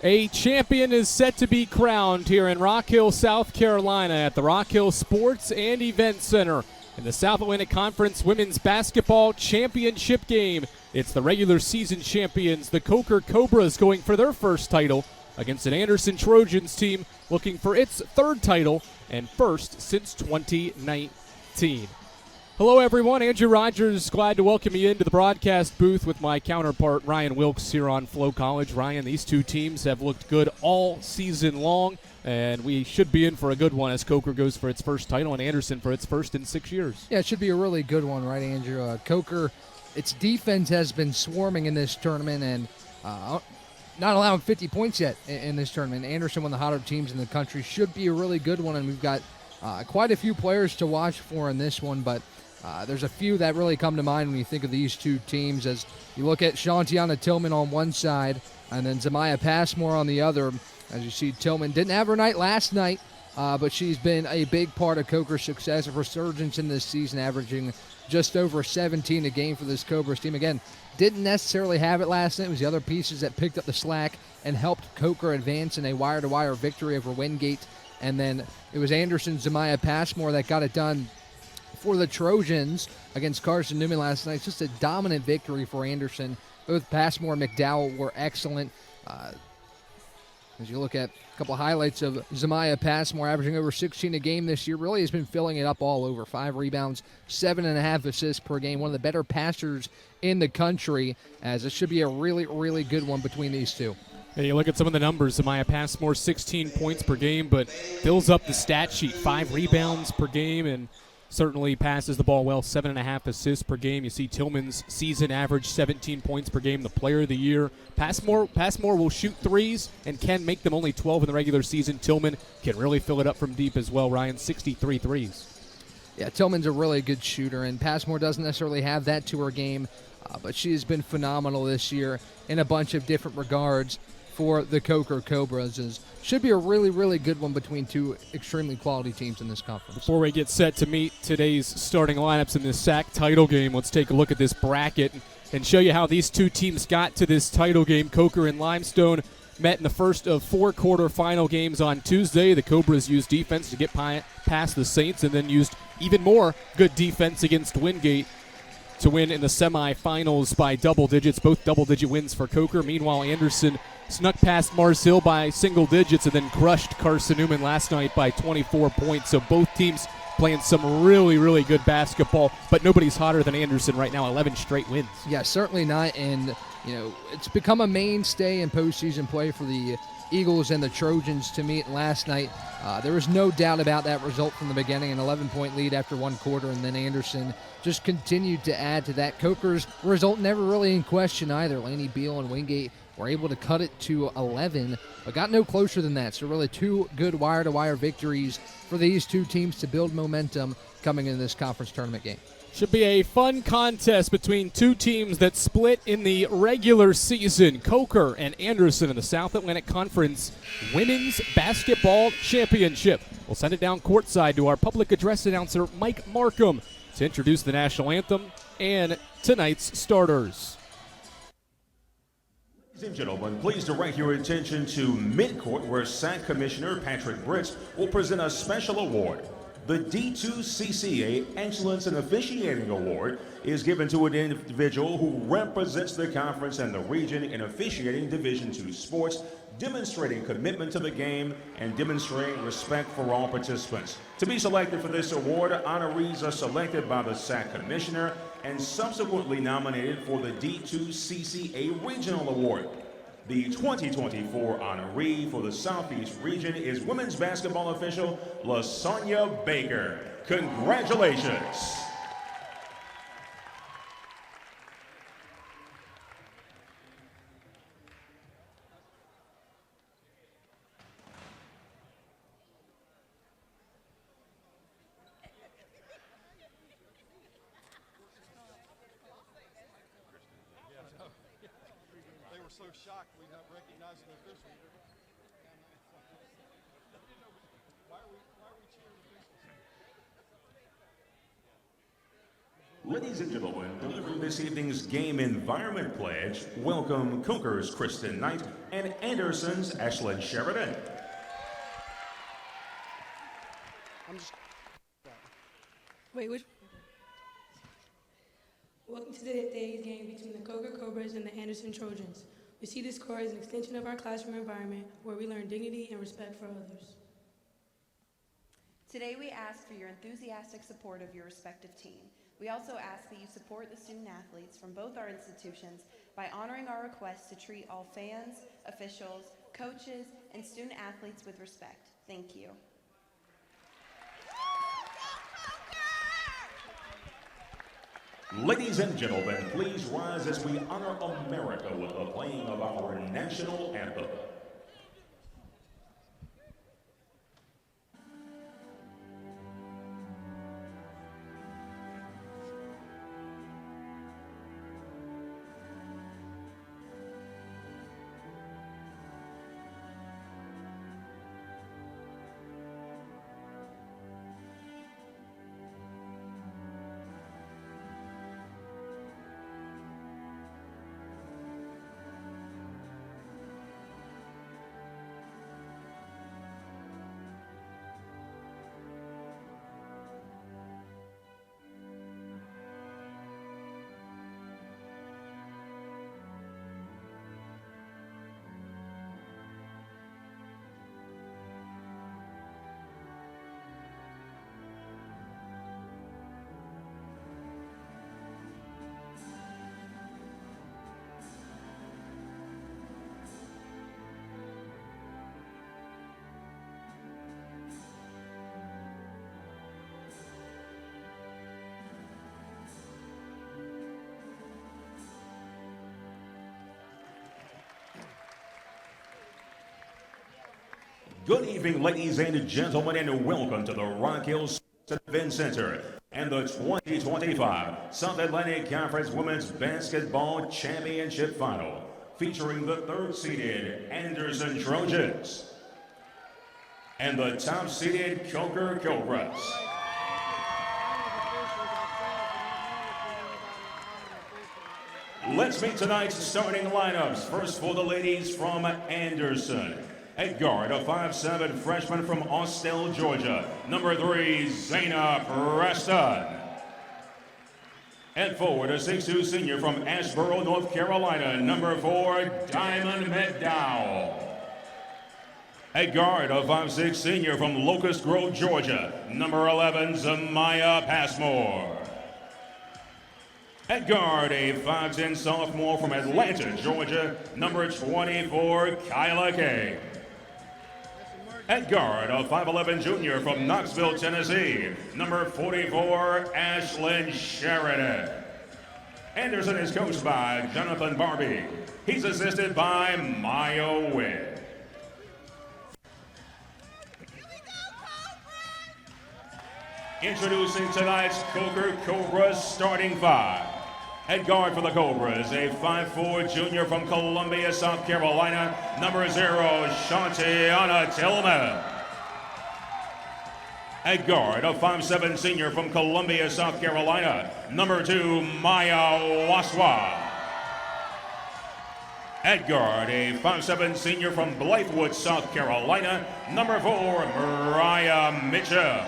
A champion is set to be crowned here in Rock Hill, South Carolina at the Rock Hill Sports and Event Center in the South Atlantic Conference Women's Basketball Championship game. It's the regular season champions, the Coker Cobras, going for their first title against an Anderson Trojans team looking for its third title and first since 2019. Hello, everyone. Andrew Rogers, glad to welcome you into the broadcast booth with my counterpart, Ryan Wilkes, here on Flow College. Ryan, these two teams have looked good all season long, and we should be in for a good one as Coker goes for its first title and Anderson for its first in 6 years. Yeah, it should be a really good one, right, Andrew? Coker, its defense has been swarming in this tournament and not allowing 50 points yet in this tournament. Anderson, one of the hotter teams in the country, should be a really good one, and we've got quite a few players to watch for in this one, but there's a few that really come to mind when you think of these two teams. As you look at Shantiana Tillman on one side and then Zamaya Passmore on the other. As you see, Tillman didn't have her night last night, but she's been a big part of Coker's success, a resurgence in this season, averaging just over 17 a game for this Cobras team. Again, didn't necessarily have it last night. It was the other pieces that picked up the slack and helped Coker advance in a wire-to-wire victory over Wingate. And then it was Anderson Zamaya Passmore that got it done for the Trojans against Carson Newman last night. It's just a dominant victory for Anderson. Both Passmore and McDowell were excellent. As you look at a couple of highlights of Zamaya Passmore, averaging over 16 a game this year, really has been filling it up all over. 5 rebounds, 7.5 assists per game. One of the better passers in the country, as it should be a really, really good one between these two. Hey, you look at some of the numbers. Zamaya Passmore, 16 points per game, but fills up the stat sheet. 5 rebounds per game and certainly passes the ball well, 7.5 assists per game. You see Tillman's season average, 17 points per game, the player of the year. Passmore will shoot threes and can make them only 12 in the regular season. Tillman can really fill it up from deep as well, Ryan, 63 threes. Yeah, Tillman's a really good shooter, and Passmore doesn't necessarily have that to her game, but she has been phenomenal this year in a bunch of different regards for the Coker Cobras. Should be a really, really good one between two extremely quality teams in this conference. Before we get set to meet today's starting lineups in this SAC title game, let's take a look at this bracket and show you how these two teams got to this title game. Coker and Limestone met in the first of 4 quarterfinal games on Tuesday. The Cobras used defense to get past the Saints and then used even more good defense against Wingate to win in the semifinals by double digits, both double-digit wins for Coker. Meanwhile, Anderson snuck past Mars Hill by single digits and then crushed Carson Newman last night by 24 points. So both teams playing some really, really good basketball, but nobody's hotter than Anderson right now, 11 straight wins. Yeah, certainly not, and it's become a mainstay in postseason play for the Eagles and the Trojans to meet last night. There was no doubt about that result from the beginning, an 11-point lead after 1 quarter, and then Anderson just continued to add to that. Coker's result never really in question either. Laney Beal and Wingate were able to cut it to 11, but got no closer than that. So really 2 good wire-to-wire victories for these two teams to build momentum coming into this conference tournament game. Should be a fun contest between two teams that split in the regular season. Coker and Anderson in the South Atlantic Conference Women's Basketball Championship. We'll send it down courtside to our public address announcer, Mike Markham, to introduce the national anthem and tonight's starters. Ladies and gentlemen, please direct your attention to midcourt, where SAC Commissioner Patrick Britz will present a special award. The D2CCA Excellence in Officiating Award is given to an individual who represents the conference and the region in officiating Division II sports, demonstrating commitment to the game and demonstrating respect for all participants. To be selected for this award, honorees are selected by the SAC Commissioner and subsequently nominated for the D2CCA Regional Award. The 2024 honoree for the Southeast region is women's basketball official LaSonia Baker. Congratulations. They were so shocked we not recognizing the official. Why are we cheering the officials? Ladies and gentlemen, delivering this evening's game environment pledge, welcome Coker's Kristen Knight and Anderson's Ashlyn Sheridan. Wait, which? Welcome to today's game between the Coker Cobras and the Anderson Trojans. We see this score as an extension of our classroom environment where we learn dignity and respect for others. Today we ask for your enthusiastic support of your respective team. We also ask that you support the student athletes from both our institutions by honoring our request to treat all fans, officials, coaches, and student athletes with respect. Thank you. Ladies and gentlemen, please rise as we honor America with the playing of our national anthem. Good evening, ladies and gentlemen, and welcome to the Rock Hill Sports Event Center and the 2025 South Atlantic Conference Women's Basketball Championship Final, featuring the third-seeded Anderson Trojans and the top-seeded Coker Cobras. Let's meet tonight's starting lineups. First for the ladies from Anderson. At guard, a 5'7" freshman from Austell, Georgia, number 3, Zayna Preston. At forward, a 6'2" senior from Asheboro, North Carolina, number 4, Diamond McDowell. At guard, a 5'6" senior from Locust Grove, Georgia, number 11, Zamaya Passmore. At guard, a 5'10" sophomore from Atlanta, Georgia, number 24, Kyla Kay. At guard, a 5'11" junior from Knoxville, Tennessee, number 44, Ashlyn Sheridan. Anderson is coached by Jonathan Barbie. He's assisted by Maya Witt. Introducing tonight's Coker Cobras starting five. At guard for the Cobras, a 5'4" junior from Columbia, South Carolina, number 0, Shantiana Tillman. At guard, a 5'7" senior from Columbia, South Carolina, number 2, Maya Waswa. At guard, a 5'7" senior from Blythewood, South Carolina, number 4, Mariah Mitchell.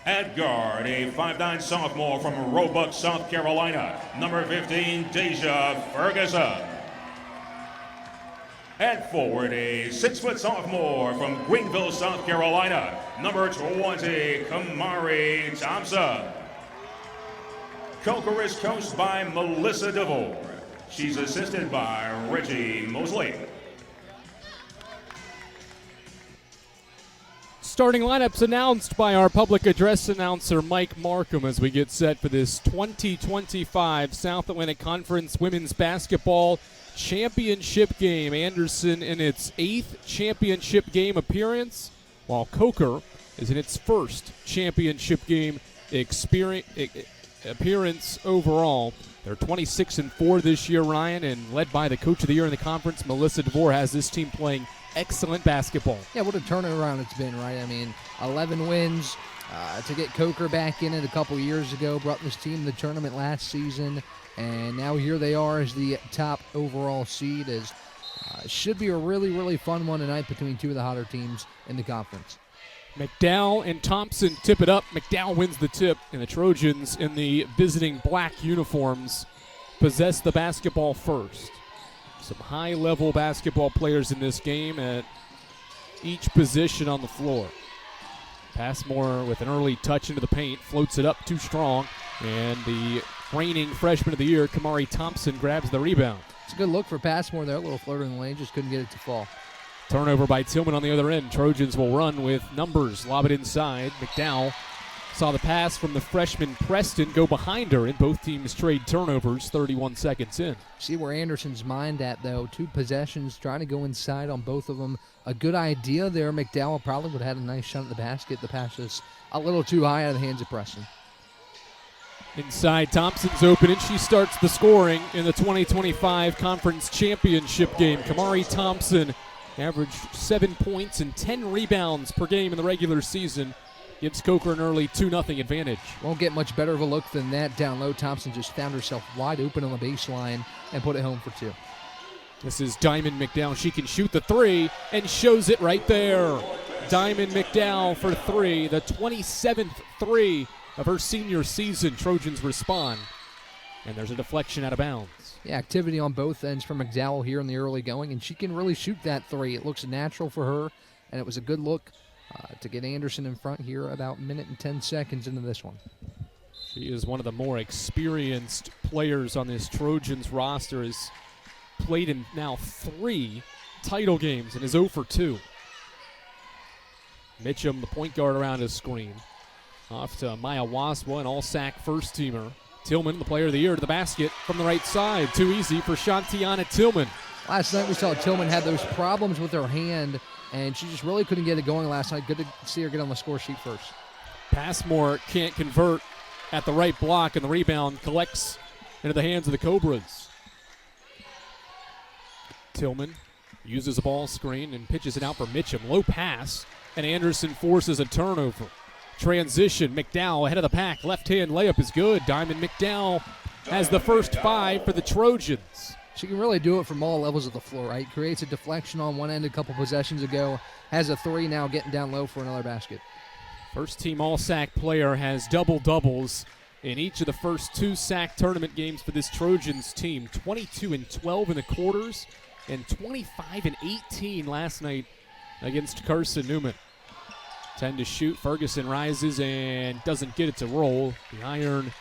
At guard, a 5'9" sophomore from Roebuck, South Carolina, number 15, Deja Ferguson. At forward, a 6' sophomore from Greenville, South Carolina, number 20, Kamari Thompson. Coker is coached by Melissa DeVore. She's assisted by Reggie Mosley. Starting lineups announced by our public address announcer, Mike Markham, as we get set for this 2025 South Atlantic Conference Women's Basketball Championship game. Anderson in its 8th championship game appearance, while Coker is in its first championship game appearance overall. They're 26-4 this year, Ryan, and led by the Coach of the Year in the conference, Melissa DeVore, has this team playing excellent basketball. Yeah, what a turnaround it's been, right? I mean, 11 wins. To get Coker back in it a couple years ago, brought this team to the tournament last season, and now here they are as the top overall seed. Should be a really, really fun one tonight between two of the hotter teams in the conference. McDowell and Thompson tip it up. McDowell wins the tip, and the Trojans in the visiting black uniforms possess the basketball first. Some high-level basketball players in this game at each position on the floor. Passmore with an early touch into the paint, floats it up too strong, and the reigning freshman of the year, Kamari Thompson, grabs the rebound. It's a good look for Passmore there, a little floater in the lane, just couldn't get it to fall. Turnover by Tillman on the other end. Trojans will run with numbers, lob it inside. McDowell saw the pass from the freshman Preston go behind her, and both teams trade turnovers 31 seconds in. See where Anderson's mind at, though. 2 possessions, trying to go inside on both of them. A good idea there. McDowell probably would have had a nice shot at the basket. The pass is a little too high out of the hands of Preston. Inside, Thompson's open, and she starts the scoring in the 2025 Conference Championship game. Kamari Thompson averaged 7 points and 10 rebounds per game in the regular season. Gives Coker an early 2-0 advantage. Won't get much better of a look than that down low. Thompson just found herself wide open on the baseline and put it home for 2. This is Diamond McDowell. She can shoot the 3 and shows it right there. Diamond McDowell for 3, the 27th 3 of her senior season. Trojans respond, and there's a deflection out of bounds. Yeah, activity on both ends for McDowell here in the early going, and she can really shoot that 3. It looks natural for her, and it was a good look to get Anderson in front here about a minute and 10 seconds into this one. She is one of the more experienced players on this Trojans roster. Has played in now 3 title games and is 0 for 2. Mitchum, the point guard, around his screen. Off to Maya Waswa, an all-SAC first-teamer. Tillman, the player of the year, to the basket from the right side. Too easy for Shantiana Tillman. Last night we saw Tillman had those problems with her hand, and she just really couldn't get it going last night. Good to see her get on the score sheet first. Passmore can't convert at the right block, and the rebound collects into the hands of the Cobras. Tillman uses a ball screen and pitches it out for Mitchum. Low pass, and Anderson forces a turnover. Transition, McDowell ahead of the pack. Left-hand layup is good. Diamond McDowell has the first 5 for the Trojans. She can really do it from all levels of the floor, right? Creates a deflection on one end a couple possessions ago. Has a 3 now, getting down low for another basket. First-team All-SAC player has double-doubles in each of the first 2 SAC tournament games for this Trojans team. 22-12 in the quarters and 25-18 last night against Carson Newman. 10 to shoot. Ferguson rises and doesn't get it to roll. The iron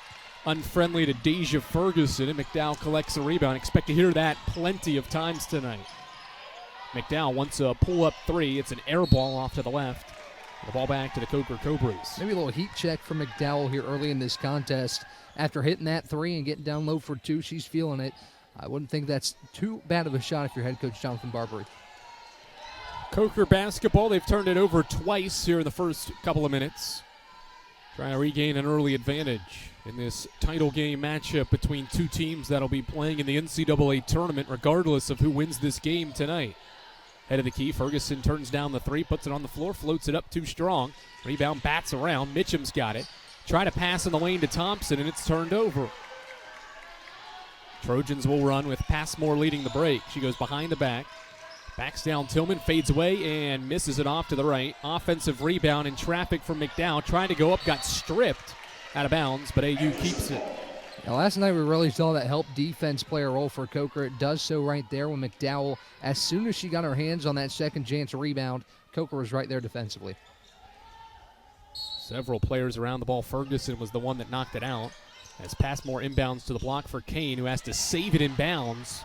unfriendly to Deja Ferguson, and McDowell collects a rebound. Expect to hear that plenty of times tonight. McDowell wants a pull-up 3. It's an air ball off to the left. The ball back to the Coker Cobras. Maybe a little heat check for McDowell here early in this contest. After hitting that 3 and getting down low for 2, she's feeling it. I wouldn't think that's too bad of a shot if you're head coach Jonathan Barbary. Coker basketball, they've turned it over twice here in the first couple of minutes. Trying to regain an early advantage in this title game matchup between 2 teams that'll be playing in the NCAA tournament regardless of who wins this game tonight. Head of the key, Ferguson turns down the 3, puts it on the floor, floats it up too strong. Rebound bats around, Mitchum's got it. Try to pass in the lane to Thompson, and it's turned over. Trojans will run with Passmore leading the break. She goes behind the back. Backs down Tillman, fades away, and misses it off to the right. Offensive rebound in traffic from McDowell. Trying to go up, got stripped out of bounds, but AU keeps it. Now, last night we really saw that help defense play a role for Coker. It does so right there when McDowell, as soon as she got her hands on that second chance rebound, Coker was right there defensively. Several players around the ball. Ferguson was the one that knocked it out. As Passmore inbounds to the block for Kane, who has to save it in bounds.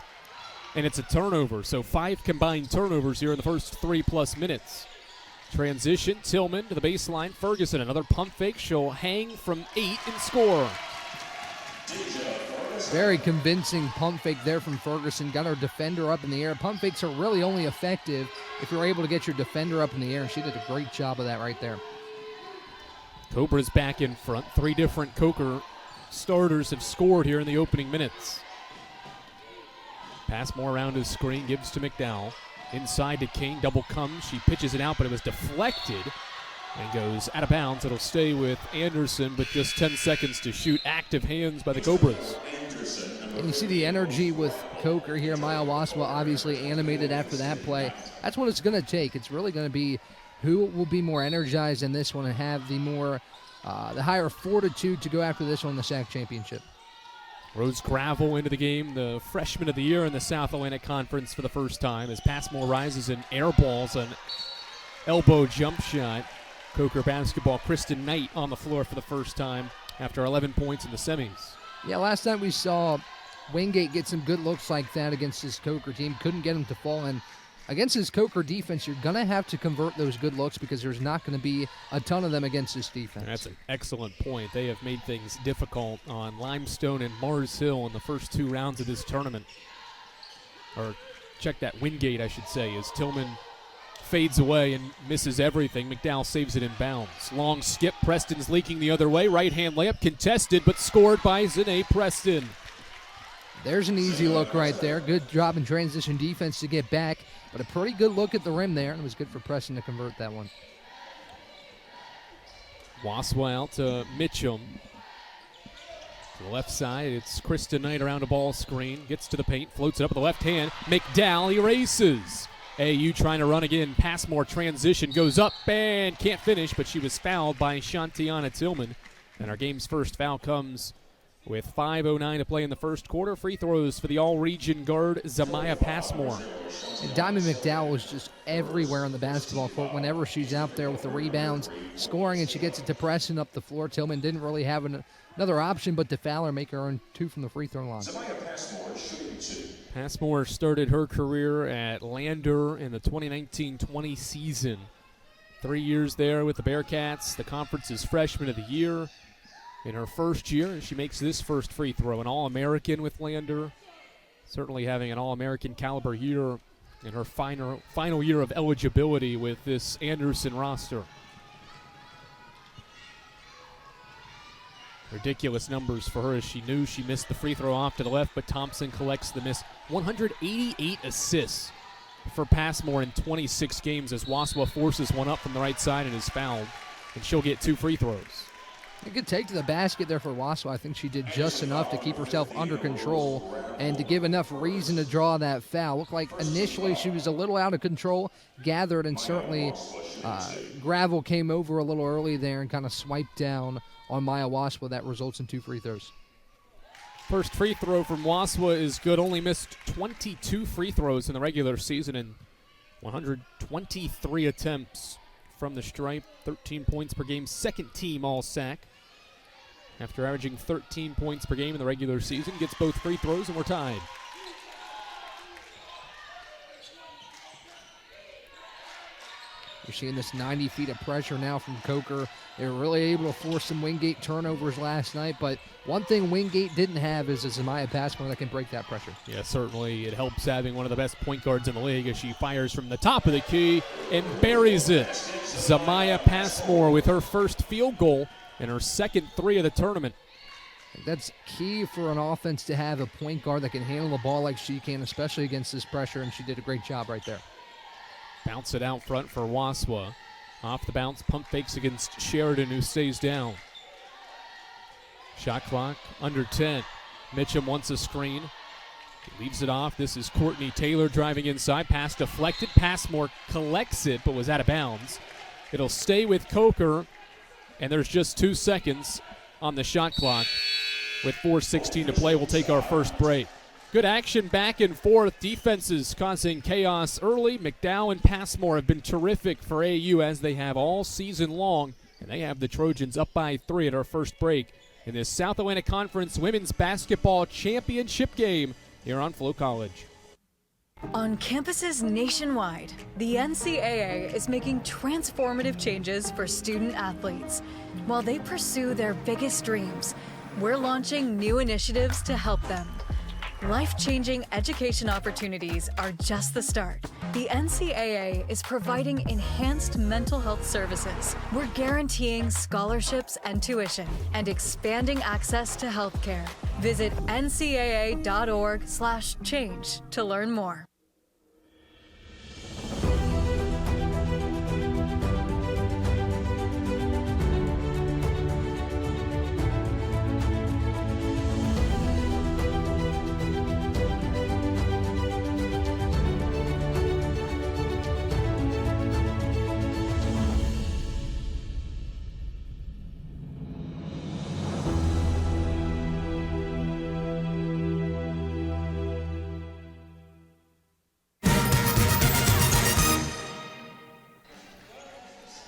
And it's a turnover, so 5 combined turnovers here in the first 3+ minutes. Transition, Tillman to the baseline. Ferguson, another pump fake. She'll hang from 8 and score. Very convincing pump fake there from Ferguson. Got her defender up in the air. Pump fakes are really only effective if you're able to get your defender up in the air, and she did a great job of that right there. Cobra's back in front. 3 different Coker starters have scored here in the opening minutes. Passmore around his screen, gives to McDowell. inside to Kane, double comes. She pitches it out, but it was deflected and goes out of bounds. It'll stay with Anderson, but just 10 seconds to shoot. Active hands by the Cobras. And you see the energy with Coker here. Maya Waswa obviously animated after that play. That's what it's going to take. It's really going to be who will be more energized in this one and have the higher fortitude to go after this one in the SAC championship. Rose Gravel into the game, the freshman of the year in the South Atlantic Conference for the first time, as Passmore rises and airballs an elbow jump shot. Coker basketball, Kristen Knight on the floor for the first time after 11 points in the semis. Yeah, last night we saw Wingate get some good looks like that against this Coker team. Couldn't get them to fall in. Against this Coker defense, you're going to have to convert those good looks because there's not going to be a ton of them against this defense. That's an excellent point. They have made things difficult on Limestone and Mars Hill in the first 2 rounds of this tournament. Or check that, Wingate, I should say, as Tillman fades away and misses everything. McDowell saves it in bounds. Long skip. Preston's leaking the other way. Right-hand layup contested, but scored by Zane Preston. There's an easy look right there. Good job in transition defense to get back, but a pretty good look at the rim there, and it was good for Preston to convert that one. Waswa out to Mitchum. To the left side, it's Kristen Knight around a ball screen. Gets to the paint, floats it up with the left hand. McDowell erases. AU trying to run again. Passmore transition, goes up and can't finish, but she was fouled by Shantiana Tillman. And our game's first foul comes with 5:09 to play in the first quarter. Free throws for the all-region guard, Zamaya Passmore. And Diamond McDowell was just everywhere on the basketball court whenever she's out there with the rebounds, scoring, and she gets it to Preston up the floor. Tillman didn't really have another option but to foul her, make her earn 2 from the free throw line. Passmore started her career at Lander in the 2019-20 season. 3 years there with the Bearcats. The conference's freshman of the year. In her first year, she makes this first free throw, an All-American with Lander. Certainly having an All-American caliber year in her final year of eligibility with this Anderson roster. Ridiculous numbers for her as she knew she missed the free throw off to the left, but Thompson collects the miss. 188 assists for Passmore in 26 games as Waswa forces one up from the right side and is fouled, and she'll get 2 free throws. A good take to the basket there for Waswa. I think she did just enough to keep herself under control and to give enough reason to draw that foul. Looked like initially she was a little out of control, gathered, and certainly Gravel came over a little early there and kind of swiped down on Maya Waswa. That results in 2 free throws. First free throw from Waswa is good. Only missed 22 free throws in the regular season and 123 attempts from the stripe. 13 points per game, second team All-SAC. After averaging 13 points per game in the regular season, gets both free throws, and we're tied. You're seeing this 90 feet of pressure now from Coker. They were really able to force some Wingate turnovers last night, but one thing Wingate didn't have is a Zamaya Passmore that can break that pressure. Yeah, certainly it helps having one of the best point guards in the league as she fires from the top of the key and buries it. Zamaya Passmore with her first field goal and her second 3 of the tournament. That's key for an offense to have a point guard that can handle the ball like she can, especially against this pressure, and she did a great job right there. Bounce it out front for Waswa. Off the bounce, pump fakes against Sheridan, who stays down. Shot clock under 10. Mitchum wants a screen. He leaves it off. This is Courtney Taylor driving inside. Pass deflected. Passmore collects it, but was out of bounds. It'll stay with Coker, and there's just 2 seconds on the shot clock. With 4:16 to play, we'll take our first break. Good action back and forth. Defenses causing chaos early. McDowell and Passmore have been terrific for AU as they have all season long. And they have the Trojans up by 3 at our first break in this South Atlantic Conference Women's Basketball Championship game here on Flo College. On campuses nationwide, the NCAA is making transformative changes for student athletes. While they pursue their biggest dreams, we're launching new initiatives to help them. Life-changing education opportunities are just the start. The NCAA is providing enhanced mental health services. We're guaranteeing scholarships and tuition and expanding access to healthcare. Visit ncaa.org/change to learn more.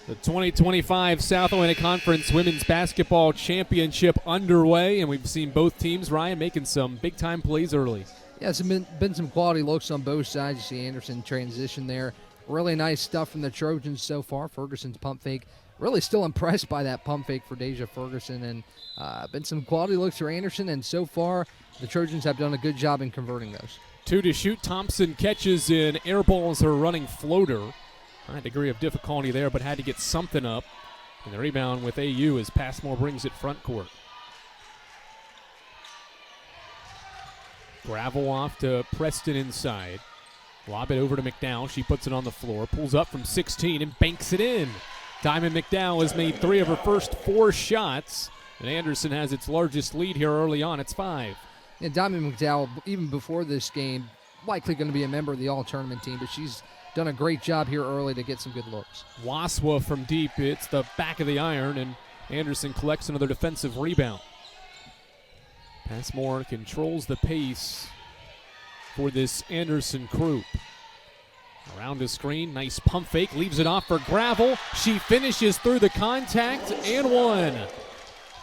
The 2025 South Atlantic Conference Women's Basketball Championship underway, and we've seen both teams, Ryan, making some big-time plays early. Yeah, it's been some quality looks on both sides. You see Anderson transition there. Really nice stuff from the Trojans so far. Ferguson's pump fake. Really still impressed by that pump fake for Deja Ferguson. And been some quality looks for Anderson, and so far the Trojans have done a good job in converting those. 2 to shoot. Thompson catches and airballs her running floater. High degree of difficulty there, but had to get something up. And the rebound with AU as Passmore brings it front court. Gravel off to Preston inside. Lob it over to McDowell. She puts it on the floor, pulls up from 16 and banks it in. Diamond McDowell has made 3 of her first 4 shots, and Anderson has its largest lead here early on. It's 5. And Diamond McDowell, even before this game, likely going to be a member of the all-tournament team, but she's done a great job here early to get some good looks. Waswa from deep. It's the back of the iron, and Anderson collects another defensive rebound. Passmore controls the pace for this Anderson group. Around the screen, nice pump fake, leaves it off for Gravel. She finishes through the contact and one.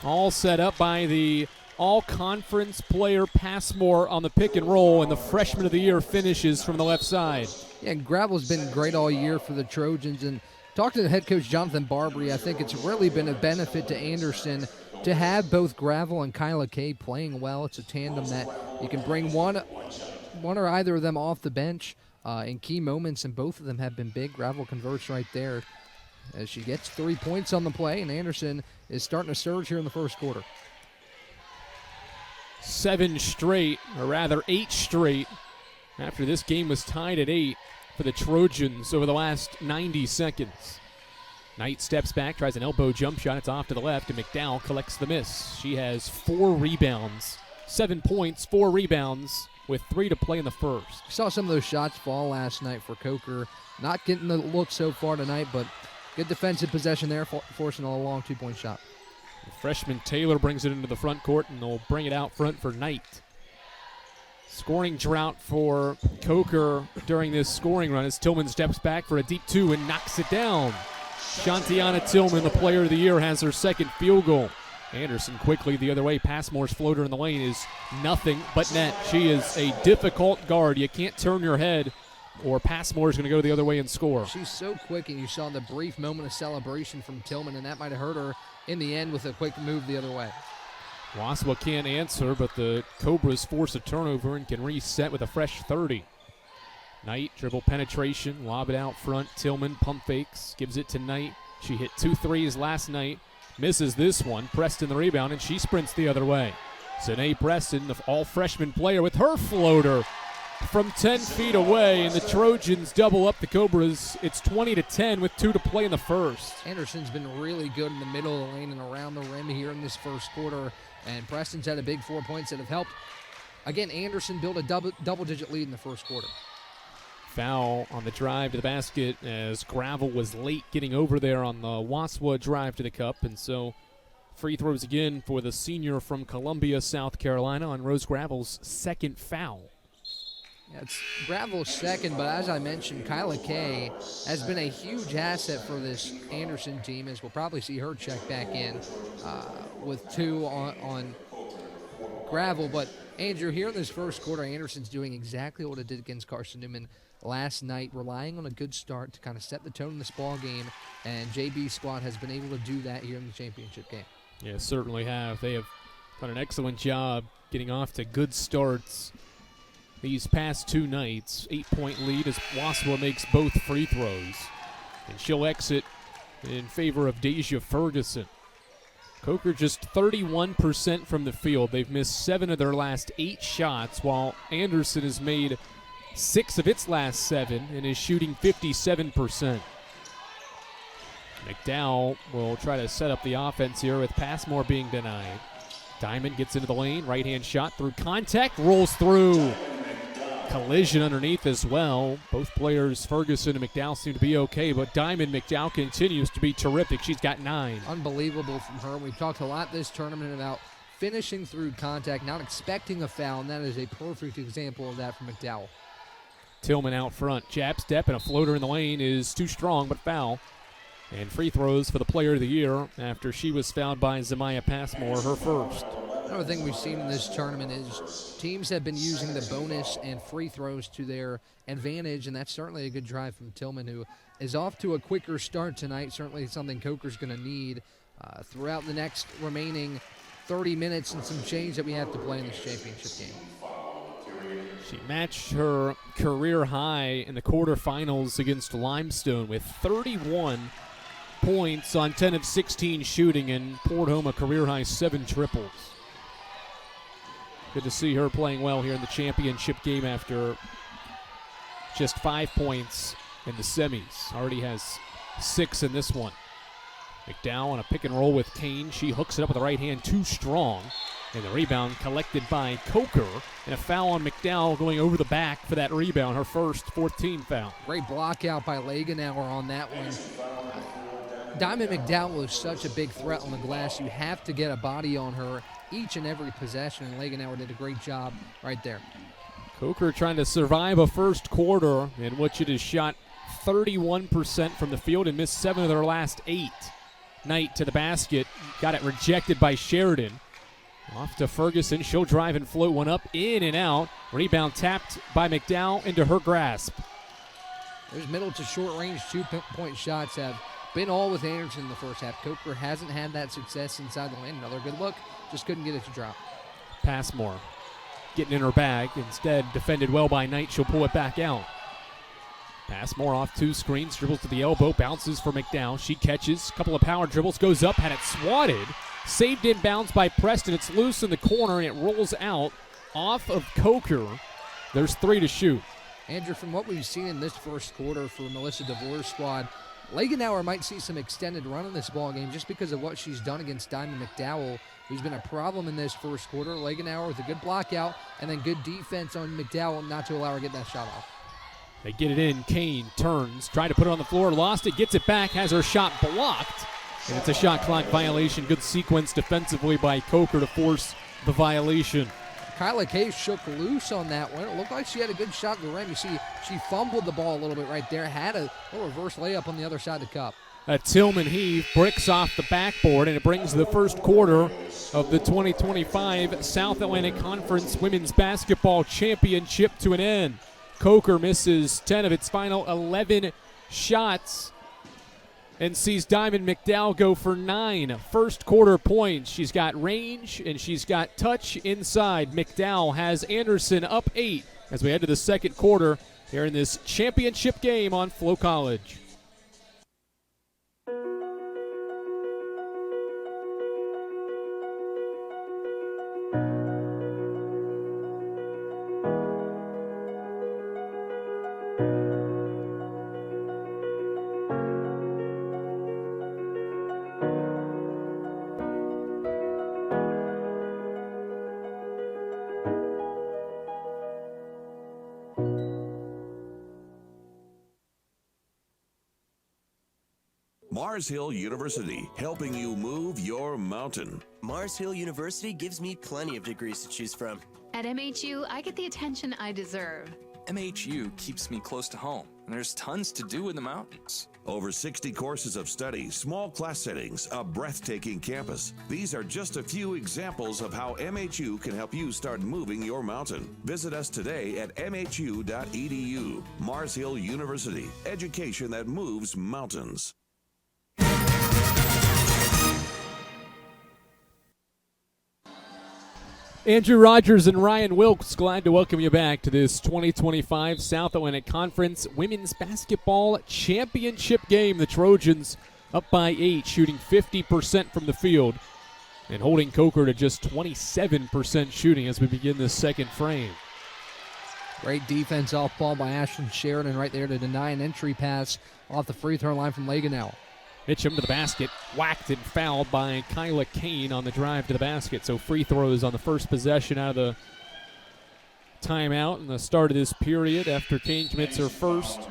All set up by the all-conference player Passmore on the pick and roll, and the freshman of the year finishes from the left side. Yeah, and Gravel's been great all year for the Trojans, and talking to head coach Jonathan Barbary, I think it's really been a benefit to Anderson to have both Gravel and Kyla Kay playing well. It's a tandem that you can bring one or either of them off the bench in key moments, and both of them have been big. Gravel converts right there as she gets 3 points on the play, and Anderson is starting to surge here in the first quarter. 7 straight, or rather 8 straight, after this game was tied at 8 for the Trojans over the last 90 seconds. Knight steps back, tries an elbow jump shot. It's off to the left, and McDowell collects the miss. She has 4 rebounds, 7 points, 4 rebounds, with 3 to play in the first. Saw some of those shots fall last night for Coker. Not getting the look so far tonight, but good defensive possession there, forcing a long 2-point shot. The freshman Taylor brings it into the front court, and they'll bring it out front for Knight. Scoring drought for Coker during this scoring run as Tillman steps back for a deep 2 and knocks it down. Shantiana Tillman, the player of the year, has her second field goal. Anderson quickly the other way. Passmore's floater in the lane is nothing but net. She is a difficult guard. You can't turn your head, or Passmore's going to go the other way and score. She's so quick, and you saw the brief moment of celebration from Tillman, and that might have hurt her in the end with a quick move the other way. Waswa can't answer, but the Cobras force a turnover and can reset with a fresh 30. Knight, dribble penetration, lob it out front. Tillman pump fakes, gives it to Knight. She hit 2 threes last night, misses this one. Preston the rebound, and she sprints the other way. Sine Preston, the all-freshman player, with her floater from 10 feet away, and the Trojans double up the Cobras. It's 20-10 with 2 to play in the first. Anderson's been really good in the middle of the lane and around the rim here in this first quarter, and Preston's had a big 4 points that have helped. Again, Anderson built a double-digit lead in the first quarter. Foul on the drive to the basket as Gravel was late getting over there on the Waswa drive to the cup, and so free throws again for the senior from Columbia, South Carolina, on Rose Gravel's second foul. Yeah, it's Gravel's second, but as I mentioned, Kyla Kay has been a huge asset for this Anderson team, as we'll probably see her check back in with 2 on Gravel. But, Andrew, here in this first quarter, Anderson's doing exactly what it did against Carson Newman last night, relying on a good start to kind of set the tone in this ball game, and JB's squad has been able to do that here in the championship game. Yeah, certainly have. They have done an excellent job getting off to good starts these past 2 nights. 8-point lead as Waswa makes both free throws, and she'll exit in favor of Deja Ferguson. Coker just 31% from the field. They've missed 7 of their last 8 shots, while Anderson has made 6 of its last 7 and is shooting 57%. McDowell will try to set up the offense here with Passmore being denied. Diamond gets into the lane, right-hand shot through contact, rolls through. Collision underneath as well. Both players, Ferguson and McDowell, seem to be okay, but Diamond McDowell continues to be terrific. She's got 9. Unbelievable from her. We've talked a lot this tournament about finishing through contact, not expecting a foul, and that is a perfect example of that from McDowell. Tillman out front. Jab step and a floater in the lane is too strong, but foul. And free throws for the player of the year after she was fouled by Zamaya Passmore, her first. Another thing we've seen in this tournament is teams have been using the bonus and free throws to their advantage, and that's certainly a good drive from Tillman, who is off to a quicker start tonight. Certainly something Coker's going to need throughout the next remaining 30 minutes and some change that we have to play in this championship game. She matched her career high in the quarterfinals against Limestone with 31 points on 10 of 16 shooting and poured home a career-high 7 triples. Good to see her playing well here in the championship game after just 5 points in the semis. Already has 6 in this one. McDowell on a pick and roll with Kane. She hooks it up with the right hand, too strong. And the rebound collected by Coker. And a foul on McDowell going over the back for that rebound, her first 14 foul. Great block out by Lagenauer on that one. Diamond McDowell is such a big threat on the glass. You have to get a body on her each and every possession, and Lagenauer did a great job right there. Coker trying to survive a first quarter in which it has shot 31% from the field and missed 7 of their last 8. Knight to the basket, got it rejected by Sheridan. Off to Ferguson, she'll drive and float one up, in and out. Rebound tapped by McDowell into her grasp. Those middle to short range 2-point shots have been all with Anderson in the first half. Coker hasn't had that success inside the lane. Another good look, just couldn't get it to drop. Passmore getting in her bag, instead defended well by Knight, she'll pull it back out. Passmore off 2 screens, dribbles to the elbow, bounces for McDowell. She catches, couple of power dribbles, goes up, had it swatted. Saved inbounds by Preston. It's loose in the corner, and it rolls out off of Coker. There's 3 to shoot. Andrew, from what we've seen in this first quarter for Melissa DeVore's squad, Lagenauer might see some extended run in this ball game just because of what she's done against Diamond McDowell, who's been a problem in this first quarter. Lagenauer with a good block out and then good defense on McDowell not to allow her to get that shot off. They get it in. Kane turns, tried to put it on the floor, lost it, gets it back, has her shot blocked. And it's a shot clock violation. Good sequence defensively by Coker to force the violation. Kyla Case shook loose on that one. It looked like she had a good shot to the rim. You see, she fumbled the ball a little bit right there, had a little reverse layup on the other side of the cup. A Tillman heave, bricks off the backboard, and it brings the first quarter of the 2025 South Atlantic Conference Women's Basketball Championship to an end. Coker misses 10 of its final 11 shots and sees Diamond McDowell go for 9 first quarter points. She's got range and she's got touch inside. McDowell has Anderson up 8 as we head to the second quarter here in this championship game on Flo College. Mars Hill University, helping you move your mountain. Mars Hill University gives me plenty of degrees to choose from. At MHU, I get the attention I deserve. MHU keeps me close to home, and there's tons to do in the mountains. Over 60 courses of study, small class settings, a breathtaking campus. These are just a few examples of how MHU can help you start moving your mountain. Visit us today at mhu.edu. Mars Hill University, education that moves mountains. Andrew Rogers and Ryan Wilkes, glad to welcome you back to this 2025 South Atlantic Conference Women's Basketball Championship game. The Trojans up by 8, shooting 50% from the field and holding Coker to just 27% shooting as we begin this second frame. Great defense off ball by Ashlyn Sheridan right there to deny an entry pass off the free throw line from Lagenauer. Mitchum to the basket, whacked and fouled by Kyla Kane on the drive to the basket. So free throws on the first possession out of the timeout and the start of this period after Kane commits her first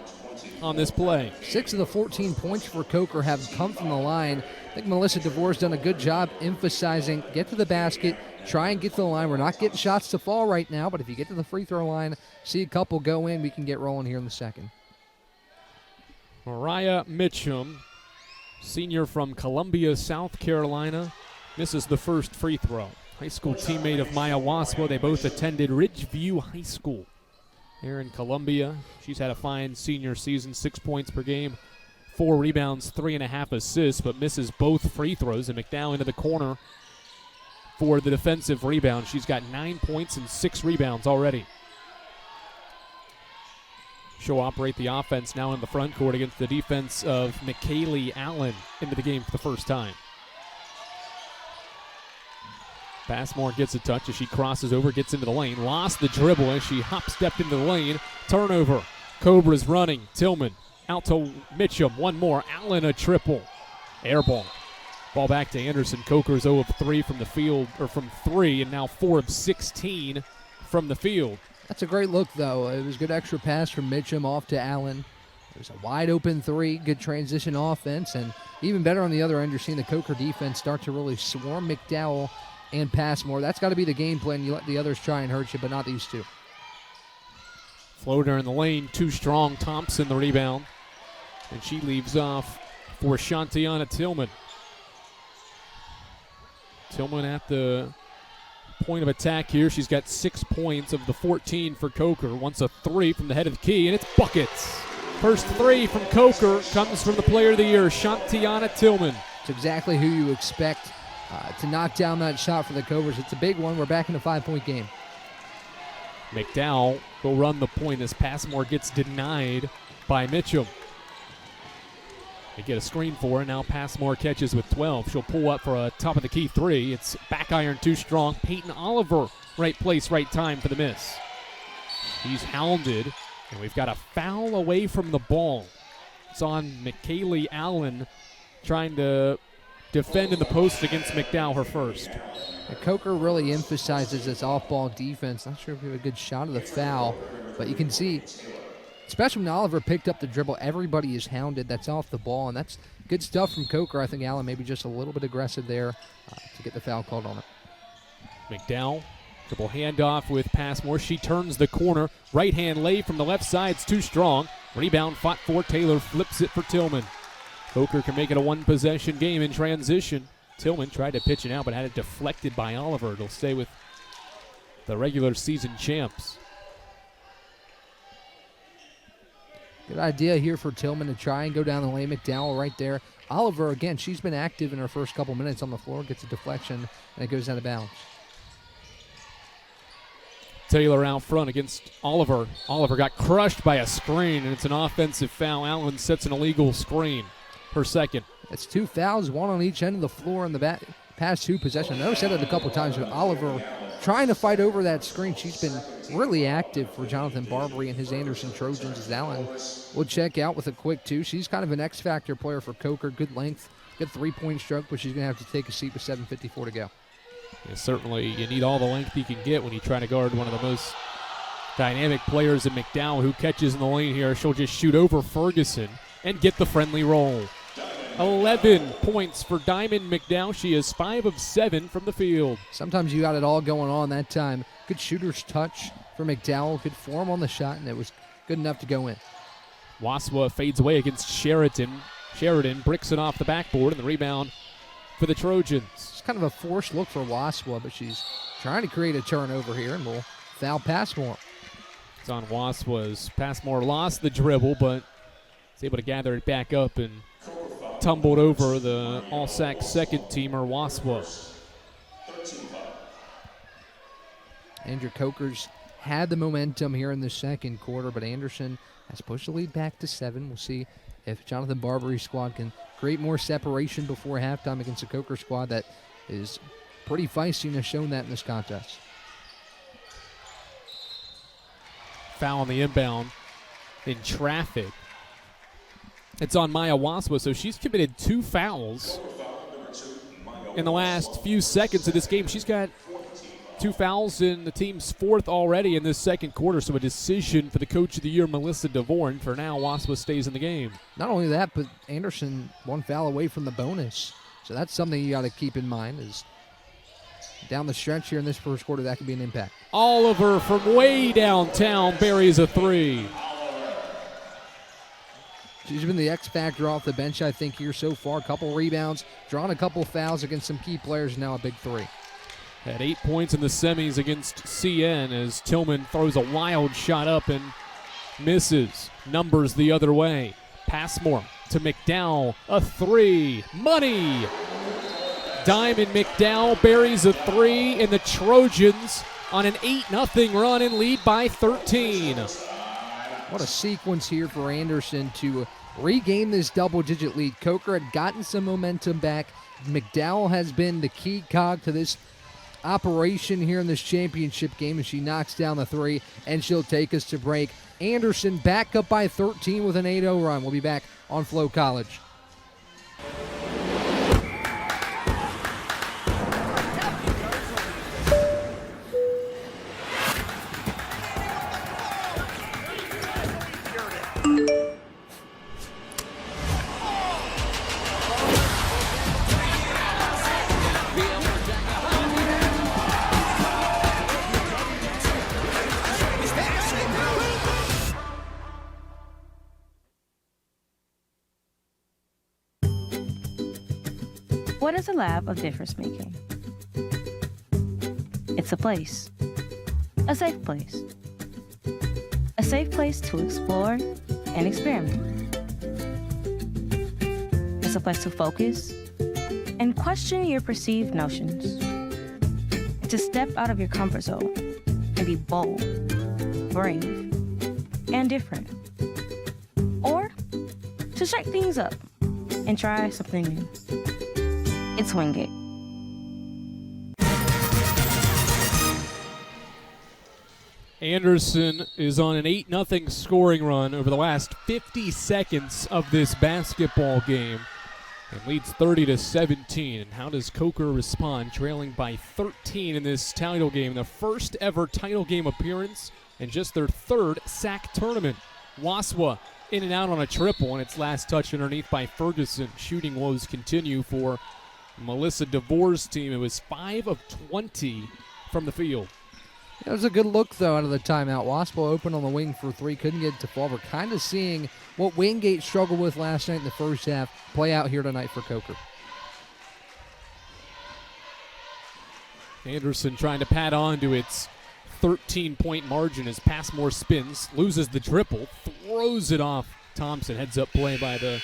on this play. 6 of the 14 points for Coker have come from the line. I think Melissa DeVore's done a good job emphasizing get to the basket, try and get to the line. We're not getting shots to fall right now, but if you get to the free throw line, see a couple go in, we can get rolling here in the second. Mariah Mitchum senior from Columbia, South Carolina, misses the first free throw. High school teammate of Maya Waswa. They both attended Ridgeview High School here in Columbia. She's had a fine senior season, 6 points per game, 4 rebounds, 3.5 assists, but misses both free throws. And McDowell into the corner for the defensive rebound. She's got 9 points and 6 rebounds already. She'll operate the offense now in the front court against the defense of McKaylee Allen into the game for the first time. Passmore gets a touch as she crosses over, gets into the lane. Lost the dribble as she hop-stepped into the lane. Turnover. Cobras running. Tillman out to Mitchum. One more. Allen a triple. Air ball. Ball back to Anderson. Coker's 0 of 3 from the field, or from 3, and now 4 of 16 from the field. That's a great look, though. It was a good extra pass from Mitchum off to Allen. There's a wide-open 3, good transition offense, and even better on the other end, you're seeing the Coker defense start to really swarm McDowell and Passmore. That's got to be the game plan. You let the others try and hurt you, but not these two. Floater in the lane, too strong. Thompson the rebound, and she leaves off for Shantiana Tillman. Tillman at the point of attack here. She's got 6 points of the 14 for Coker. Wants a 3 from the head of the key, and it's buckets. First 3 from Coker comes from the player of the year, Shantiana Tillman. It's exactly who you expect to knock down that shot for the Cobras. It's a big one. We're back in a 5-point game. McDowell will run the point as Passmore gets denied by Mitchum. They get a screen for her. Now Passmore catches with 12. She'll pull up for a top-of-the-key 3. It's back iron too strong. Peyton Oliver, right place, right time for the miss. He's hounded, and we've got a foul away from the ball. It's on McKaylee Allen trying to defend in the post against McDowell, her first. Coker really emphasizes its off-ball defense. Not sure if we have a good shot of the foul, but you can see, especially when Oliver picked up the dribble, everybody is hounded. That's off the ball, and that's good stuff from Coker. I think Allen maybe just a little bit aggressive there to get the foul called on it. McDowell, dribble handoff with Passmore. She turns the corner. Right-hand lay from the left side. It's too strong. Rebound fought for. Taylor flips it for Tillman. Coker can make it a one-possession game in transition. Tillman tried to pitch it out, but had it deflected by Oliver. It'll stay with the regular season champs. Good idea here for Tillman to try and go down the lane. McDowell right there. Oliver, again, she's been active in her first couple minutes on the floor, gets a deflection, and it goes out of bounds. Taylor out front against Oliver. Oliver got crushed by a screen, and it's an offensive foul. Allen sets an illegal screen. Her second. It's 2 fouls, 1 on each end of the floor in the past 2 possessions. I know I said it a couple times, but Oliver trying to fight over that screen. She's been really active for Jonathan Barbary and his Anderson Trojans as Allen will check out with a quick 2. She's kind of an X-factor player for Coker. Good length, good 3-point stroke, but she's going to have to take a seat with 7:54 to go. Yeah, certainly you need all the length you can get when you try to guard one of the most dynamic players in McDowell, who catches in the lane here. She'll just shoot over Ferguson and get the friendly roll. 11 points for Diamond McDowell. She is 5 of 7 from the field. Sometimes you got it all going on that time. Good shooter's touch for McDowell. Good form on the shot, and it was good enough to go in. Waswa fades away against Sheridan. Sheridan bricks it off the backboard, and the rebound for the Trojans. It's kind of a forced look for Waswa, but she's trying to create a turnover here, and will foul Passmore. It's on Waswa's. Passmore lost the dribble, but is able to gather it back up and tumbled over the All-SAC second-teamer, Waswa. Andrew Coker's had the momentum here in the second quarter, but Anderson has pushed the lead back to 7. We'll see if Jonathan Barbary's squad can create more separation before halftime against a Coker squad that is pretty feisty and has shown that in this contest. Foul on the inbound in traffic. It's on Maya Waswa, so she's committed 2 fouls in the last few seconds of this game. She's got 2 fouls in the team's 4th already in this second quarter, so a decision for the Coach of the Year, Melissa DeVorn. For now, Waswa stays in the game. Not only that, but Anderson 1 foul away from the bonus. So that's something you got to keep in mind is down the stretch here in this first quarter, that could be an impact. Oliver from way downtown buries a 3. She's been the X factor off the bench, I think, here so far. A couple rebounds, drawn a couple fouls against some key players, now a big three. Had 8 points in the semis against CN as Tillman throws a wild shot up and misses. Numbers the other way. Passmore to McDowell. A three. Money! Diamond McDowell buries a three, and the Trojans on an 8-0 run and lead by 13. What a sequence here for Anderson to regain this double-digit lead. Coker had gotten some momentum back. McDowell has been the key cog to this operation here in this championship game, and she knocks down the three, and she'll take us to break. Anderson back up by 13 with an 8-0 run. We'll be back on Flo College. What is a lab of difference making? It's a place. A safe place. A safe place to explore and experiment. It's a place to focus and question your perceived notions. To step out of your comfort zone and be bold, brave, and different. Or to shake things up and try something new. It's Wingate. Anderson is on an 8-0 scoring run over the last 50 seconds of this basketball game and leads 30-17. And how does Coker respond, trailing by 13 in this title game? The first ever title game appearance and just their third SAC tournament. Waswa in and out on a triple, and its last touch underneath by Ferguson. Shooting woes continue for Melissa DeVore's team. It was 5 of 20 from the field. That was a good look, though, out of the timeout. Waspo open on the wing for three, couldn't get it to fall. We're kind of seeing what Wingate struggled with last night in the first half play out here tonight for Coker. Anderson trying to pad on to its 13-point margin as Passmore spins, loses the triple, throws it off Thompson. Heads up play by the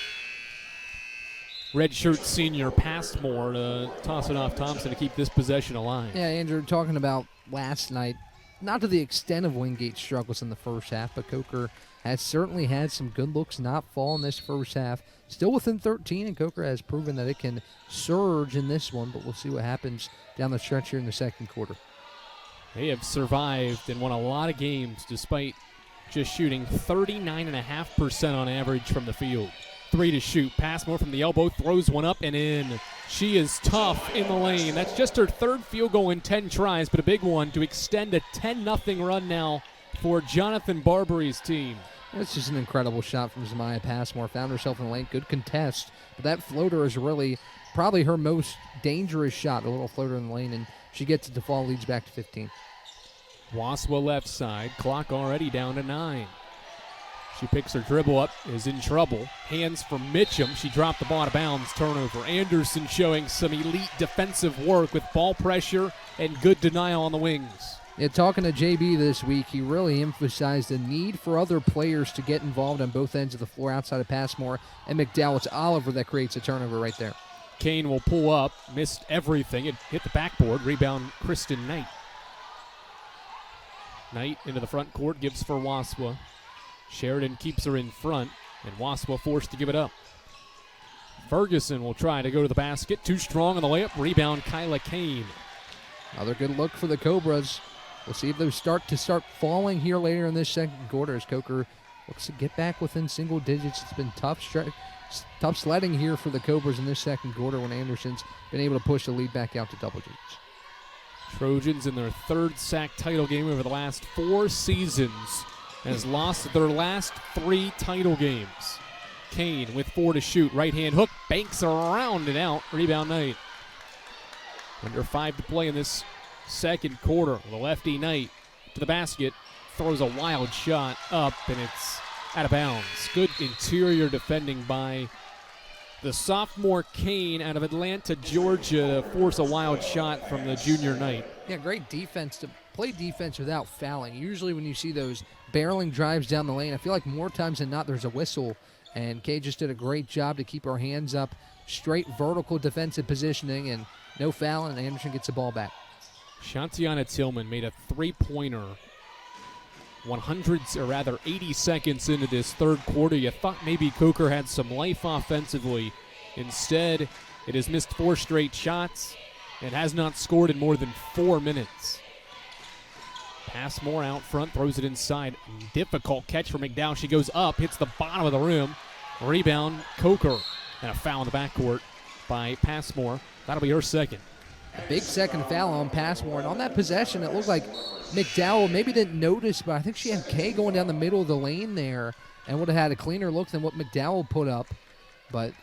redshirt senior Passmore to toss it off Thompson to keep this possession alive. Yeah, Andrew, talking about last night, not to the extent of Wingate's struggles in the first half, but Coker has certainly had some good looks not fall in this first half. Still within 13, and Coker has proven that it can surge in this one, but we'll see what happens down the stretch here in the second quarter. They have survived and won a lot of games despite just shooting 39.5% on average from the field. 3 to shoot. Passmore from the elbow, throws one up and in. She is tough in the lane. That's just her third field goal in 10 tries, but a big one to extend a 10-0 run now for Jonathan Barbary's team. That's just an incredible shot from Zamiah Passmore. Found herself in the lane. Good contest. But that floater is really probably her most dangerous shot, a little floater in the lane, and she gets it to fall, leads back to 15. Waswa left side. Clock already down to 9. She picks her dribble up, is in trouble. Hands for Mitchum. She dropped the ball out of bounds. Turnover. Anderson showing some elite defensive work with ball pressure and good denial on the wings. Yeah, talking to JB this week, he really emphasized the need for other players to get involved on both ends of the floor outside of Passmore and McDowell. It's Oliver that creates a turnover right there. Kane will pull up. Missed everything. It hit the backboard. Rebound Kristen Knight. Knight into the front court. Gives for Waswa. Sheridan keeps her in front, and Waswa forced to give it up. Ferguson will try to go to the basket. Too strong on the layup. Rebound, Kyla Kane. Another good look for the Cobras. We'll see if they start falling here later in this second quarter as Coker looks to get back within single digits. It's been tough sledding here for the Cobras in this second quarter when Anderson's been able to push the lead back out to double digits. Trojans in their third SAC title game over the last 4 seasons has lost their last 3 title games. Kane with 4 to shoot. Right-hand hook. Banks around and out. Rebound Knight. Under 5 to play in this second quarter. The lefty Knight to the basket. Throws a wild shot up, and it's out of bounds. Good interior defending by the sophomore Kane out of Atlanta, Georgia, to force a wild shot from the junior Knight. Yeah, great defense to play defense without fouling. Usually when you see those barreling drives down the lane, I feel like more times than not there's a whistle, and Kay just did a great job to keep her hands up, straight vertical defensive positioning, and no fouling, and Anderson gets the ball back. Shantiana Tillman made a three-pointer 80 seconds into this third quarter. You thought maybe Coker had some life offensively. Instead, it has missed 4 straight shots and has not scored in more than 4 minutes. Passmore out front, throws it inside. Difficult catch for McDowell. She goes up, hits the bottom of the rim. Rebound, Coker. And a foul in the backcourt by Passmore. That'll be her second. A big second foul on Passmore. And on that possession, it looked like McDowell maybe didn't notice, but I think she had Kay going down the middle of the lane there and would have had a cleaner look than what McDowell put up. But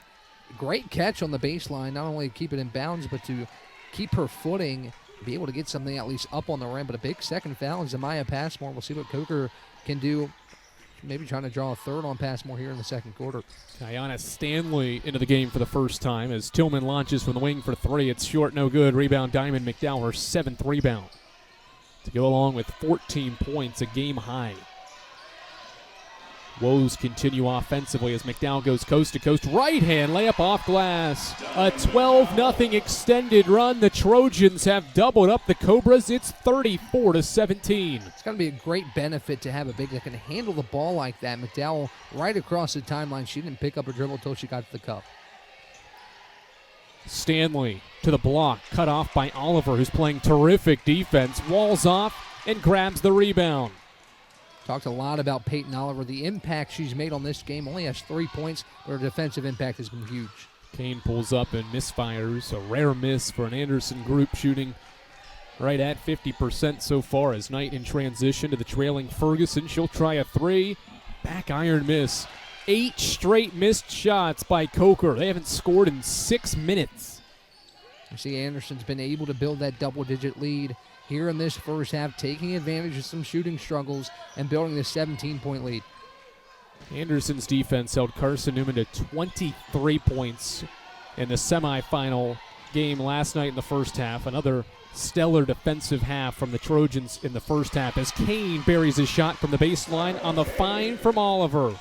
great catch on the baseline, not only keep it in bounds, but to keep her footing, be able to get something at least up on the rim. But a big second foul on Zamaya Passmore. We'll see what Coker can do. Maybe trying to draw a third on Passmore here in the second quarter. Ayanna Stanley into the game for the first time as Tillman launches from the wing for 3. It's short, no good. Rebound, Diamond McDowell, her 7th rebound, to go along with 14 points, a game high. Woes continue offensively as McDowell goes coast to coast. Right hand layup off glass. A 12-0 extended run. The Trojans have doubled up the Cobras. It's 34-17. It's going to be a great benefit to have a big that can handle the ball like that. McDowell right across the timeline. She didn't pick up her dribble until she got to the cup. Stanley to the block, cut off by Oliver, who's playing terrific defense. Walls off and grabs the rebound. Talked a lot about Peyton Oliver. The impact she's made on this game, only has 3 points, but her defensive impact has been huge. Kane pulls up and misfires. A rare miss for an Anderson group, shooting right at 50% so far as Knight in transition to the trailing Ferguson. She'll try a 3. Back iron miss. 8 straight missed shots by Coker. They haven't scored in 6 minutes. You see Anderson's been able to build that double-digit lead here in this first half, taking advantage of some shooting struggles and building this 17-point lead. Anderson's defense held Carson Newman to 23 points in the semifinal game last night in the first half. Another stellar defensive half from the Trojans in the first half as Kane buries his shot from the baseline on the find from Oliver.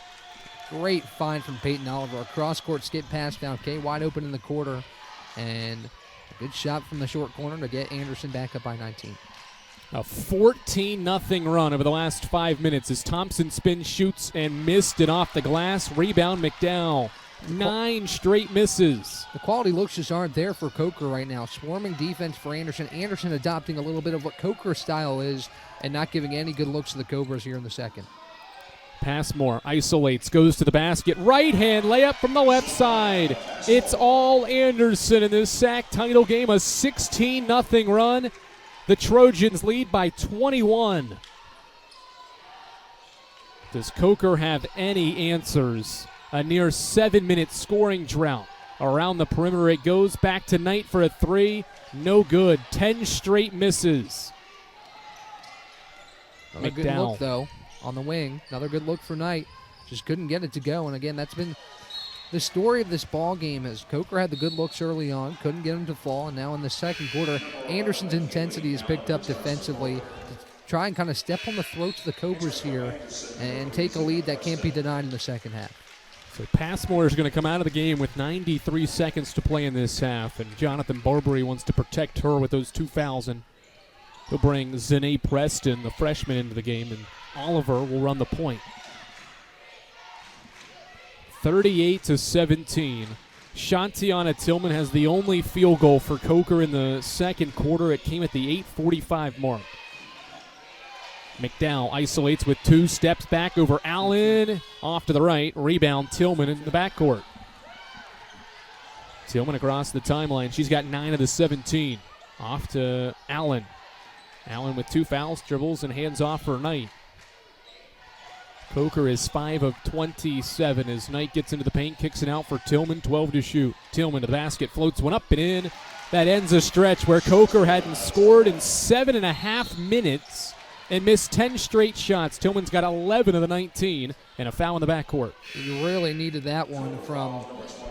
Great find from Peyton Oliver. A cross-court skip pass found Kay wide open in the quarter, and a good shot from the short corner to get Anderson back up by 19. A 14-0 run over the last 5 minutes as Thompson spins, shoots, and missed it off the glass. Rebound, McDowell. 9 straight misses. The quality looks just aren't there for Coker right now. Swarming defense for Anderson. Anderson adopting a little bit of what Coker's style is and not giving any good looks to the Cobras here in the second. Passmore isolates, goes to the basket. Right hand layup from the left side. It's all Anderson in this SAC title game. A 16-0 run. The Trojans lead by 21. Does Coker have any answers? A near 7-minute scoring drought. Around the perimeter it goes. Back to Knight for a 3. No good. 10 straight misses. Another good look, though, on the wing. Another good look for Knight. Just couldn't get it to go. And again, that's been the story of this ball game. As Coker had the good looks early on, couldn't get them to fall, and now in the second quarter, Anderson's intensity is picked up defensively to try and kind of step on the throats of the Cobras here and take a lead that can't be denied in the second half. So Passmore is going to come out of the game with 93 seconds to play in this half, and Jonathan Barbary wants to protect her with those 2 fouls, and he'll bring Zane Preston, the freshman, into the game, and Oliver will run the point. 38-17. Shantiana Tillman has the only field goal for Coker in the second quarter. It came at the 8:45 mark. McDowell isolates with 2, steps back over Allen, off to the right. Rebound, Tillman in the backcourt. Tillman across the timeline. She's got 9 of the 17. Off to Allen. Allen with 2 fouls, dribbles, and hands off for Knight. Coker is 5 of 27 as Knight gets into the paint, kicks it out for Tillman, 12 to shoot. Tillman to the basket, floats one up and in. That ends a stretch where Coker hadn't scored in 7.5 minutes. and missed 10 straight shots. Tillman's got 11 of the 19 and a foul in the backcourt. You really needed that one from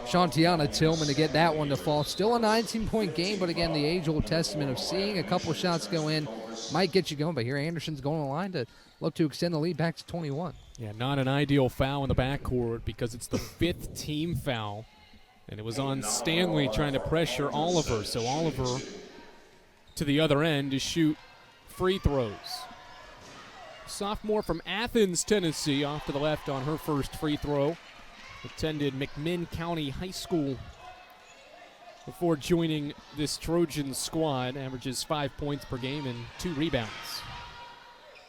Shantiana Tillman to get that one to fall. Still a 19-point game, but again, the age-old testament of seeing a couple shots go in might get you going. But here Anderson's going on the line to look to extend the lead back to 21. Yeah, not an ideal foul in the backcourt because it's the 5th team foul. And it was on Stanley trying to pressure Oliver. So Oliver to the other end to shoot free throws. Sophomore from Athens, Tennessee, off to the left on her first free throw. Attended McMinn County High School before joining this Trojan squad. Averages 5 points per game and 2 rebounds.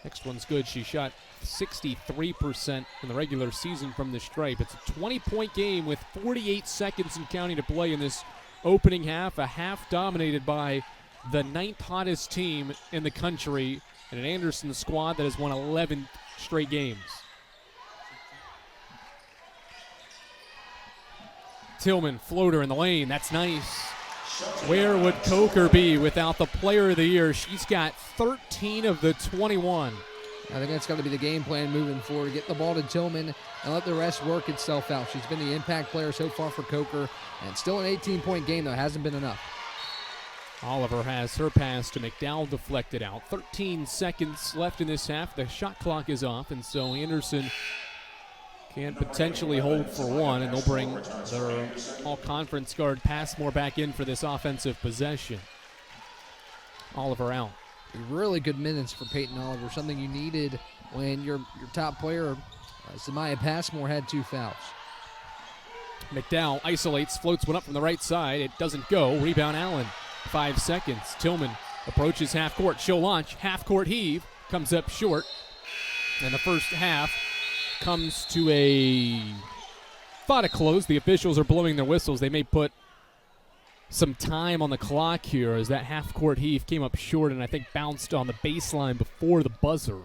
Next one's good. She shot 63% in the regular season from the stripe. It's a 20-point game with 48 seconds and counting to play in this opening half. A half dominated by the 9th hottest team in the country and an Anderson squad that has won 11 straight games. Tillman, floater in the lane. That's nice. Where would Coker be without the player of the year? She's got 13 of the 21. I think that's got to be the game plan moving forward, to get the ball to Tillman and let the rest work itself out. She's been the impact player so far for Coker, and still an 18-point game, though. Hasn't been enough. Oliver has her pass to McDowell deflected out. 13 seconds left in this half. The shot clock is off, and so Anderson can potentially hold for one, and they'll bring their all-conference guard Passmore back in for this offensive possession. Oliver out. Really good minutes for Peyton Oliver, something you needed when your top player, Samaya Passmore, had 2 fouls. McDowell isolates, floats one up from the right side. It doesn't go. Rebound Allen. 5 seconds. Tillman approaches half court. She'll launch. Half court heave. Comes up short. And the first half comes to a thought of close. The officials are blowing their whistles. They may put some time on the clock here as that half-court heave came up short and I think bounced on the baseline before the buzzer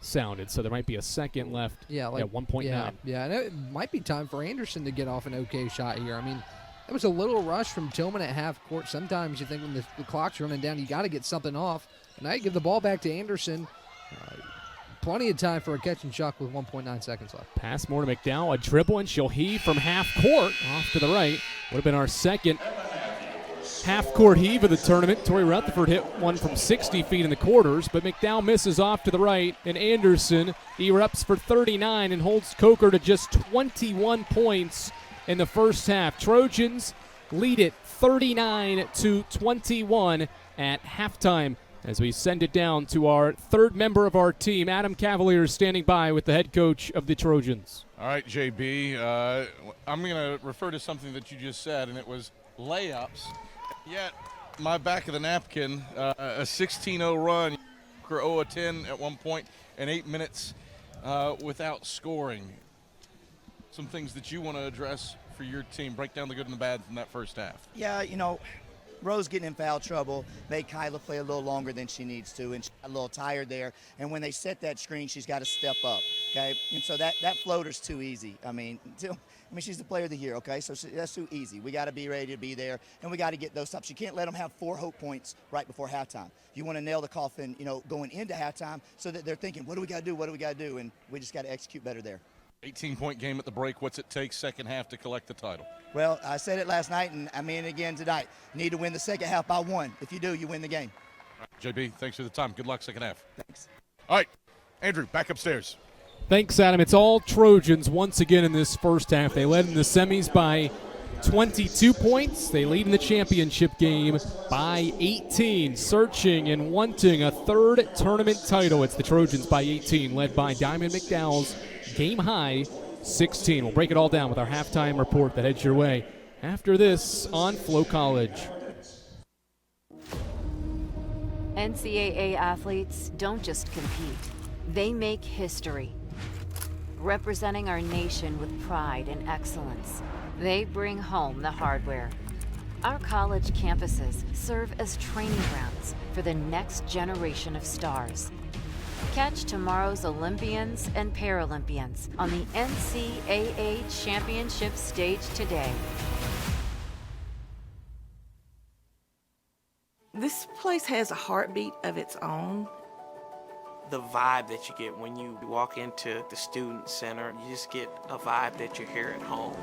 sounded. So there might be a second left at 1.9. Yeah, and it might be time for Anderson to get off an okay shot here. I mean, it was a little rush from Tillman at half-court. Sometimes you think when the clock's running down, you got to get something off. And now you give the ball back to Anderson. Plenty of time for a catch and shoot with 1.9 seconds left. Pass more to McDowell, a dribble, and she'll heave from half-court off to the right. Would have been our second half-court heave of the tournament. Tori Rutherford hit one from 60 feet in the quarters, but McDowell misses off to the right, and Anderson erupts for 39 and holds Coker to just 21 points in the first half. Trojans lead it 39-21 at halftime as we send it down to our third member of our team. Adam Cavalier standing by with the head coach of the Trojans. All right, JB, I'm going to refer to something that you just said, and it was layups. Yet, my back of the napkin, a 16-0 run, 0-10 at one point, and 8 minutes without scoring. Some things that you want to address for your team. Break down the good and the bad from that first half. Yeah, you know, Rose getting in foul trouble made Kyla play a little longer than she needs to, and she's a little tired there. And when they set that screen, she's got to step up, okay? And so that floater's too easy. I mean, she's the player of the year, okay? So that's too easy. We got to be ready to be there, and we got to get those stops. You can't let them have 4 hope points right before halftime. You want to nail the coffin, you know, going into halftime so that they're thinking, what do we got to do, what do we got to do? And we just got to execute better there. 18-point game at the break. What's it take second half to collect the title? Well, I said it last night, and I mean it again tonight. Need to win the second half by 1. If you do, you win the game. Right, JB, thanks for the time. Good luck second half. Thanks. All right, Andrew, back upstairs. Thanks, Adam. It's all Trojans once again in this first half. They led in the semis by 22 points. They lead in the championship game by 18, searching and wanting a third tournament title. It's the Trojans by 18, led by Diamond McDowell's game high 16. We'll break it all down with our halftime report that heads your way after this on Flow College. NCAA athletes don't just compete, they make history. Representing our nation with pride and excellence, they bring home the hardware. Our college campuses serve as training grounds for the next generation of stars. Catch tomorrow's Olympians and Paralympians on the NCAA Championship stage today. This place has a heartbeat of its own. the vibe that you get when you walk into the student center. You just get a vibe that you're here at home.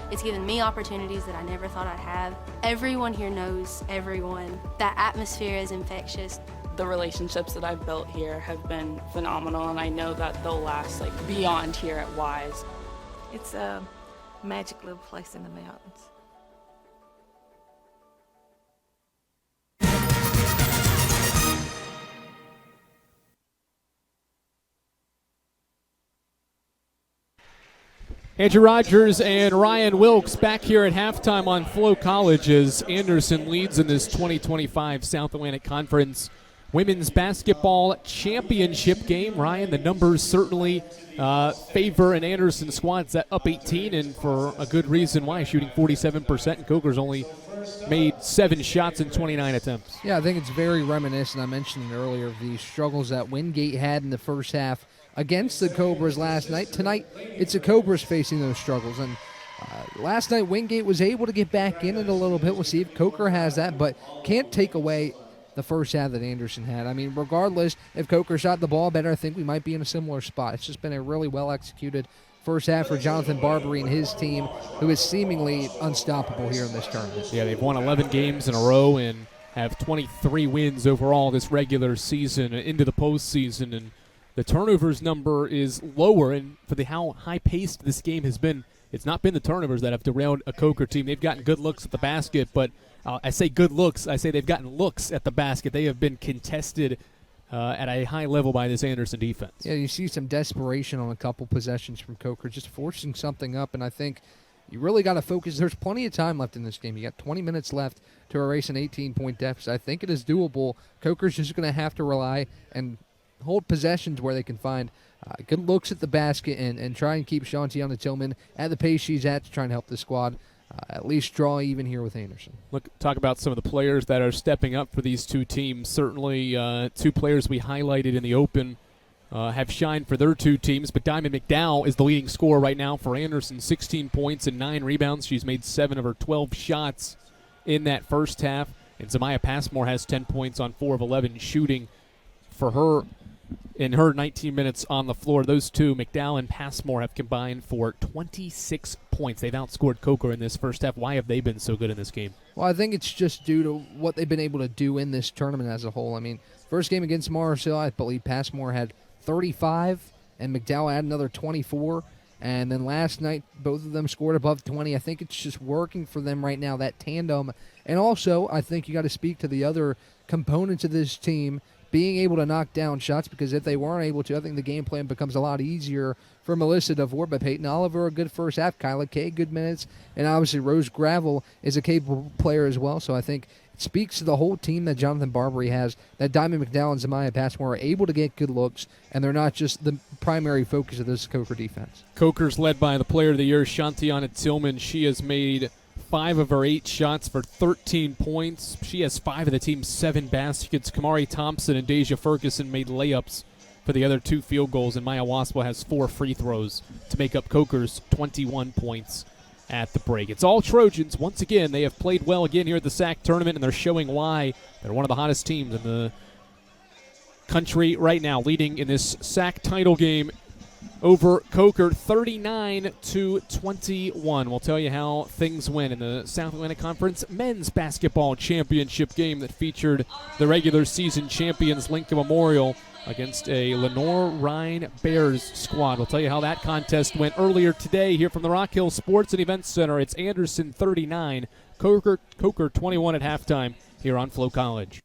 It's given me opportunities that I never thought I'd have. Everyone here knows everyone. That atmosphere is infectious. The relationships that I've built here have been phenomenal, and I know that they'll last beyond here at Wise. It's a magic little place in the mountains. Andrew Rogers and Ryan Wilkes back here at halftime on Flo College as Anderson leads in this 2025 South Atlantic Conference Women's Basketball Championship game. Ryan, the numbers certainly favor an Anderson squad that's up 18, and for a good reason why, shooting 47%, and Coker's only made 7 shots in 29 attempts. Yeah, I think it's very reminiscent, I mentioned it earlier, of the struggles that Wingate had in the first half against the Cobras last night. Tonight, it's the Cobras facing those struggles. And last night, Wingate was able to get back in it a little bit. We'll see if Coker has that, but can't take away the first half that Anderson had. I mean, regardless, if Coker shot the ball better, I think we might be in a similar spot. It's just been a really well-executed first half for Jonathan Barbary and his team, who is seemingly unstoppable here in this tournament. Yeah, they've won 11 games in a row and have 23 wins overall this regular season into the postseason, and the turnovers number is lower, and for how high-paced this game has been, it's not been the turnovers that have derailed a Coker team. They've gotten good looks at the basket, but I say good looks. I say they've gotten looks at the basket. They have been contested at a high level by this Anderson defense. Yeah, you see some desperation on a couple possessions from Coker, just forcing something up, and I think you really got to focus. There's plenty of time left in this game. You got 20 minutes left to erase an 18-point deficit. I think it is doable. Coker's just going to have to rely and hold possessions where they can find good looks at the basket and try and keep Shantiana Tillman at the pace she's at to try and help the squad at least draw even here with Anderson. Talk about some of the players that are stepping up for these two teams. Certainly 2 players we highlighted in the open have shined for their 2 teams, but Diamond McDowell is the leading scorer right now for Anderson, 16 points and 9 rebounds. She's made 7 of her 12 shots in that first half, and Zamaya Passmore has 10 points on 4 of 11 shooting for her in her 19 minutes on the floor. Those 2, McDowell and Passmore, have combined for 26 points. They've outscored Coker in this first half. Why have they been so good in this game? Well, I think it's just due to what they've been able to do in this tournament as a whole. I mean, first game against Morrisville, I believe Passmore had 35, and McDowell had another 24. And then last night, both of them scored above 20. I think it's just working for them right now, that tandem. And also, I think you got to speak to the other components of this team being able to knock down shots, because if they weren't able to, I think the game plan becomes a lot easier for Melissa DeVore. But Peyton Oliver, a good first half. Kyla Kay, good minutes. And obviously Rose Gravel is a capable player as well. So I think it speaks to the whole team that Jonathan Barbary has, that Diamond McDowell and Zamaya Passmore are able to get good looks, and they're not just the primary focus of this Coker defense. Coker's led by the player of the year, Shantiana Tillman. She has made 5 of her 8 shots for 13 points. She has 5 of the team's 7 baskets. Kamari Thompson and Deja Ferguson made layups for the other 2 field goals, and Maya Waspa has 4 free throws to make up Coker's 21 points at the break. It's all Trojans. Once again, they have played well again here at the SAC tournament, and they're showing why they're one of the hottest teams in the country right now, leading in this SAC title game over Coker 39-21. We'll tell you how things went in the South Atlantic Conference Men's Basketball Championship game that featured the regular season champions Lincoln Memorial against a Lenore-Rhine Bears squad. We'll tell you how that contest went earlier today here from the Rock Hill Sports and Events Center. It's Anderson 39, Coker 21 at halftime here on Flo College.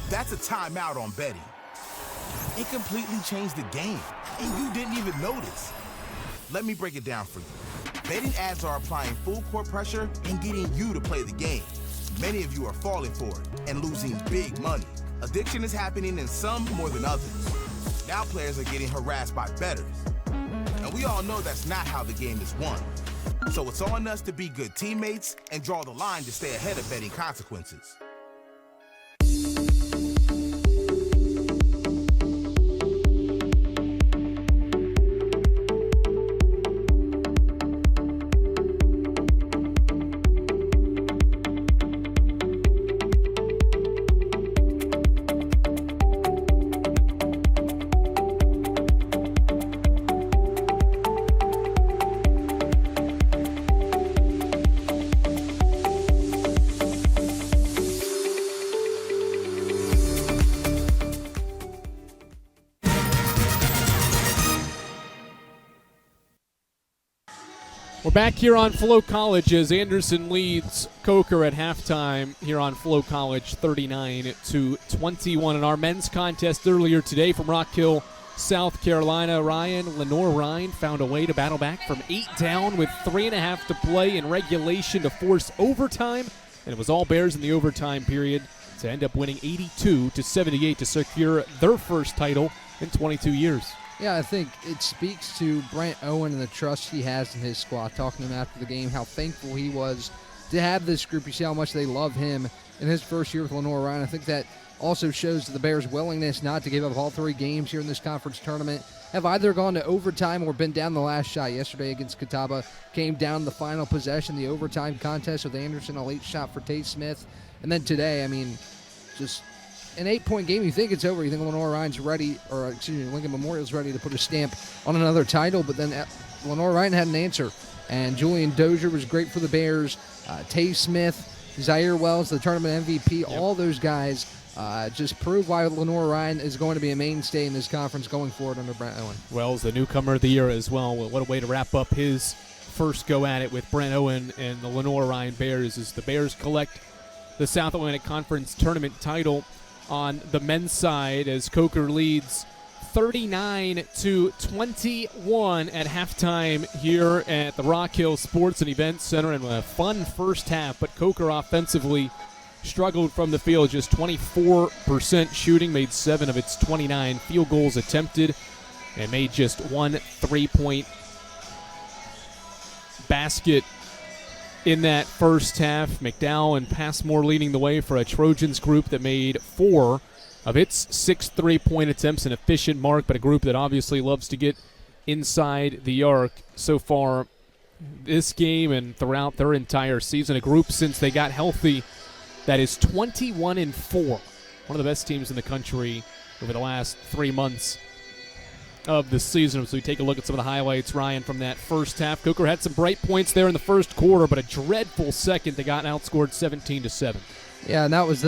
That's a timeout on betting. It completely changed the game, and you didn't even notice. Let me break it down for you. Betting ads are applying full court pressure and getting you to play the game. Many of you are falling for it and losing big money. Addiction is happening in some more than others. Now players are getting harassed by bettors. And we all know that's not how the game is won. So it's on us to be good teammates and draw the line to stay ahead of betting consequences. We're back here on Flo College as Anderson leads Coker at halftime here on Flo College 39-21. In our men's contest earlier today from Rock Hill, South Carolina, Lenore Ryan found a way to battle back from 8 down with 3.5 to play in regulation to force overtime. And it was all Bears in the overtime period to end up winning 82-78 to secure their first title in 22 years. Yeah, I think it speaks to Brent Owen and the trust he has in his squad. Talking to him after the game, how thankful he was to have this group. You see how much they love him in his first year with Lenore Ryan. I think that also shows the Bears' willingness not to give up all 3 games here in this conference tournament. Have either gone to overtime or been down the last shot. Yesterday against Catawba, came down the final possession, the overtime contest with Anderson, a late shot for Tate Smith. And then today, I mean, just an 8-point game, you think it's over. You think Lenore Ryan's ready, or excuse me, Lincoln Memorial's ready to put a stamp on another title, but then Lenore Ryan had an answer. And Julian Dozier was great for the Bears. Tay Smith, Zaire Wells, the tournament MVP, all those guys just prove why Lenore Ryan is going to be a mainstay in this conference going forward under Brent Owen. Wells, the newcomer of the year as well. What a way to wrap up his first go at it with Brent Owen and the Lenore Ryan Bears as the Bears collect the South Atlantic Conference tournament title on the men's side as Coker leads 39-21 at halftime here at the Rock Hill Sports and Events Center, and a fun first half, but Coker offensively struggled from the field, just 24% shooting, made 7 of its 29 field goals attempted, and made just 1 3-point basket in that first half. McDowell and Passmore leading the way for a Trojans group that made 4 of its 6 3-point attempts, an efficient mark, but a group that obviously loves to get inside the arc so far this game and throughout their entire season. A group since they got healthy that is 21-4, one of the best teams in the country over the last 3 months of the season. So we take a look at some of the highlights, Ryan, from that first half. Coker had some bright points there in the first quarter, but a dreadful second. They got outscored 17-7. Yeah, and that was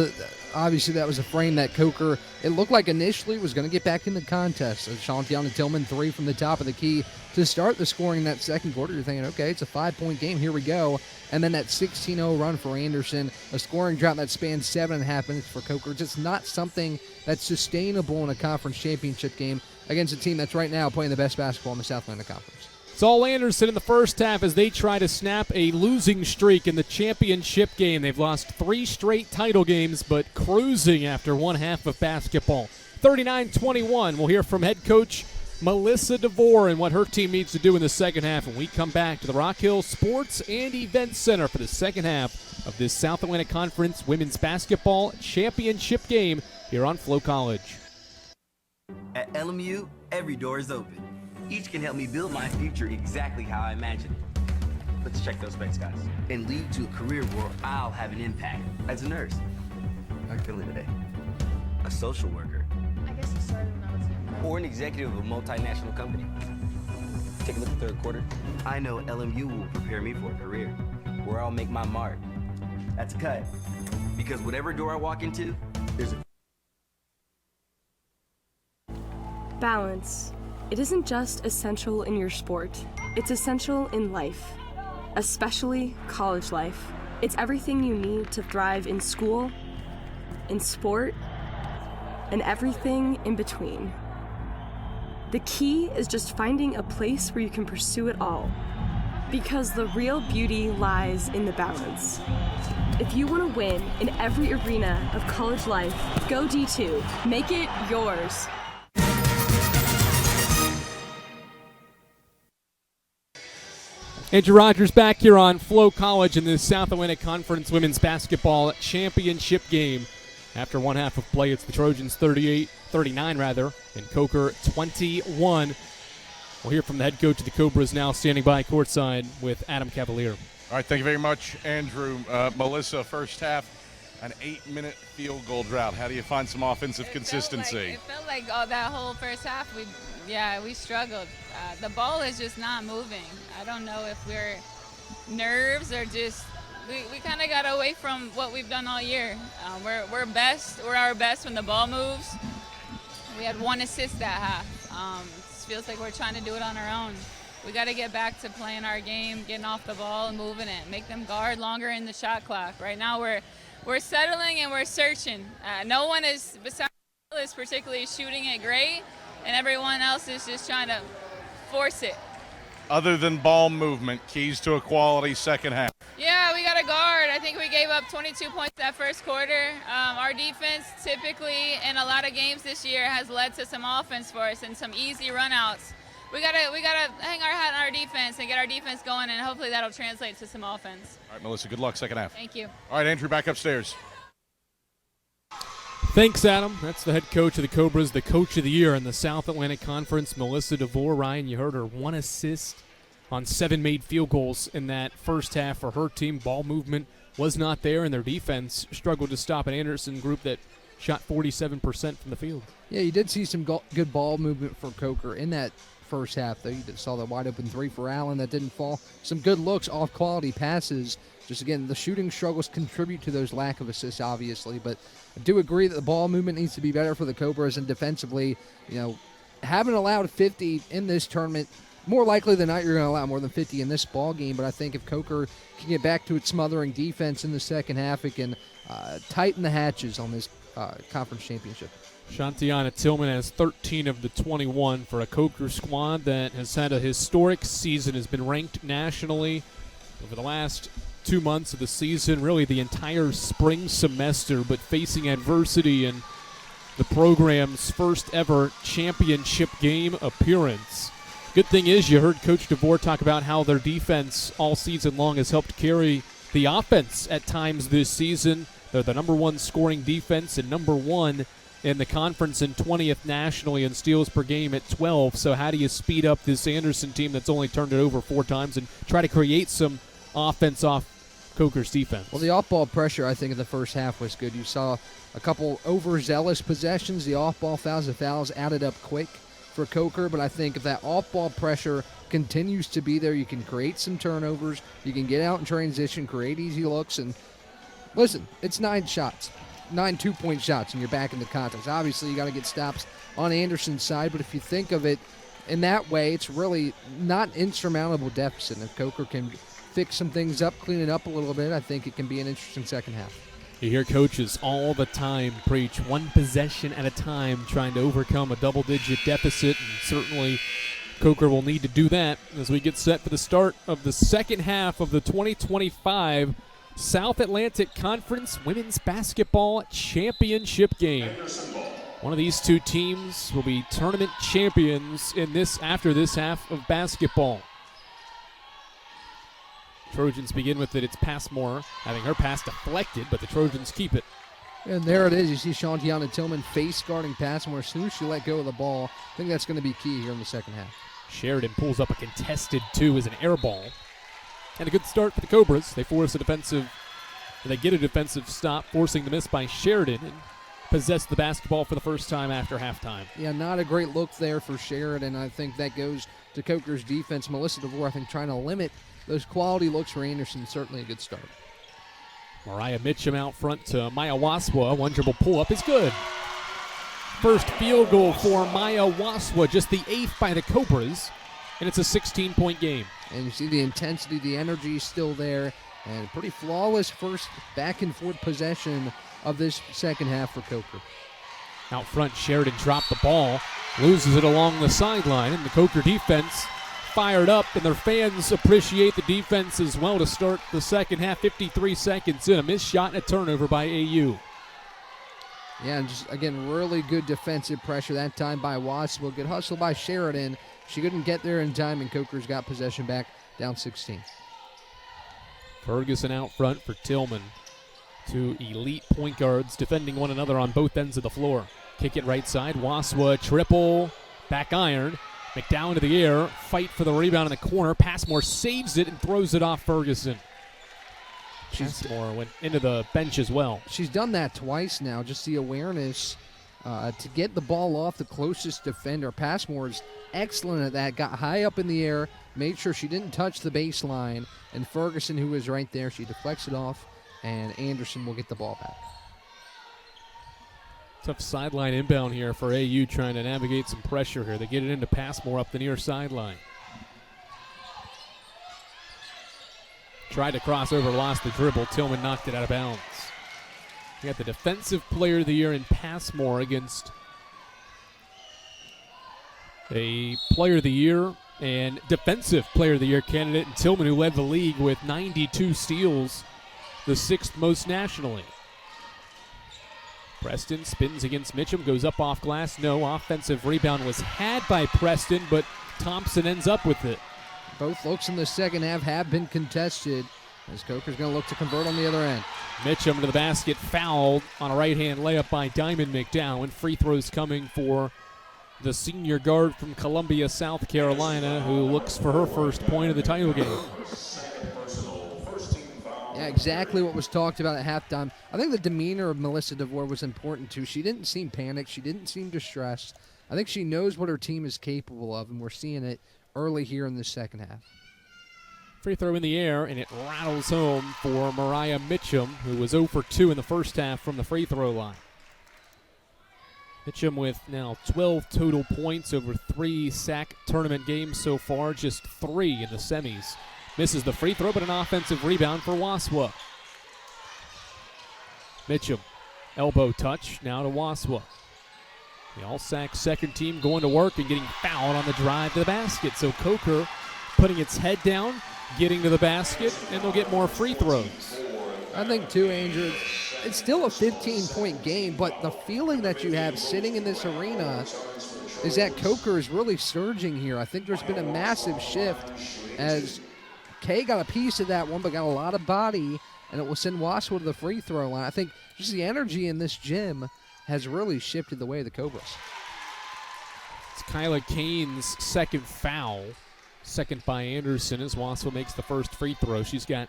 obviously that was a frame that Coker, it looked like initially was going to get back in the contest. So Shantiana Tillman 3 from the top of the key to start the scoring in that second quarter. You're thinking, okay, it's a 5-point game. Here we go. And then that 16-0 run for Anderson, a scoring drought that spanned 7.5 minutes for Coker. Just not something that's sustainable in a conference championship game against a team that's right now playing the best basketball in the South Atlantic Conference. It's all Anderson in the first half as they try to snap a losing streak in the championship game. They've lost 3 straight title games, but cruising after one half of basketball. 39-21. We'll hear from head coach Melissa DeVore and what her team needs to do in the second half when we come back to the Rock Hill Sports and Events Center for the second half of this South Atlantic Conference Women's Basketball Championship game here on Flo College. At LMU, every door is open. Each can help me build my future exactly how I imagine it. Let's check those specs, guys. And lead to a career where I'll have an impact. As a nurse. How are you feeling today? A social worker. I guess it started when I was young. Or an executive of a multinational company. Take a look at the third quarter. I know LMU will prepare me for a career where I'll make my mark. That's a cut. Because whatever door I walk into, there's a... Balance. It isn't just essential in your sport, it's essential in life, especially college life. It's everything you need to thrive in school, in sport, and everything in between. The key is just finding a place where you can pursue it all, because the real beauty lies in the balance. If you want to win in every arena of college life, go D2. Make it yours. Andrew Rogers back here on Flo College in the South Atlantic Conference Women's Basketball Championship game. After one half of play, it's the Trojans 39 and Coker 21. We'll hear from the head coach of the Cobras now standing by courtside with Adam Cavalier. All right, thank you very much, Andrew. Melissa, first half, an 8-minute field goal drought. How do you find some offensive consistency? It felt like that whole first half, we struggled. The ball is just not moving. I don't know if we're nerves or just we kind of got away from what we've done all year. We're our best when the ball moves. We had 1 assist that half. It feels like we're trying to do it on our own. We got to get back to playing our game, getting off the ball and moving it, make them guard longer in the shot clock. Right now we're settling and we're searching. No one is, besides is particularly shooting it great, and everyone else is just trying to force it. Other than ball movement, keys to a quality second half. Yeah, we got to guard. I think we gave up 22 points that first quarter. Our defense typically in a lot of games this year has led to some offense for us and some easy runouts. We gotta hang our hat on our defense and get our defense going, and hopefully that'll translate to some offense. All right, Melissa, good luck second half. Thank you. All right, Andrew, back upstairs. Thanks, Adam. That's the head coach of the Cobras, the coach of the year in the South Atlantic Conference, Melissa DeVore. Ryan, you heard her, 1 assist on 7 made field goals in that first half for her team. Ball movement was not there, and their defense struggled to stop an Anderson group that shot 47% from the field. Yeah, you did see some good ball movement for Coker in that first half, though. You saw the wide-open 3 for Allen that didn't fall. Some good looks off quality passes. Just, again, the shooting struggles contribute to those lack of assists, obviously. But I do agree that the ball movement needs to be better for the Cobras, and defensively, haven't allowed 50 in this tournament. More likely than not, you're going to allow more than 50 in this ball game. But I think if Coker can get back to its smothering defense in the second half, it can tighten the hatches on this conference championship. Shantiana Tillman has 13 of the 21 for a Coker squad that has had a historic season, has been ranked nationally over the last 2 months of the season, really the entire spring semester, but facing adversity in the program's first ever championship game appearance. Good thing is you heard Coach DeVore talk about how their defense all season long has helped carry the offense at times this season. They're the number 1 scoring defense and number 1 in the conference and 20th nationally in steals per game at 12. So how do you speed up this Anderson team that's only turned it over 4 times and try to create some offense off Coker's defense? Well, the off-ball pressure, I think, in the first half was good. You saw a couple overzealous possessions. The off-ball fouls, the fouls added up quick for Coker, but I think if that off-ball pressure continues to be there, you can create some turnovers, you can get out in transition, create easy looks, and listen, it's 9 shots. 9 2-point shots, and you're back in the contest. Obviously, you got to get stops on Anderson's side, but if you think of it in that way, it's really not an insurmountable deficit. And if Coker can fix some things up, clean it up a little bit, I think it can be an interesting second half. You hear coaches all the time preach 1 possession at a time, trying to overcome a double-digit deficit, and certainly Coker will need to do that as we get set for the start of the second half of the 2025 South Atlantic Conference Women's Basketball Championship game. One of these 2 teams will be tournament champions after this half of basketball. Trojans begin with it. It's Passmore having her pass deflected, but the Trojans keep it. And there it is. You see Shantiana Tillman face guarding Passmore. As soon as she let go of the ball, I think that's going to be key here in the second half. Sheridan pulls up a contested 2 as an air ball. And a good start for the Cobras. They get a defensive stop, forcing the miss by Sheridan, and possess the basketball for the first time after halftime. Yeah, not a great look there for Sheridan. I think that goes to Coker's defense. Melissa DeVore, I think, trying to limit those quality looks for Anderson. Certainly a good start. Mariah Mitchum out front to Maya Waswa. 1 dribble pull-up is good. First field goal for Maya Waswa, just the 8th by the Cobras, and it's a 16-point game. And you see the intensity, the energy still there, and pretty flawless first back-and-forth possession of this second half for Coker. Out front, Sheridan dropped the ball, loses it along the sideline, and the Coker defense fired up, and their fans appreciate the defense as well to start the second half. 53 seconds in, a missed shot and a turnover by AU. Yeah, and just, again, really good defensive pressure that time by Waswell. Good hustle by Sheridan. She couldn't get there in time, and Coker's got possession back, down 16. Ferguson out front for Tillman. 2 elite point guards defending one another on both ends of the floor. Kick it right side. Waswa triple. Back iron. McDowell into the air. Fight for the rebound in the corner. Passmore saves it and throws it off Ferguson. Passmore went into the bench as well. She's done that twice now. Just the awareness to get the ball off the closest defender. Passmore is excellent at that. Got high up in the air. Made sure she didn't touch the baseline. And Ferguson, who was right there, she deflects it off. And Anderson will get the ball back. Tough sideline inbound here for AU, trying to navigate some pressure here. They get it into Passmore up the near sideline. Tried to cross over, lost the dribble. Tillman knocked it out of bounds. We got the Defensive Player of the Year in Passmore against a Player of the Year and Defensive Player of the Year candidate in Tillman, who led the league with 92 steals, the 6th most nationally. Preston spins against Mitchum, goes up off glass. No, offensive rebound was had by Preston, but Thompson ends up with it. Both looks in the second half have been contested, as Coker's going to look to convert on the other end. Mitchum to the basket, fouled on a right-hand layup by Diamond McDowell. Free throws coming for the senior guard from Columbia, South Carolina, who looks for her first point of the title game. Yeah, exactly what was talked about at halftime. I think the demeanor of Melissa DeVore was important, too. She didn't seem panicked. She didn't seem distressed. I think she knows what her team is capable of, and we're seeing it early here in the second half. Free throw in the air, and it rattles home for Mariah Mitchum, who was 0 for 2 in the first half from the free throw line. Mitchum with now 12 total points over 3 SAC tournament games so far, just 3 in the semis. Misses the free throw, but an offensive rebound for Waswa. Mitchum, elbow touch, now to Waswa. The All-SAC second team going to work and getting fouled on the drive to the basket. So Coker putting its head down, getting to the basket, and they'll get more free throws. I think, too, Andrew, it's still a 15-point game, but the feeling that you have sitting in this arena is that Coker is really surging here. I think there's been a massive shift as Kay got a piece of that one, but got a lot of body, and it will send Waswa to the free throw line. I think just the energy in this gym has really shifted the way of the Cobras. It's Kyla Kane's second foul. Second by Anderson as Waswa makes the first free throw. She's got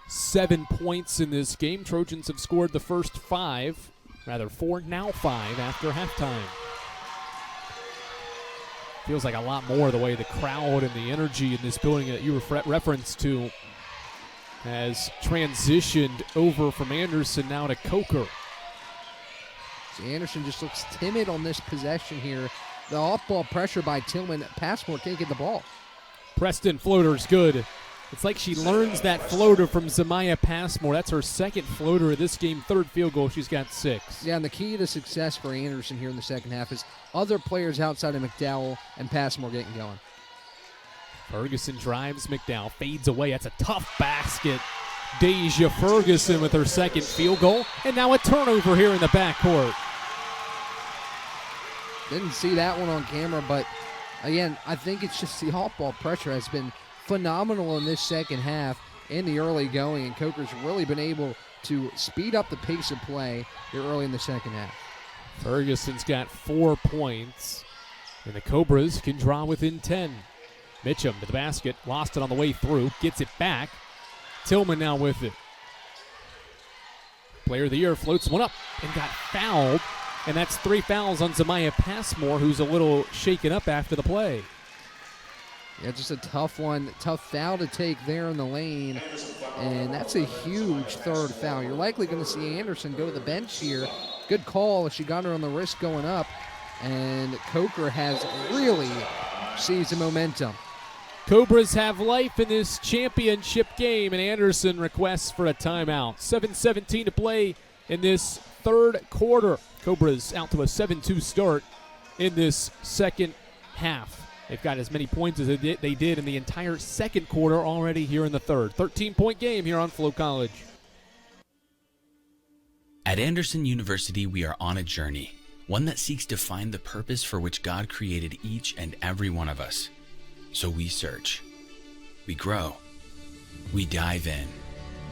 7 points in this game. Trojans have scored the first 5, rather 4, now 5 after halftime. Feels like a lot more the way the crowd and the energy in this building that you referenced to has transitioned over from Anderson now to Coker. See, Anderson just looks timid on this possession here. The off-ball pressure by Tillman. Passmore can't get the ball. Preston floater's good. It's like she learns that floater from Zamaya Passmore. That's her second floater of this game, third field goal. She's got 6. Yeah, and the key to success for Anderson here in the second half is other players outside of McDowell and Passmore getting going. Ferguson drives McDowell, fades away. That's a tough basket. Deja Ferguson with her second field goal, and now a turnover here in the backcourt. Didn't see that one on camera, but again, I think it's just the off-ball pressure has been phenomenal in this second half in the early going, and Coker's really been able to speed up the pace of play here early in the second half. Ferguson's got 4 points, and the Cobras can draw within 10. Mitchum to the basket, lost it on the way through, gets it back. Tillman now with it. Player of the Year floats one up and got fouled, and that's 3 fouls on Zamaya Passmore, who's a little shaken up after the play. Yeah, just a tough one. Tough foul to take there in the lane, and that's a huge third foul. You're likely going to see Anderson go to the bench here. Good call. She got her on the wrist going up, and Coker has really seized the momentum. Cobras have life in this championship game, and Anderson requests for a timeout. 7:17 to play in this third quarter. Cobras out to a 7-2 start in this second half. They've got as many points as they did in the entire second quarter already here in the third. 13-point game here on Flo College. At Anderson University, we are on a journey, one that seeks to find the purpose for which God created each and every one of us. So we search, we grow, we dive in,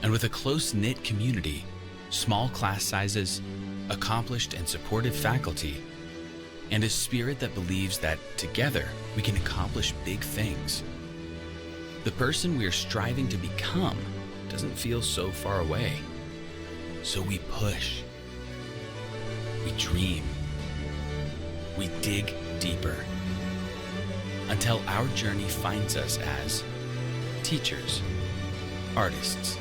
and with a close-knit community, small class sizes, accomplished and supportive faculty, and a spirit that believes that together we can accomplish big things. The person we are striving to become doesn't feel so far away. So we push, we dream, we dig deeper, until our journey finds us as teachers, artists,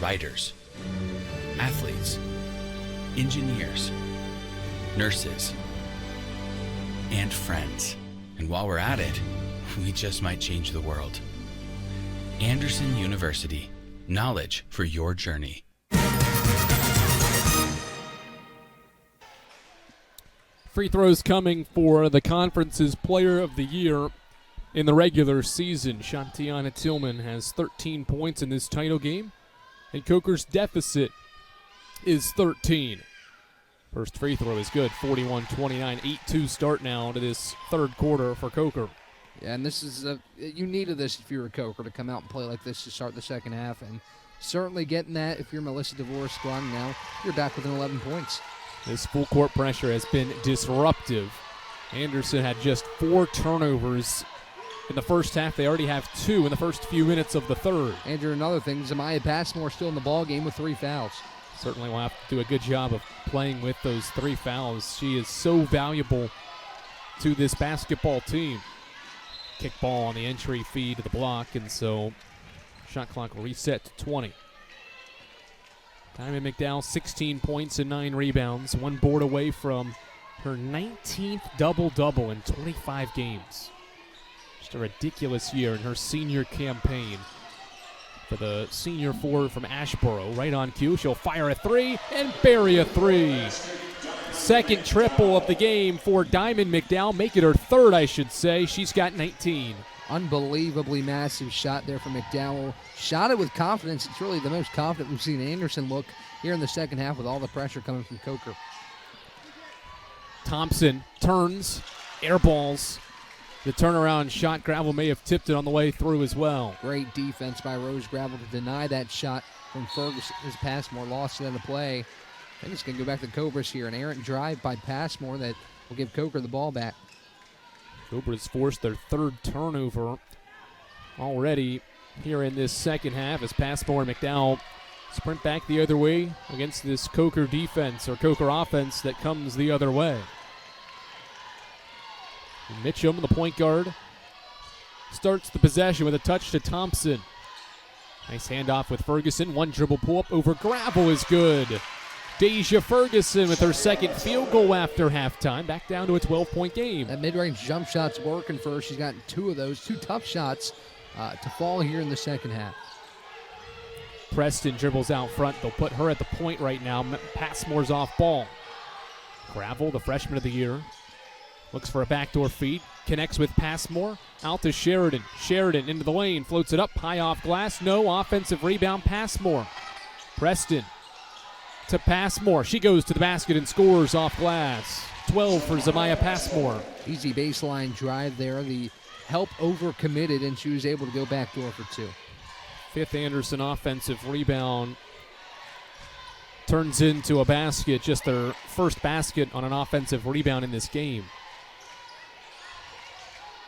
writers, athletes, engineers, nurses, and friends. And while we're at it, we just might change the world. Anderson University. Knowledge for your journey. Free throws coming for the conference's Player of the Year in the regular season. Shantiana Tillman has 13 points in this title game, and Coker's deficit is 13. First free throw is good, 41-29, 8-2 start now to this third quarter for Coker. Yeah, and this is you needed this if you're a Coker to come out and play like this to start the second half, and certainly getting that if you're Melissa DeVore's squad. Now you're back within 11 points. This full court pressure has been disruptive. Anderson had just 4 turnovers in the first half. They already have 2 in the first few minutes of the third. Andrew, another thing, Zamaya Passmore still in the ball game with 3 fouls. Certainly will have to do a good job of playing with those 3 fouls. She is so valuable to this basketball team. Kick ball on the entry feed to the block, and so shot clock will reset to 20. Diamond McDowell, 16 points and 9 rebounds, 1 board away from her 19th double-double in 25 games. Just a ridiculous year in her senior campaign. For the senior forward from Ashboro, right on cue, she'll fire a 3 and bury a 3. Second triple of the game for Diamond McDowell. Make it her third, I should say. She's got 19. Unbelievably massive shot there from McDowell. Shot it with confidence. It's really the most confident we've seen Anderson look here in the second half with all the pressure coming from Coker. Thompson turns, airballs. The turnaround shot, Gravel may have tipped it on the way through as well. Great defense by Rose Gravel to deny that shot from Ferguson. His Passmore lost it in the play. I think it's going to go back to Cobras here. An errant drive by Passmore that will give Coker the ball back. Cobras forced their 3rd turnover already here in this second half as Passmore and McDowell sprint back the other way against this Coker defense or Coker offense that comes the other way. Mitchum, the point guard, starts the possession with a touch to Thompson. Nice handoff with Ferguson. 1 dribble pull-up over Gravel is good. Deja Ferguson with her 2nd field goal after halftime. Back down to a 12-point game. That mid-range jump shot's working for her. She's gotten 2 of those, 2 tough shots to fall here in the second half. Preston dribbles out front. They'll put her at the point right now. Passmore's off ball. Gravel, the freshman of the year, looks for a backdoor feed, connects with Passmore, out to Sheridan. Sheridan into the lane, floats it up, high off glass, no offensive rebound, Passmore. Preston to Passmore. She goes to the basket and scores off glass. 12 for Zamaya Passmore. Easy baseline drive there. The help overcommitted, and she was able to go backdoor for 2. 5th Anderson offensive rebound turns into a basket, just their first basket on an offensive rebound in this game.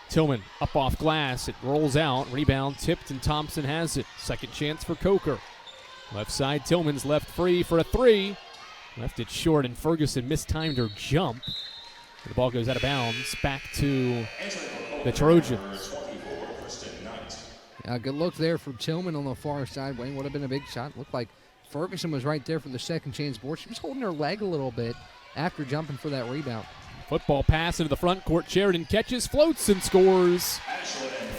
Tillman up off glass. It rolls out. Rebound tipped, and Thompson has it. Second chance for Coker. Left side, Tillman's left free for a 3. Left it short, and Ferguson mistimed her jump. The ball goes out of bounds. Back to the Trojans. Good look there from Tillman on the far side. Wayne would have been a big shot. Looked like Ferguson was right there for the second chance board. She was holding her leg a little bit after jumping for that rebound. Football pass into the front court. Sheridan catches, floats, and scores.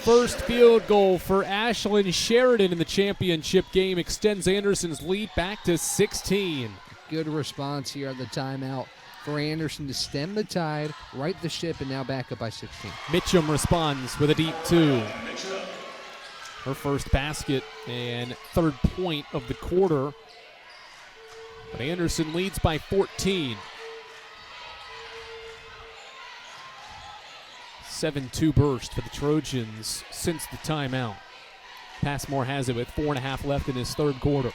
First field goal for Ashlyn Sheridan in the championship game extends Anderson's lead back to 16. Good response here at the timeout for Anderson to stem the tide, right the ship, and now back up by 16. Mitchum responds with a deep 2. Her first basket and 3rd point of the quarter. But Anderson leads by 14. 7-2 burst for the Trojans since the timeout. Passmore has it with 4.5 left in his 3rd quarter.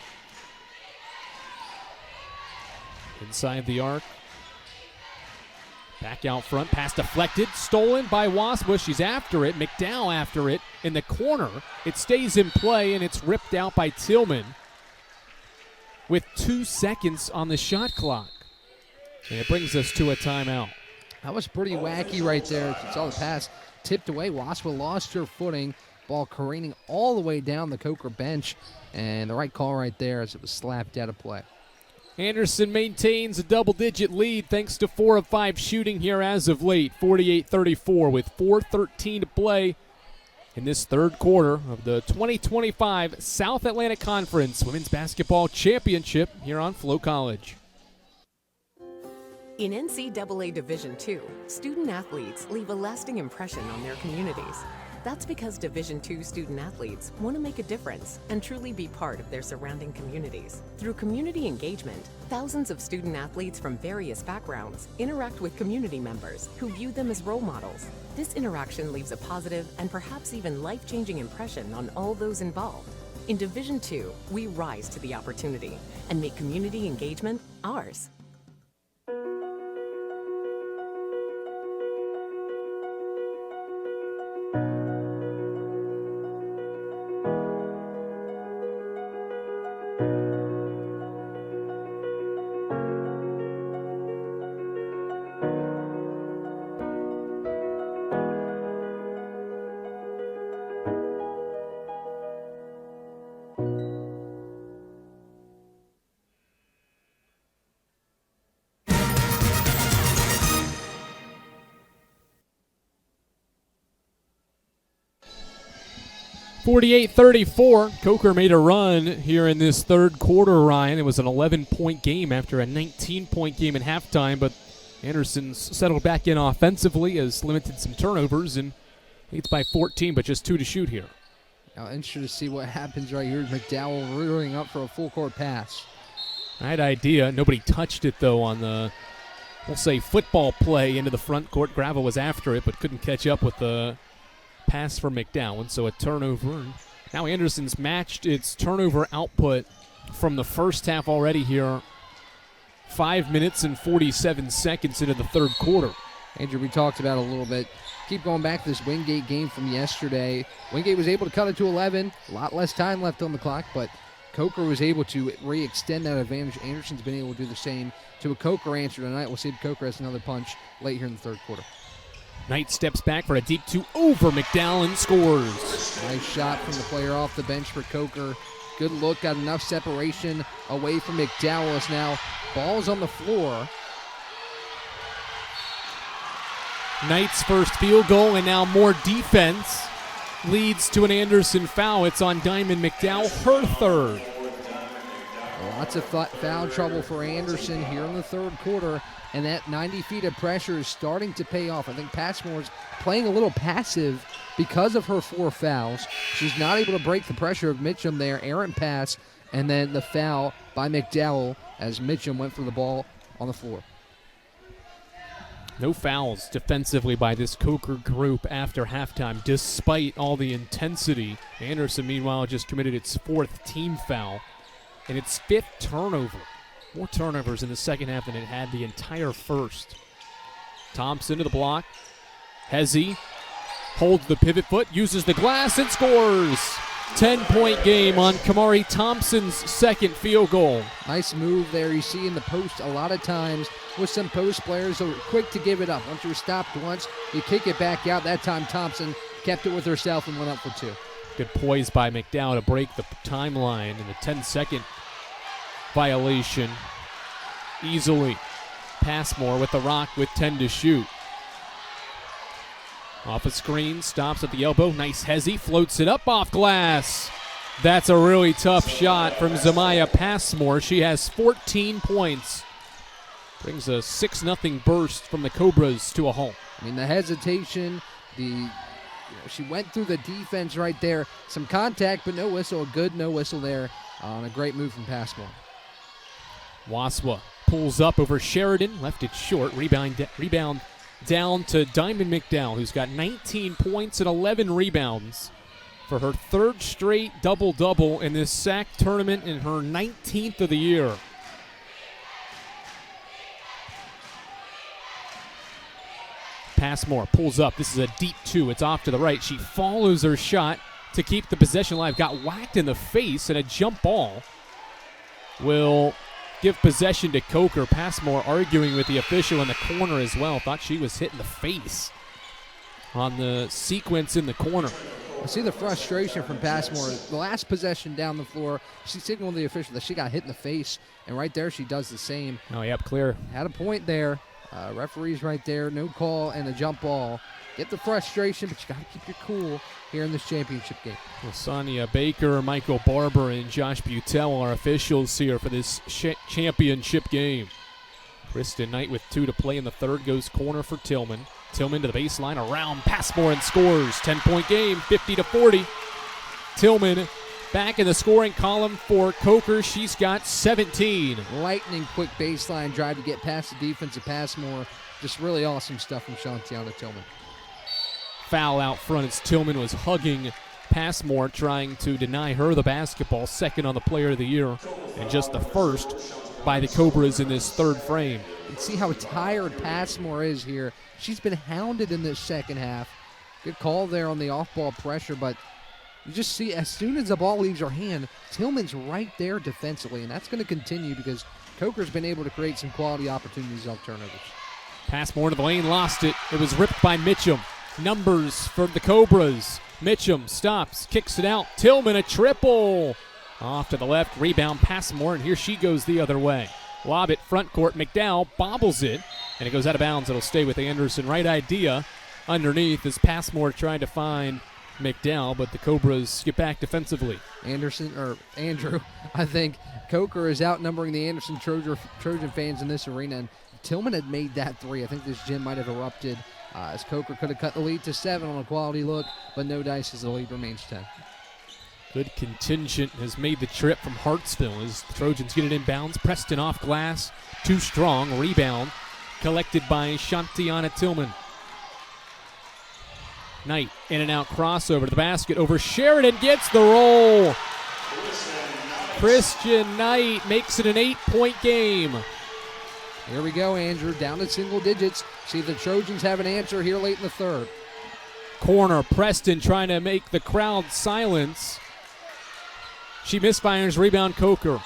Inside the arc. Back out front, pass deflected, stolen by Waspa. She's after it, McDowell after it in the corner. It stays in play, and it's ripped out by Tillman with 2 seconds on the shot clock. And it brings us to a timeout. That was pretty wacky right there. You saw the pass tipped away. Waspa lost her footing. Ball careening all the way down the Coker bench. And the right call right there as it was slapped out of play. Anderson maintains a double-digit lead thanks to 4 of 5 shooting here as of late. 48-34 with 4:13 to play in this third quarter of the 2025 South Atlantic Conference Women's Basketball Championship here on Flow College. In NCAA Division II, student athletes leave a lasting impression on their communities. That's because Division II student athletes want to make a difference and truly be part of their surrounding communities. Through community engagement, thousands of student athletes from various backgrounds interact with community members who view them as role models. This interaction leaves a positive and perhaps even life-changing impression on all those involved. In Division II, we rise to the opportunity and make community engagement ours. (48-34). Coker made a run here in this third quarter, Ryan. It was an 11-point game after a 19-point game at halftime, but Anderson's settled back in offensively, has limited some turnovers, and leads by 14, but just 2 to shoot here. Now, interested to see what happens right here. McDowell rearing up for a full-court pass. Right idea. Nobody touched it, though, on the, we'll say, football play into the front court. Gravel was after it, but couldn't catch up with the pass for McDowell, so a turnover. And now Anderson's matched its turnover output from the first half already here. 5 minutes and 47 seconds into the third quarter. Andrew, we talked about it a little bit. Keep going back to this Wingate game from yesterday. Wingate was able to cut it to 11. A lot less time left on the clock, but Coker was able to re-extend that advantage. Anderson's been able to do the same to a Coker answer tonight. We'll see if Coker has another punch late here in the third quarter. Knight steps back for a deep 2 over McDowell and scores. Nice shot from the player off the bench for Coker. Good look, got enough separation away from McDowell. As now ball's on the floor. Knight's first field goal, and now more defense leads to an Anderson foul. It's on Diamond McDowell, her third. Lots of foul trouble for Anderson here in the third quarter, and that 90 feet of pressure is starting to pay off. I think Passmore's playing a little passive because of her 4 fouls. She's not able to break the pressure of Mitchum there. Errant pass, and then the foul by McDowell as Mitchum went for the ball on the floor. No fouls defensively by this Coker group after halftime, despite all the intensity. Anderson, meanwhile, just committed its 4th team foul and its 5th turnover. More turnovers in the second half than it had the entire first. Thompson to the block. Hezzy holds the pivot foot, uses the glass, and scores. 10-point game on Kamari Thompson's second field goal. Nice move there. You see in the post a lot of times with some post players who are quick to give it up. Once you're stopped once, you kick it back out. That time Thompson kept it with herself and went up for 2. Good poise by McDowell to break the timeline in the 10-second violation easily. Passmore with the rock with 10 to shoot. Off a screen, stops at the elbow. Nice Hezzy, floats it up off glass. That's a really tough shot from Zamaya Passmore. She has 14 points. Brings a 6-0 burst from the Cobras to a home. I mean, the hesitation, she went through the defense right there. Some contact, but no whistle. A good no whistle there on a great move from Passmore. Waswa pulls up over Sheridan, left it short. Rebound down to Diamond McDowell, who's got 19 points and 11 rebounds for her 3rd straight double-double in this SAC tournament and her 19th of the year. Passmore pulls up. This is a deep 2. It's off to the right. She follows her shot to keep the possession alive. Got whacked in the face, and a jump ball will give possession to Coker. Passmore arguing with the official in the corner as well. Thought she was hit in the face on the sequence in the corner. I see the frustration from Passmore. The last possession down the floor, she signaled the official that she got hit in the face, and right there she does the same. Oh, yep, clear. Had a point there. Referee's right there, no call, and a jump ball get the frustration, but you got to keep your cool here in this championship game. Well, Sonia Baker, Michael Barber, and Josh Butel are officials here for this championship game. Kristen Knight with 2 to play in the third goes corner for Tillman. Tillman to the baseline, around Passmore and scores. 10-point game, 50-40. Tillman back in the scoring column for Coker. She's got 17. Lightning quick baseline drive to get past the defense of Passmore. Just really awesome stuff from Shantiana Tillman. Foul out front as Tillman was hugging Passmore, trying to deny her the basketball. Second on the Player of the Year, and just the first by the Cobras in this third frame. And see how tired Passmore is here. She's been hounded in this second half. Good call there on the off-ball pressure, but you just see as soon as the ball leaves her hand, Tillman's right there defensively, and that's going to continue because Coker's been able to create some quality opportunities off turnovers. Passmore to the lane, lost it. It was ripped by Mitchum. Numbers for the Cobras. Mitchum stops, kicks it out. Tillman a triple. Off to the left, rebound Passmore, and here she goes the other way. Lob it front court, McDowell bobbles it, and it goes out of bounds. It'll stay with Anderson. Right idea underneath as Passmore trying to find McDowell, but the Cobras get back defensively. Andrew, I think Coker is outnumbering the Anderson Trojan fans in this arena, and Tillman had made that three. I think this gym might have erupted as Coker could have cut the lead to 7 on a quality look, but no dice as the lead remains 10. Good contingent has made the trip from Hartsville as the Trojans get it inbounds. Preston off glass, too strong. Rebound collected by Shantiana Tillman. Knight in and out crossover to the basket over Sheridan, gets the roll. Christian Knight makes it an 8-point game. Here we go, Andrew, down to single digits. See if the Trojans have an answer here late in the third. Corner, Preston trying to make the crowd silence. She misfires, rebound Coker.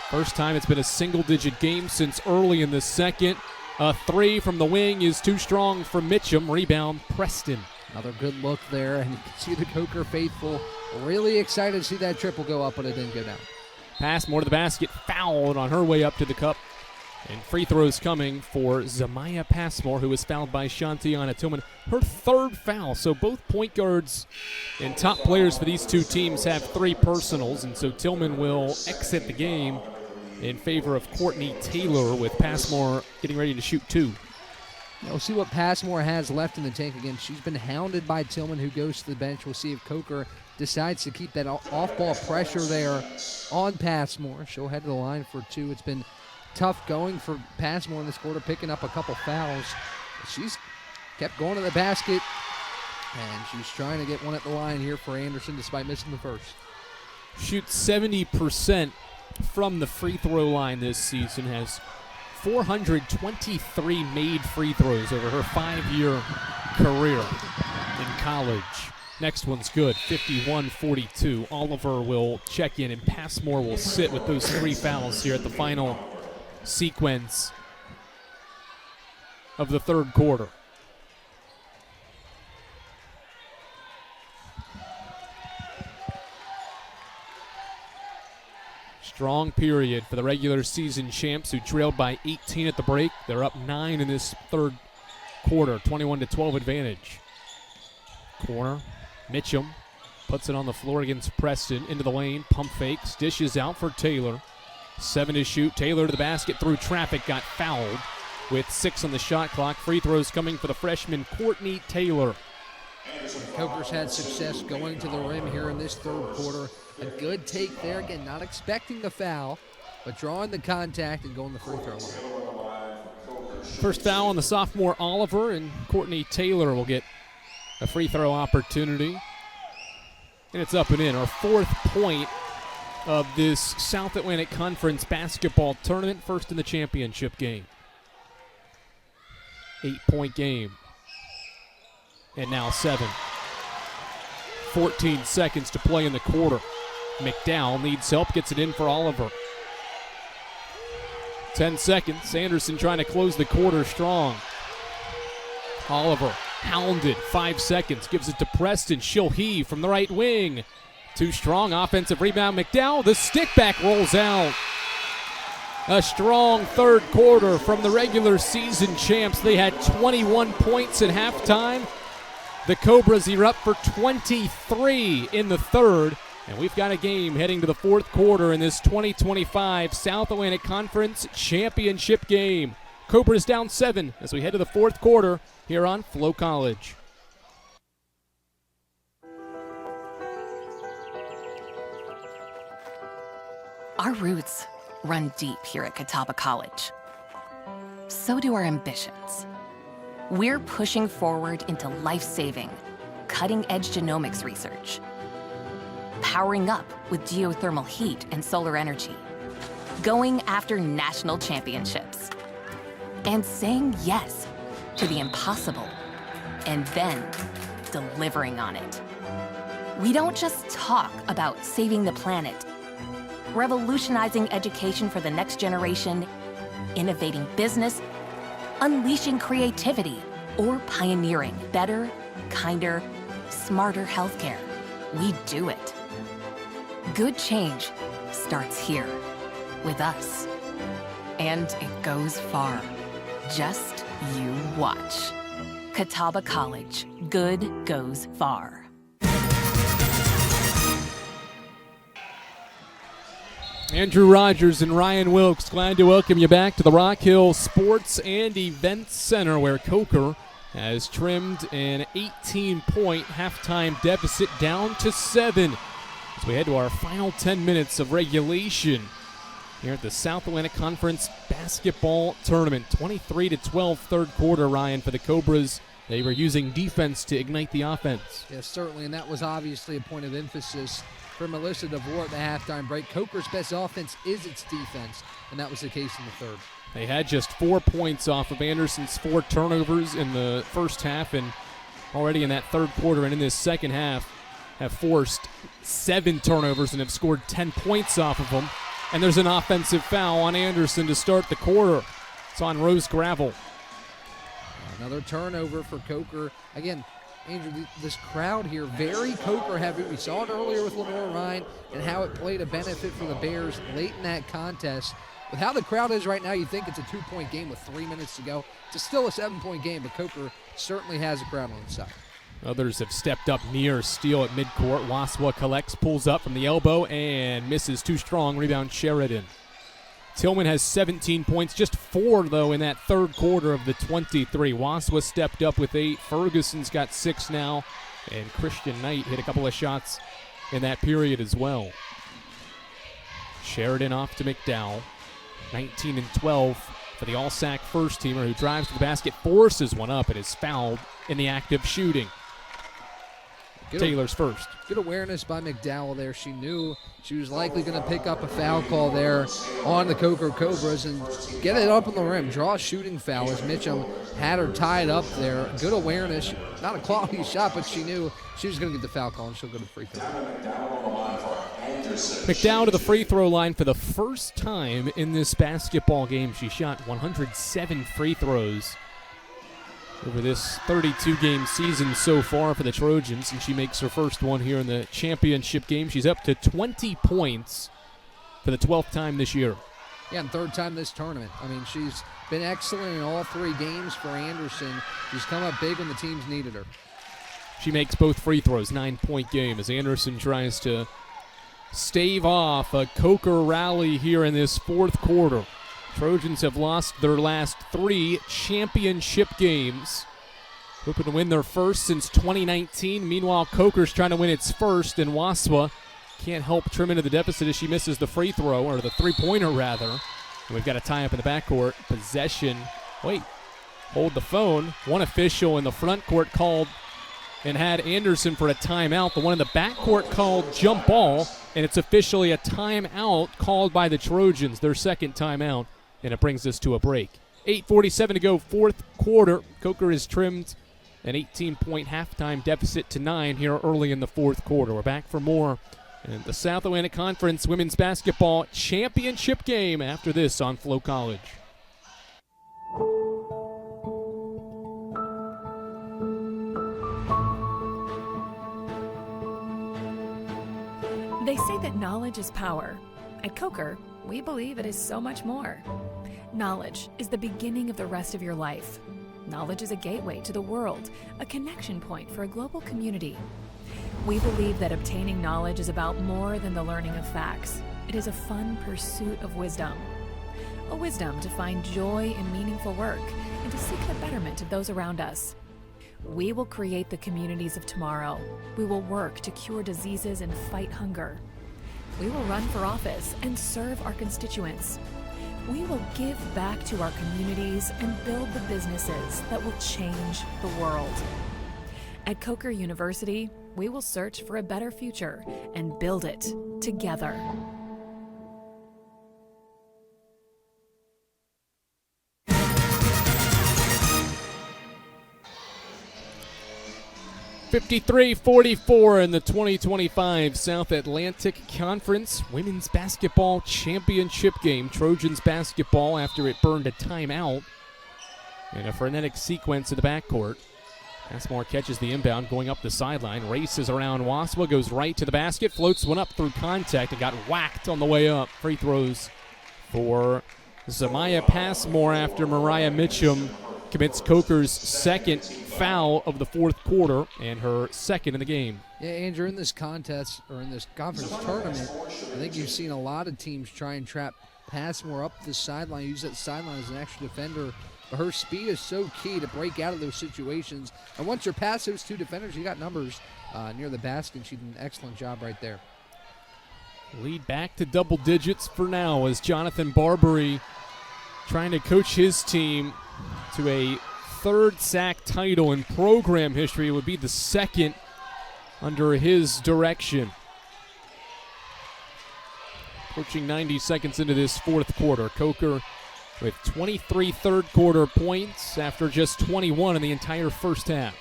First time it's been a single-digit game since early in the second. A three from the wing is too strong for Mitchum. Rebound Preston. Another good look there, and you can see the Coker faithful really excited to see that triple go up, but it didn't go down. Passmore to the basket, fouled on her way up to the cup. And free throws coming for Zamaya Passmore, who was fouled by Shantiana Tillman. Her third foul, so both point guards and top players for these two teams have 3 personals, and so Tillman will exit the game in favor of Courtney Taylor with Passmore getting ready to shoot 2. We'll see what Passmore has left in the tank. Again, she's been hounded by Tillman, who goes to the bench. We'll see if Coker decides to keep that off-ball pressure there on Passmore. She'll head to the line for 2. It's been tough going for Passmore in this quarter, picking up a couple fouls. She's kept going to the basket, and she's trying to get one at the line here for Anderson despite missing the first. Shoots 70% from the free throw line this season, has 423 made free throws over her 5-year career in college. Next one's good, 51-42. Oliver will check in, and Passmore will sit with those 3 fouls here at the final sequence of the third quarter. Strong period for the regular season champs, who trailed by 18 at the break. They're up 9 in this third quarter, 21-12 advantage. Corner, Mitchum puts it on the floor against Preston, into the lane, pump fakes, dishes out for Taylor. 7 to shoot. Taylor to the basket through traffic, got fouled with 6 on the shot clock. Free throws coming for the freshman Courtney Taylor. Coker's had success going to the rim here in this third quarter. A good take there. Again, not expecting the foul, but drawing the contact and going the free throw line. First foul on the sophomore Oliver, and Courtney Taylor will get a free throw opportunity. And it's up and in. Our 4th point of this South Atlantic Conference basketball tournament, first in the championship game. 8-point game. And now 7. 14 seconds to play in the quarter. McDowell needs help, gets it in for Oliver. 10 seconds. Anderson trying to close the quarter strong. Oliver hounded. 5 seconds. Gives it to Preston. She'll heave from the right wing. Too strong. Offensive rebound. McDowell. The stick back rolls out. A strong third quarter from the regular season champs. They had 21 points at halftime. The Cobras erupt for 23 in the third. And we've got a game heading to the fourth quarter in this 2025 South Atlantic Conference Championship game. Cobras down 7 as we head to the fourth quarter here on Flo College. Our roots run deep here at Catawba College. So do our ambitions. We're pushing forward into life-saving, cutting-edge genomics research, powering up with geothermal heat and solar energy, going after national championships, and saying yes to the impossible, and then delivering on it. We don't just talk about saving the planet, revolutionizing education for the next generation, innovating business, unleashing creativity, or pioneering better, kinder, smarter healthcare. We do it. Good change starts here, with us. And it goes far. Just you watch. Catawba College. Good goes far. Andrew Rogers and Ryan Wilkes, glad to welcome you back to the Rock Hill Sports and Events Center, where Coker has trimmed an 18-point halftime deficit down to 7 as we head to our final 10 minutes of regulation here at the South Atlantic Conference Basketball Tournament. 23-12 third quarter, Ryan, for the Cobras. They were using defense to ignite the offense. Yes, certainly, and that was obviously a point of emphasis for Melissa DeVore at the halftime break. Coker's best offense is its defense, and that was the case in the third. They had just 4 points off of Anderson's 4 turnovers in the first half, and already in that third quarter and in this second half have forced 7 turnovers and have scored 10 points off of them. And there's an offensive foul on Anderson to start the quarter. It's on Rose Gravel. Another turnover for Coker. Again, Andrew, this crowd here, very Coker heavy. We saw it earlier with Lenore Ryan and how it played a benefit for the Bears late in that contest. With how the crowd is right now, you'd think it's a 2-point game with 3 minutes to go. It's still a 7-point game, but Coker certainly has a crowd on its side. Others have stepped up near steal at midcourt. Waswa collects, pulls up from the elbow, and misses too strong. Rebound Sheridan. Tillman has 17 points, just 4, though, in that third quarter of the 23. Waswa stepped up with 8. Ferguson's got 6 now, and Christian Knight hit a couple of shots in that period as well. Sheridan off to McDowell. 19-12 for the All-SAC first-teamer, who drives to the basket, forces one up, and is fouled in the act of shooting. Taylor's first. Good awareness by McDowell there. She knew she was likely going to pick up a foul call there on the Coker Cobras and get it up on the rim. Draw a shooting foul as Mitchum had her tied up there. Good awareness. Not a quality shot, but she knew she was going to get the foul call and she'll go to free throw. McDowell to the free throw line for the first time in this basketball game. She shot 107 free throws over this 32-game season so far for the Trojans, and she makes her first one here in the championship game. She's up to 20 points for the 12th time this year. Yeah, and third time this tournament. I mean, she's been excellent in all 3 games for Anderson. She's come up big when the teams needed her. She makes both free throws, 9-point game as Anderson tries to stave off a Coker rally here in this fourth quarter. Trojans have lost their last 3 championship games, hoping to win their first since 2019. Meanwhile, Coker's trying to win its first, and Waswa can't help trim into the deficit as she misses the free throw, or the three-pointer rather. And we've got a tie-up in the backcourt. Possession. Wait, hold the phone. One official in the front court called and had Anderson for a timeout. The one in the backcourt called jump ball, and it's officially a timeout called by the Trojans, their second timeout. And it brings us to a break. 8:47 to go, fourth quarter. Coker has trimmed an 18-point halftime deficit to 9 here early in the fourth quarter. We're back for more in the South Atlantic Conference Women's Basketball Championship game after this on Flo College. They say that knowledge is power. At Coker, we believe it is so much more. Knowledge is the beginning of the rest of your life. Knowledge is a gateway to the world, a connection point for a global community. We believe that obtaining knowledge is about more than the learning of facts. It is a fun pursuit of wisdom. A wisdom to find joy in meaningful work and to seek the betterment of those around us. We will create the communities of tomorrow. We will work to cure diseases and fight hunger. We will run for office and serve our constituents. We will give back to our communities and build the businesses that will change the world. At Coker University, we will search for a better future and build it together. (53-44) in the 2025 South Atlantic Conference Women's Basketball Championship game. Trojans basketball after it burned a timeout in a frenetic sequence in the backcourt. Passmore catches the inbound going up the sideline, races around Waswa, goes right to the basket, floats one up through contact and got whacked on the way up. Free throws for Zamaya Passmore after Mariah Mitchum commits Coker's second foul of the fourth quarter and her second in the game. Yeah, Andrew, in this contest, or in this conference tournament, I think you've seen a lot of teams try and trap Passmore up the sideline, use that sideline as an extra defender. But her speed is so key to break out of those situations. And once you're past those two defenders, you got numbers near the basket. She did an excellent job right there. Lead back to double digits for now as Jonathan Barbary trying to coach his team to a third SAC title in program history. It would be the second under his direction. Approaching 90 seconds into this fourth quarter. Coker with 23 third-quarter points after just 21 in the entire first half.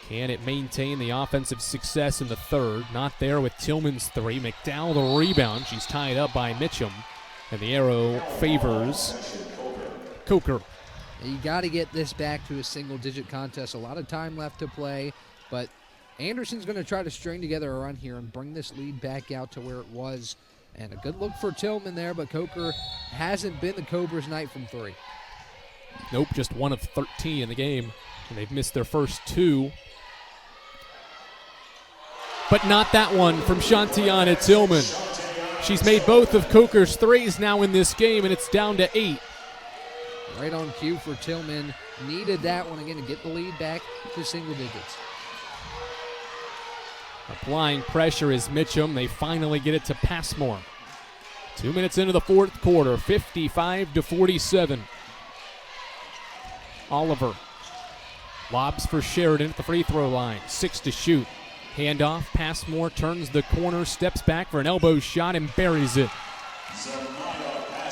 Can it maintain the offensive success in the third? Not there with Tillman's three. McDowell the rebound. She's tied up by Mitchum, and the arrow favors Coker. You got to get this back to a single-digit contest. A lot of time left to play, but Anderson's going to try to string together a run here and bring this lead back out to where it was. And a good look for Tillman there, but Coker hasn't been the Cobras' night from three. Nope, just 1 of 13 in the game, and they've missed their first 2. But not that one from Shantiana Tillman. She's made both of Coker's threes now in this game, and it's down to 8. Right on cue for Tillman. Needed that one again to get the lead back to single digits. Applying pressure is Mitchum. They finally get it to Passmore. 2 minutes into the fourth quarter, 55-47. Oliver lobs for Sheridan at the free throw line. 6 to shoot. Handoff. Passmore turns the corner, steps back for an elbow shot and buries it.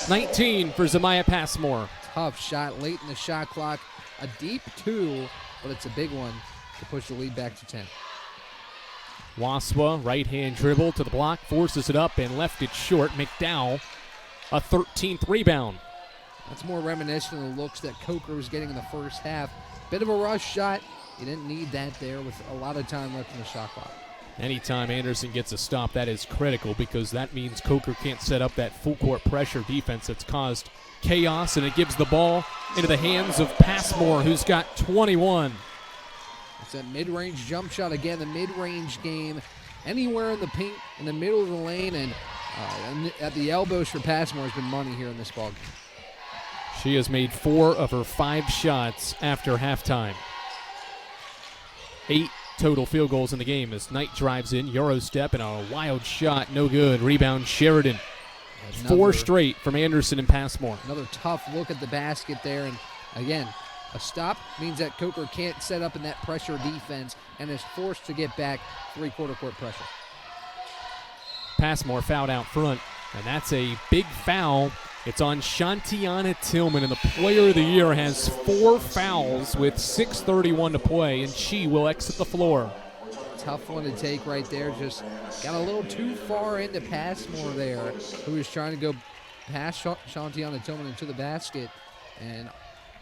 19 for Zamaya Passmore. Tough shot late in the shot clock. A deep 2, but it's a big one to push the lead back to 10. Waswa, right-hand dribble to the block, forces it up and left it short. McDowell, a 13th rebound. That's more reminiscent of the looks that Coker was getting in the first half. Bit of a rush shot. You didn't need that there with a lot of time left in the shot clock. Anytime Anderson gets a stop, that is critical because that means Coker can't set up that full-court pressure defense that's caused chaos, and it gives the ball into the hands of Passmore, who's got 21. It's that mid-range jump shot again, the mid-range game. Anywhere in the paint, in the middle of the lane, and at the elbows for Passmore has been money here in this ball game. She has made 4 of her 5 shots after halftime. 8 total field goals in the game as Knight drives in, Euro step, and a wild shot, no good. Rebound Sheridan. 4 straight from Anderson and Passmore. Another tough look at the basket there, and again, a stop means that Coker can't set up in that pressure defense and is forced to get back three-quarter court pressure. Passmore fouled out front, and that's a big foul. It's on Shantiana Tillman, and the player of the year has 4 fouls with 6:31 to play, and she will exit the floor. Tough one to take right there. Just got a little too far into Passmore there, who was trying to go past Shantiana Tillman into the basket. And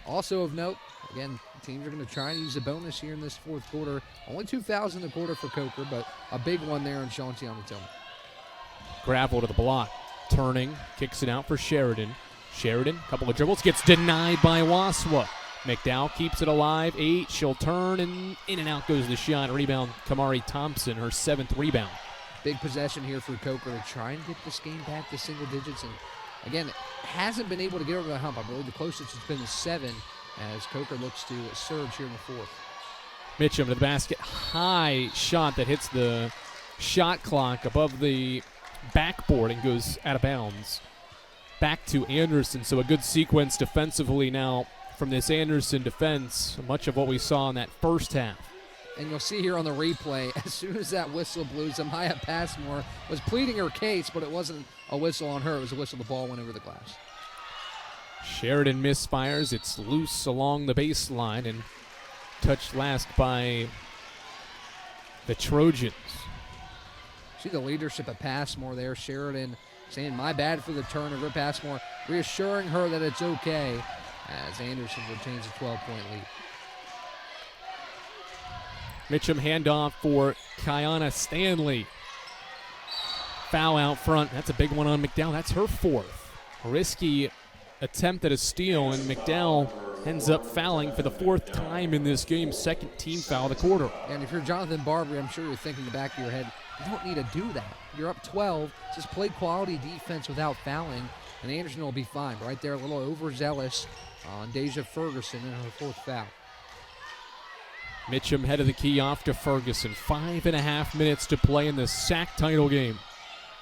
also of note, again, teams are going to try and use a bonus here in this fourth quarter. Only 2 fouls in the quarter for Coker, but a big one there on Shantiana Tillman. Gravel to the block. Turning, kicks it out for Sheridan. Sheridan, couple of dribbles, gets denied by Waswa. McDowell keeps it alive, 8. She'll turn, and in and out goes the shot. Rebound, Kamari Thompson, her 7th rebound. Big possession here for Coker to try and get this game back to single digits. And again, hasn't been able to get over the hump. I believe the closest it's been is 7 as Coker looks to surge here in the 4th. Mitchum to the basket. High shot that hits the shot clock above the backboard and goes out of bounds. Back to Anderson. So a good sequence defensively now from this Anderson defense. Much of what we saw in that first half. And you'll see here on the replay, as soon as that whistle blew, Zamaya Passmore was pleading her case, but it wasn't a whistle on her. It was a whistle. The ball went over the glass. Sheridan misfires. It's loose along the baseline and touched last by the Trojans. See the leadership of Passmore there. Sheridan saying, my bad for the turnover. Passmore reassuring her that it's okay as Anderson retains a 12-point lead. Mitchum handoff for Kiana Stanley. Foul out front. That's a big one on McDowell. That's her 4th. Risky attempt at a steal, and McDowell ends up fouling for the 4th time in this game. 2nd team foul of the quarter. And if you're Jonathan Barbary, I'm sure you're thinking in the back of your head, you don't need to do that. You're up 12. Just play quality defense without fouling, and Anderson will be fine. Right there, a little overzealous on Deja Ferguson in her 4th foul. Mitchum head of the key off to Ferguson. 5.5 minutes to play in the SAC title game.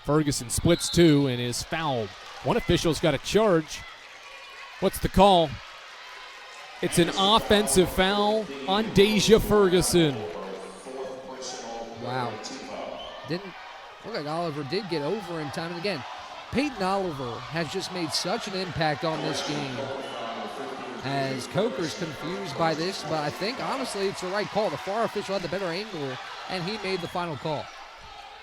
Ferguson splits 2 and is fouled. One official's got a charge. What's the call? It's an offensive foul on Deja Ferguson. Wow. Didn't look like Oliver did get over in time. And again, Peyton Oliver has just made such an impact on this game. As Coker's confused by this, but I think, honestly, it's the right call. The far official had the better angle, and he made the final call.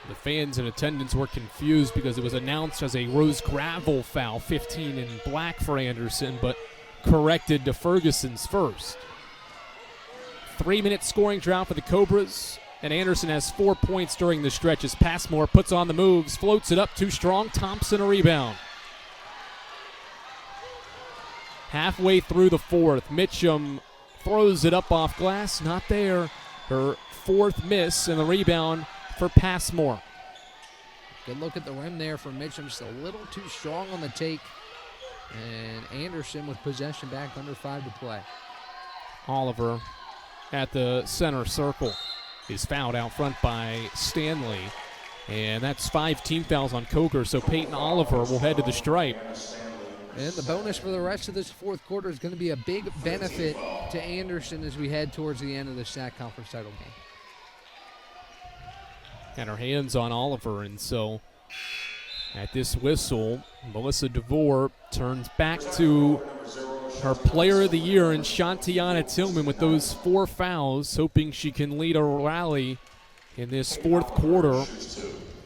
The fans in attendance were confused because it was announced as a Rose Gravel foul, 15 in black for Anderson, but corrected to Ferguson's first. 3-minute scoring drought for the Cobras, and Anderson has 4 points during the stretch as Passmore puts on the moves, floats it up too strong. Thompson a rebound. Halfway through the 4th, Mitchum throws it up off glass. Not there. Her 4th miss, and the rebound for Passmore. Good look at the rim there for Mitchum. Just a little too strong on the take. And Anderson with possession back under 5 to play. Oliver at the center circle is fouled out front by Stanley. And that's 5 team fouls on Coker, so Peyton Oliver will head to the stripe. And the bonus for the rest of this 4th quarter is going to be a big benefit to Anderson as we head towards the end of the SAC conference title game. And her hands on Oliver, and so at this whistle, Melissa DeVore turns back to her player of the year in Shantiana Tillman with those 4 fouls, hoping she can lead a rally in this 4th quarter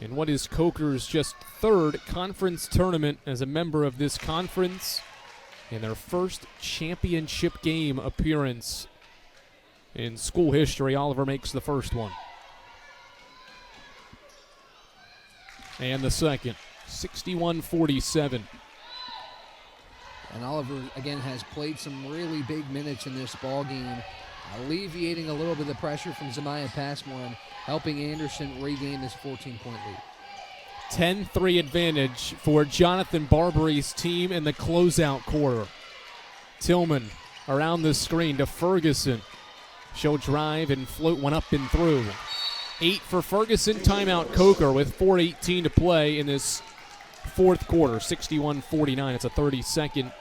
in what is Coker's just 3rd conference tournament as a member of this conference and their first championship game appearance in school history. Oliver makes the first one. And the second, 61-47. And Oliver, again, has played some really big minutes in this ball game, alleviating a little bit of the pressure from Zamaya Passmore and helping Anderson regain this 14-point lead. 10-3 advantage for Jonathan Barbary's team in the closeout quarter. Tillman around the screen to Ferguson. She'll drive and float one up and through. 8 for Ferguson. Timeout Coker with 4:18 to play in this 4th quarter. 61-49. It's a 30-second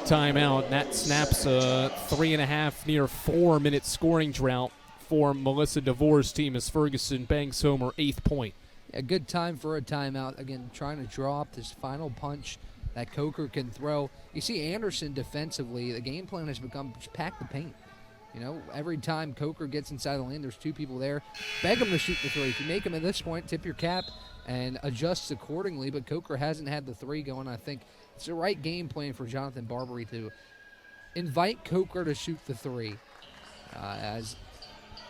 timeout. That snaps a 3.5, near 4-minute scoring drought for Melissa DeVore's team as Ferguson bangs home her 8th point. A good time for a timeout. Again, trying to draw up this final punch that Coker can throw. You see Anderson defensively, the game plan has become just pack the paint. You know, every time Coker gets inside the lane, there's 2 people there. Beg them to shoot the 3. If you make them at this point, tip your cap and adjust accordingly. But Coker hasn't had the 3 going. I think it's the right game plan for Jonathan Barbary to invite Coker to shoot the 3. As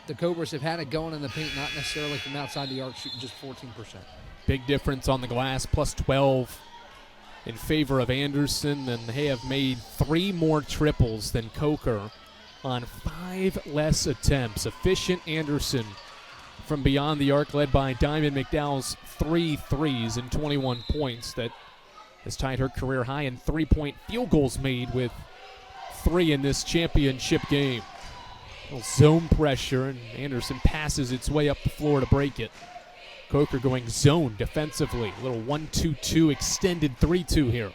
the Cobras have had it going in the paint, not necessarily from outside the arc, shooting just 14%. Big difference on the glass, plus 12 in favor of Anderson. And they have made 3 more triples than Coker on 5 less attempts. Efficient Anderson from beyond the arc, led by Diamond McDowell's 3 threes and 21 points. That has tied her career high in 3-point field goals made, with 3 in this championship game. A little zone pressure, and Anderson passes its way up the floor to break it. Coker going zone defensively. A little 1-2-2 extended 3-2 here.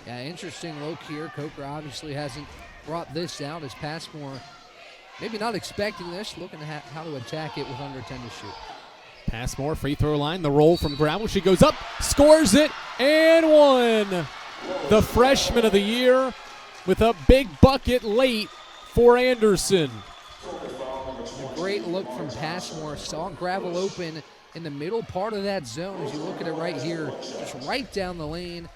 Yeah, interesting look here. Coker obviously hasn't brought this out as Passmore maybe not expecting this, looking at how to attack it with under 10 to shoot. Passmore, free throw line, the roll from Gravel. She goes up, scores it, and one. The freshman of the year with a big bucket late for Anderson. A great look from Passmore. Saw Gravel open in the middle part of that zone. As you look at it right here, just right down the lane.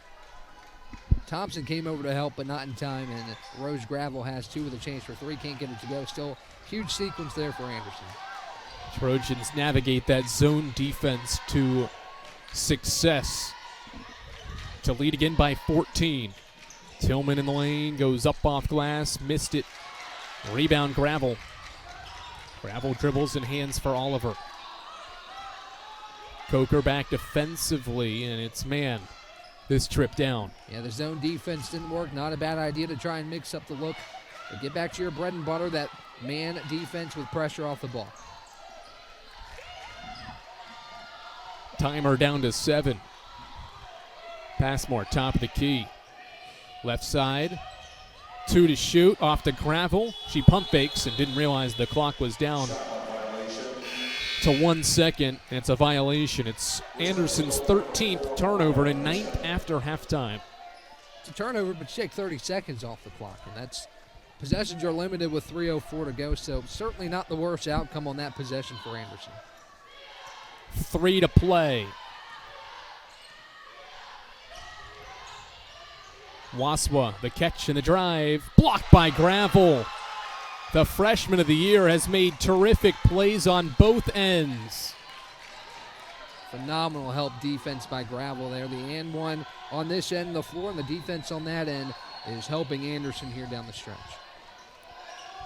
Thompson came over to help, but not in time, and Rose Gravel has 2 with a chance for 3. Can't get it to go. Still huge sequence there for Anderson. Trojans navigate that zone defense to success to lead again by 14. Tillman in the lane, goes up off glass, missed it. Rebound Gravel. Gravel dribbles and hands for Oliver. Coker back defensively, and it's man this trip down. Yeah, the zone defense didn't work. Not a bad idea to try and mix up the look. But get back to your bread and butter, that man defense with pressure off the ball. Timer down to 7. Passmore, top of the key. Left side, 2 to shoot, off to Gravel. She pump fakes and didn't realize the clock was down to 1 second. And it's a violation. It's Anderson's 13th turnover and 9th after halftime. It's a turnover, but you take 30 seconds off the clock, and that's possessions are limited with 3:04 to go, so certainly not the worst outcome on that possession for Anderson. 3 to play. Waswa, the catch and the drive, blocked by Gravel. The freshman of the year has made terrific plays on both ends. Phenomenal help defense by Gravel there. The and one on this end of the floor, and the defense on that end is helping Anderson here down the stretch.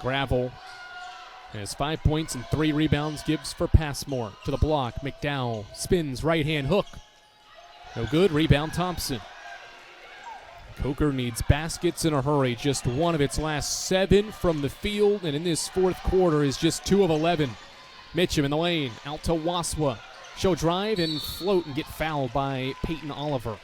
Gravel has 5 points and 3 rebounds, gives for Passmore. To the block, McDowell spins, right-hand hook. No good, rebound Thompson. Coker needs baskets in a hurry. Just one of its last 7 from the field, and in this fourth quarter is just 2 of 11. Mitchum in the lane, out to Waswa. She'll drive and float and get fouled by Peyton Oliver.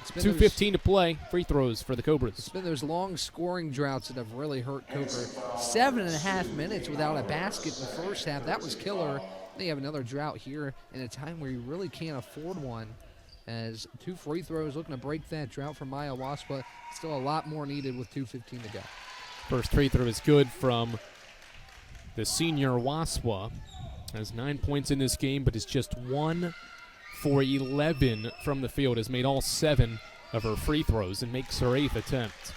2:15 to play. Free throws for the Cobras. It's been those long scoring droughts that have really hurt Coker. 7.5 minutes without a basket in the first half. That was killer. They have another drought here in a time where you really can't afford one. As 2 free throws looking to break that drought from Maya Waspa. Still a lot more needed with 2:15 to go. First free throw is good from the senior Waswa. Has 9 points in this game, but is just 1 for 11 from the field. Has made all 7 of her free throws and makes her 8th attempt.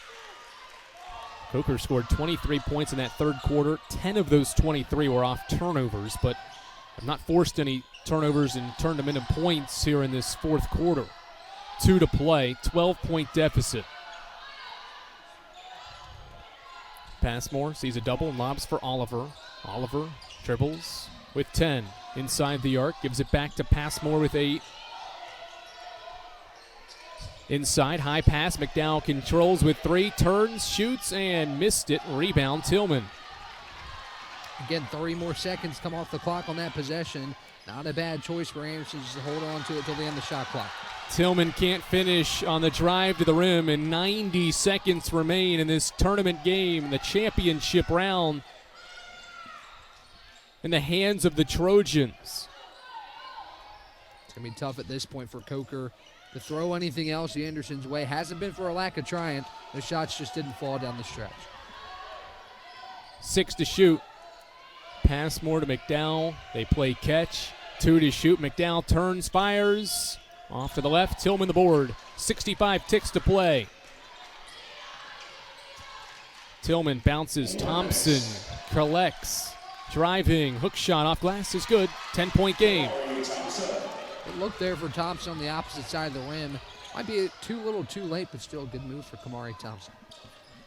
Coker scored 23 points in that third quarter. 10 of those 23 were off turnovers, but have not forced any turnovers and turned them into points here in this fourth quarter. 2 to play, 12-point deficit. Passmore sees a double and lobs for Oliver. Oliver dribbles with 10 inside the arc, gives it back to Passmore with 8. Inside, high pass, McDowell controls with 3, turns, shoots, and missed it. Rebound, Tillman. Again, 3 more seconds come off the clock on that possession. Not a bad choice for Anderson, just to hold on to it till the end of the shot clock. Tillman can't finish on the drive to the rim, and 90 seconds remain in this tournament game, the championship round, in the hands of the Trojans. It's going to be tough at this point for Coker to throw anything else the Anderson's way. Hasn't been for a lack of trying. The shots just didn't fall down the stretch. 6 to shoot. Passmore to McDowell. They play catch. 2 to shoot. McDowell turns, fires. Off to the left. Tillman the board. 65 ticks to play. Tillman bounces. Thompson collects. Driving. Hook shot off glass is good. 10-point game. Good look there for Thompson on the opposite side of the rim. Might be too little too late, but still a good move for Kamari Thompson.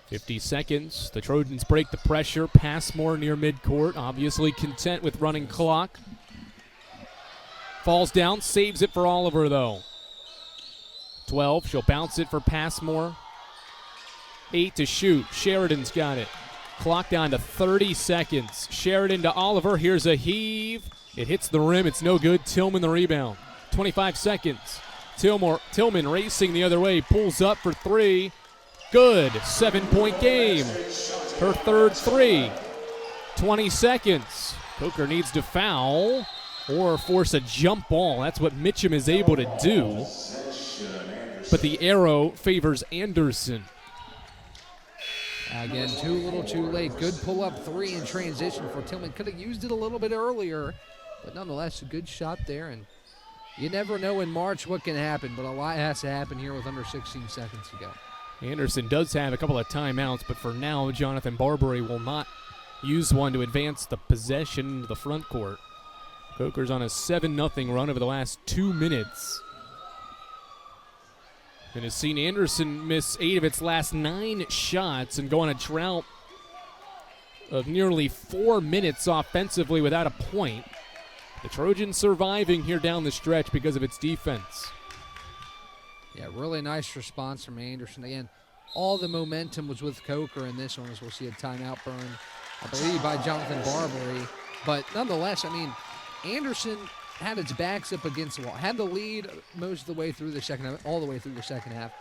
50 seconds. The Trojans break the pressure. Passmore near midcourt. Obviously content with running clock. Falls down. Saves it for Oliver, though. 12. She'll bounce it for Passmore. 8 to shoot. Sheridan's got it. Clock down to 30 seconds. Sheridan to Oliver. Here's a heave. It hits the rim. It's no good. Tillman the rebound. 25 seconds. Tillman racing the other way. Pulls up for 3. Good. 7-point game. Her third 3. 20 seconds. Coker needs to foul or force a jump ball. That's what Mitchum is able to do. But the arrow favors Anderson. Again, too little too late. Good pull-up 3 in transition for Tillman. Could have used it a little bit earlier, but nonetheless, a good shot there. And you never know in March what can happen, but a lot has to happen here with under 16 seconds to go. Anderson does have a couple of timeouts, but for now, Jonathan Barbary will not use one to advance the possession into the front court. Coker's on a 7-0 run over the last 2 minutes. And has seen Anderson miss 8 of its last 9 shots and go on a drought of nearly 4 minutes offensively without a point. The Trojans surviving here down the stretch because of its defense. Yeah, really nice response from Anderson. Again, all the momentum was with Coker in this one, as we'll see a timeout burn, I believe, by Jonathan Barbary. But nonetheless, I mean, Anderson had its backs up against the wall, had the lead most of the way through the second half, all the way through the second half.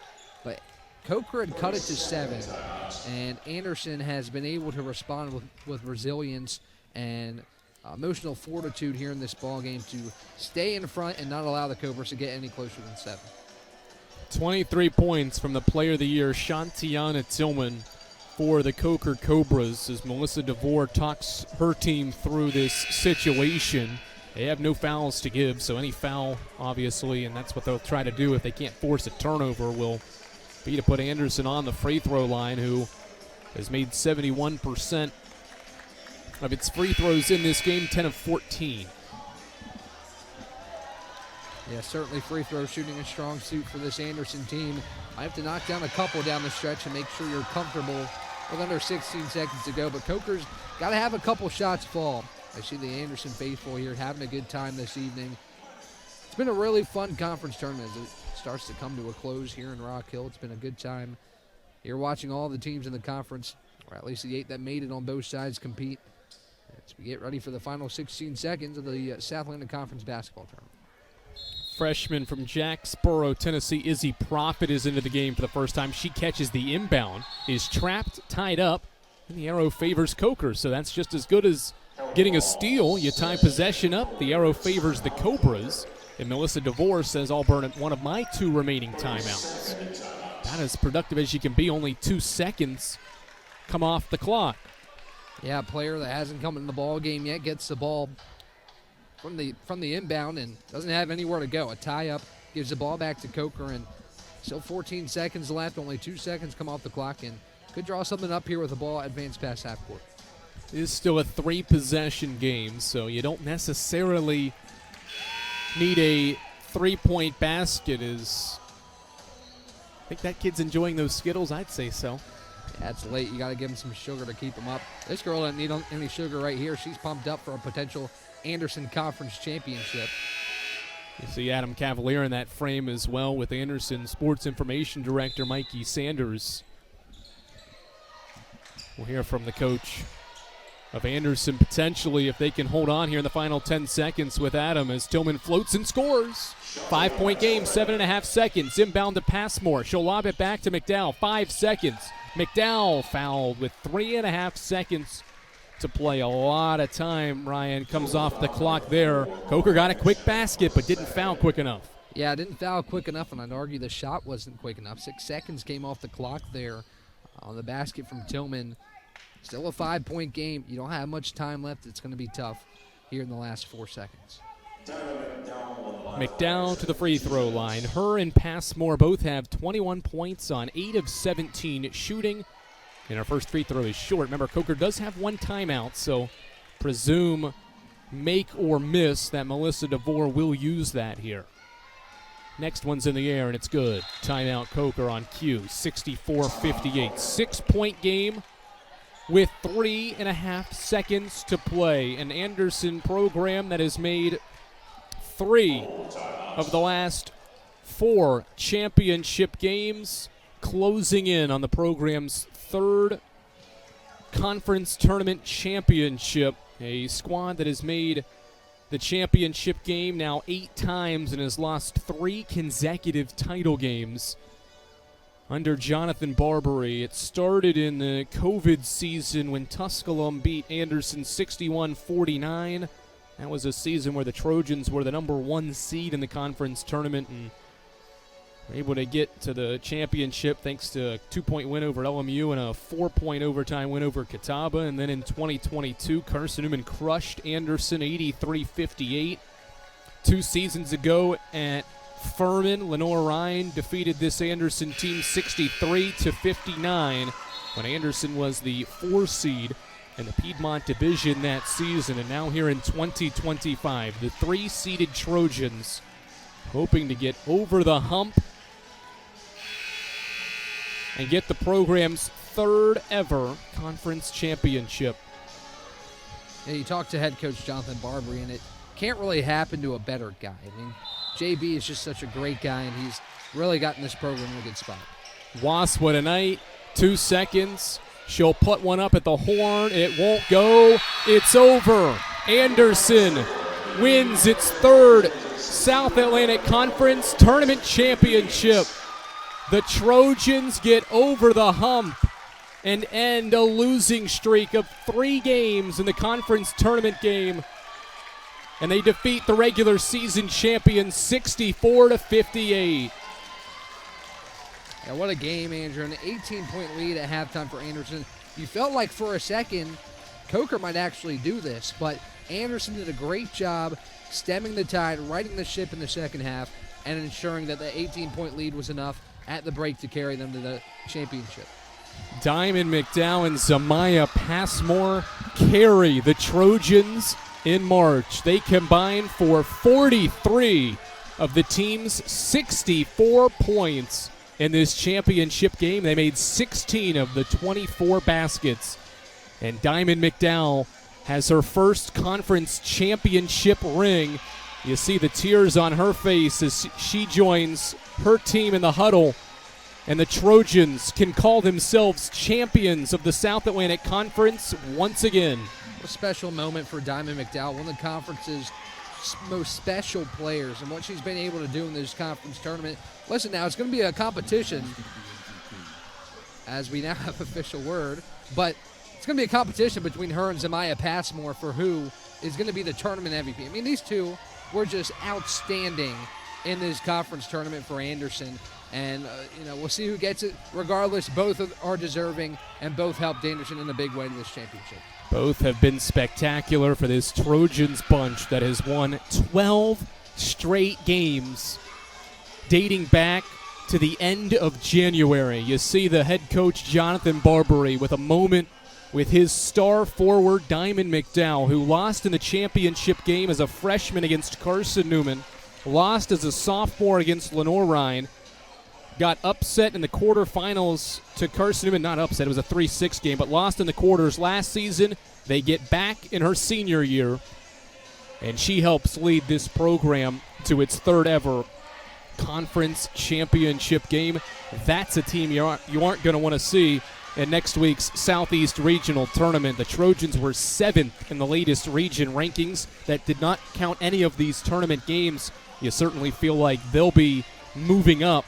But Coker had cut it to 7, and Anderson has been able to respond with resilience and emotional fortitude here in this ball game to stay in front and not allow the Cobras to get any closer than 7. 23 points from the Player of the Year, Shantiana Tillman, for the Coker Cobras as Melissa DeVore talks her team through this situation. They have no fouls to give, so any foul, obviously, and that's what they'll try to do if they can't force a turnover, will be to put Anderson on the free throw line, who has made 71% of its free throws in this game, 10 of 14. Yeah, certainly free throw shooting a strong suit for this Anderson team. I have to knock down a couple down the stretch and make sure you're comfortable with under 16 seconds to go. But Coker's got to have a couple shots fall. I see the Anderson faithful here having a good time this evening. It's been a really fun conference tournament as it starts to come to a close here in Rock Hill. It's been a good time here watching all the teams in the conference, or at least the 8 that made it on both sides, compete as we get ready for the final 16 seconds of the South Atlantic Conference basketball tournament. Freshman from Jacksboro, Tennessee, Izzy Profit is into the game for the first time. She catches the inbound, is trapped, tied up, and the arrow favors Coker. So that's just as good as getting a steal. You tie possession up, the arrow favors the Cobras. And Melissa DeVore says, I'll burn one of my 2 remaining timeouts. About as productive as you can be, only 2 seconds come off the clock. Yeah, a player that hasn't come in the ball game yet gets the ball from the inbound and doesn't have anywhere to go. A tie-up gives the ball back to Coker, and still 14 seconds left. Only 2 seconds come off the clock, and could draw something up here with the ball advanced past half court. It is still a 3-possession game, so you don't necessarily need a 3-point basket. I think that kid's enjoying those Skittles. I'd say so. Yeah, it's late. You got to give him some sugar to keep him up. This girl doesn't need any sugar right here. She's pumped up for a potential Anderson Conference Championship. You see Adam Cavalier in that frame as well with Anderson Sports Information Director Mikey Sanders. We'll hear from the coach of Anderson potentially if they can hold on here in the final 10 seconds with Adam as Tillman floats and scores. 5-point game, 7.5 seconds. Inbound to Passmore. She'll lob it back to McDowell. 5 seconds. McDowell fouled with 3.5 seconds to play. A lot of time, Ryan, comes off the clock there. Coker got a quick basket but didn't foul quick enough. Yeah, didn't foul quick enough, and I'd argue the shot wasn't quick enough. 6 seconds came off the clock there on the basket from Tillman. Still a 5-point game. You don't have much time left. It's going to be tough here in the last 4 seconds. McDowell to the free throw line. Her and Passmore both have 21 points on 8 of 17 shooting. And our first free throw is short. Remember, Coker does have 1 timeout, so presume make or miss that Melissa DeVore will use that here. Next one's in the air, and it's good. Timeout Coker on cue, 64-58. 6-point game with 3.5 seconds to play. An Anderson program that has made 3 of the last 4 championship games, closing in on the program's 3rd conference tournament championship. A squad that has made the championship game now 8 times and has lost 3 consecutive title games under Jonathan Barbary. It started in the COVID season when Tusculum beat Anderson 61-49. That was a season where the Trojans were the number 1 seed in the conference tournament and were able to get to the championship thanks to a 2-point win over LMU and a 4-point overtime win over Catawba. And then in 2022, Carson Newman crushed Anderson 83-58. 2 seasons ago at Furman, Lenore Ryan defeated this Anderson team 63-59 when Anderson was the 4 seed in the Piedmont Division that season. And now here in 2025, the 3-seeded Trojans hoping to get over the hump and get the program's 3rd ever conference championship. Yeah, you talk to head coach Jonathan Barbary, and it can't really happen to a better guy. I mean, JB is just such a great guy, and he's really gotten this program in a good spot. Wasp, what a night. 2 seconds. She'll put one up at the horn. It won't go. It's over. Anderson wins its 3rd South Atlantic Conference Tournament Championship. The Trojans get over the hump and end a losing streak of 3 games in the conference tournament game. And they defeat the regular season champions 64-58. Yeah, what a game, Andrew. An 18-point lead at halftime for Anderson. You felt like for a second Coker might actually do this, but Anderson did a great job stemming the tide, righting the ship in the second half, and ensuring that the 18-point lead was enough at the break to carry them to the championship. Diamond McDowell and Zamaya Passmore carry the Trojans in March. They combine for 43 of the team's 64 points in this championship game. They made 16 of the 24 baskets. And Diamond McDowell has her first conference championship ring. You see the tears on her face as she joins her team in the huddle. And the Trojans can call themselves champions of the South Atlantic Conference once again. A special moment for Diamond McDowell, one of the conference's most special players, and what she's been able to do in this conference tournament. Listen, now it's going to be a competition, as we now have official word, but it's going to be a competition between her and Zamaya Passmore for who is going to be the tournament MVP. I mean, these two were just outstanding in this conference tournament for Anderson. And, we'll see who gets it. Regardless, both are deserving, and both helped Anderson in a big way to this championship. Both have been spectacular for this Trojans bunch that has won 12 straight games dating back to the end of January. You see the head coach, Jonathan Barbary, with a moment with his star forward, Diamond McDowell, who lost in the championship game as a freshman against Carson Newman, lost as a sophomore against Lenore Ryan, got upset in the quarterfinals to Carson Newman. Not upset, it was a 3-6 game, but lost in the quarters last season. They get back in her senior year, and she helps lead this program to its 3rd ever conference championship game. That's a team you aren't going to want to see in next week's Southeast Regional Tournament. The Trojans were 7th in the latest region rankings. That did not count any of these tournament games. You certainly feel like they'll be moving up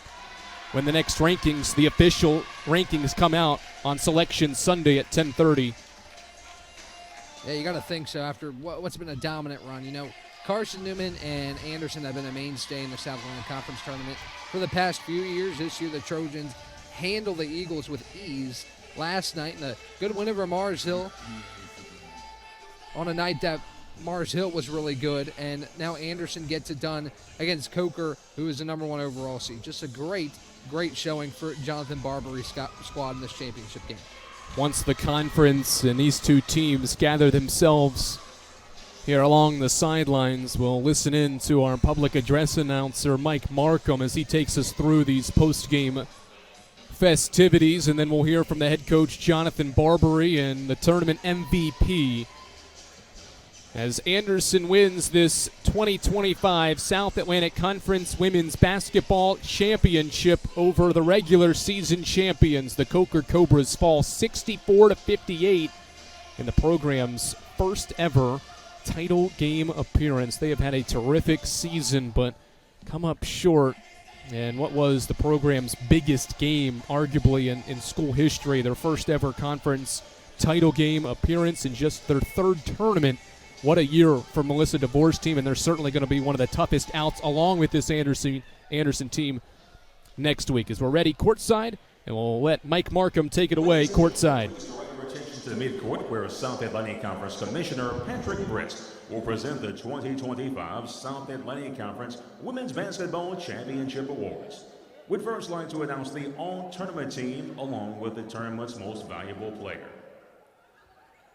when the next rankings, the official rankings, come out on Selection Sunday at 10:30. Yeah, you got to think so after what's been a dominant run. Carson Newman and Anderson have been a mainstay in the South Atlantic Conference Tournament for the past few years. This year, the Trojans handle the Eagles with ease last night in a good win over Mars Hill on a night that Mars Hill was really good, and now Anderson gets it done against Coker, who is the number 1 overall seed. Just a great showing for Jonathan Barbary's squad in this championship game. Once the conference and these two teams gather themselves here along the sidelines. We'll listen in to our public address announcer, Mike Markham, as he takes us through these post-game festivities, and then we'll hear from the head coach, Jonathan Barbary, and the tournament MVP, as Anderson wins this 2025 South Atlantic Conference Women's Basketball Championship over the regular season champions. The Coker Cobras fall 64-58 in the program's first ever title game appearance. They have had a terrific season, but come up short in what was the program's biggest game, arguably, in school history. Their first ever conference title game appearance in just their third tournament. What a year for Melissa DeVore's team, and they're certainly going to be one of the toughest outs along with this Anderson team next week. As we're ready courtside, and we'll let Mike Markham take it away courtside. To the midcourt, where South Atlantic Conference Commissioner Patrick Britt will present the 2025 South Atlantic Conference Women's Basketball Championship Awards. We'd first like to announce the all-tournament team along with the tournament's most valuable player.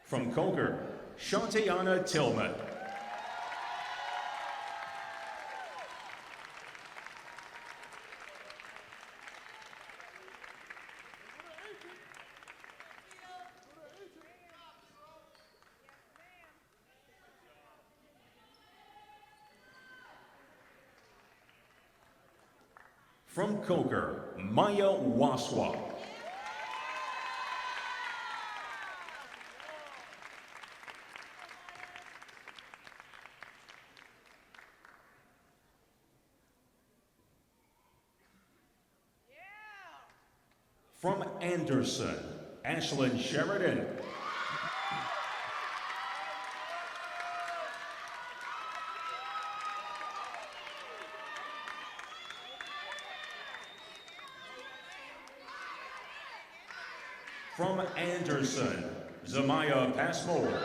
From Coker, Shantiana Tillman. From Coker, Maya Waswa. From Anderson, Ashlyn Sheridan. From Anderson, Zamaya Passmore.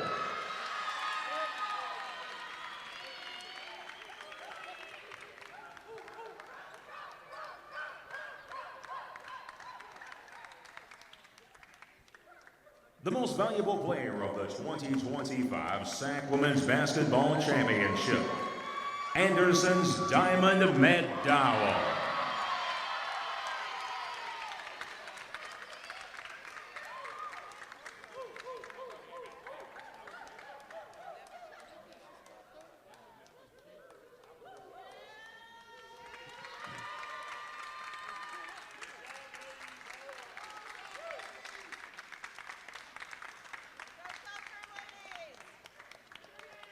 The most valuable player of the 2025 SAC Women's Basketball Championship, Anderson's Diamond McDowell.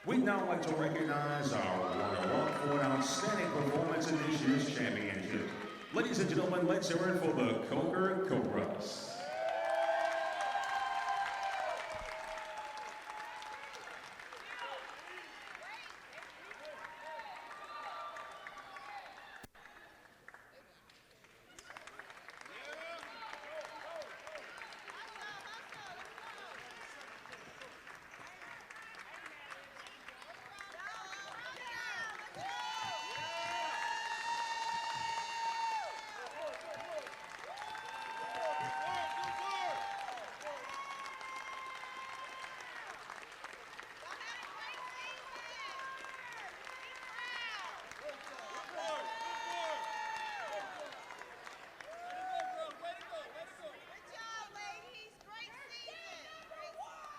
We'd now like to recognize our runner-up for an outstanding performance in this year's championship. Ladies and gentlemen, let's hear it for the Coker Cobras.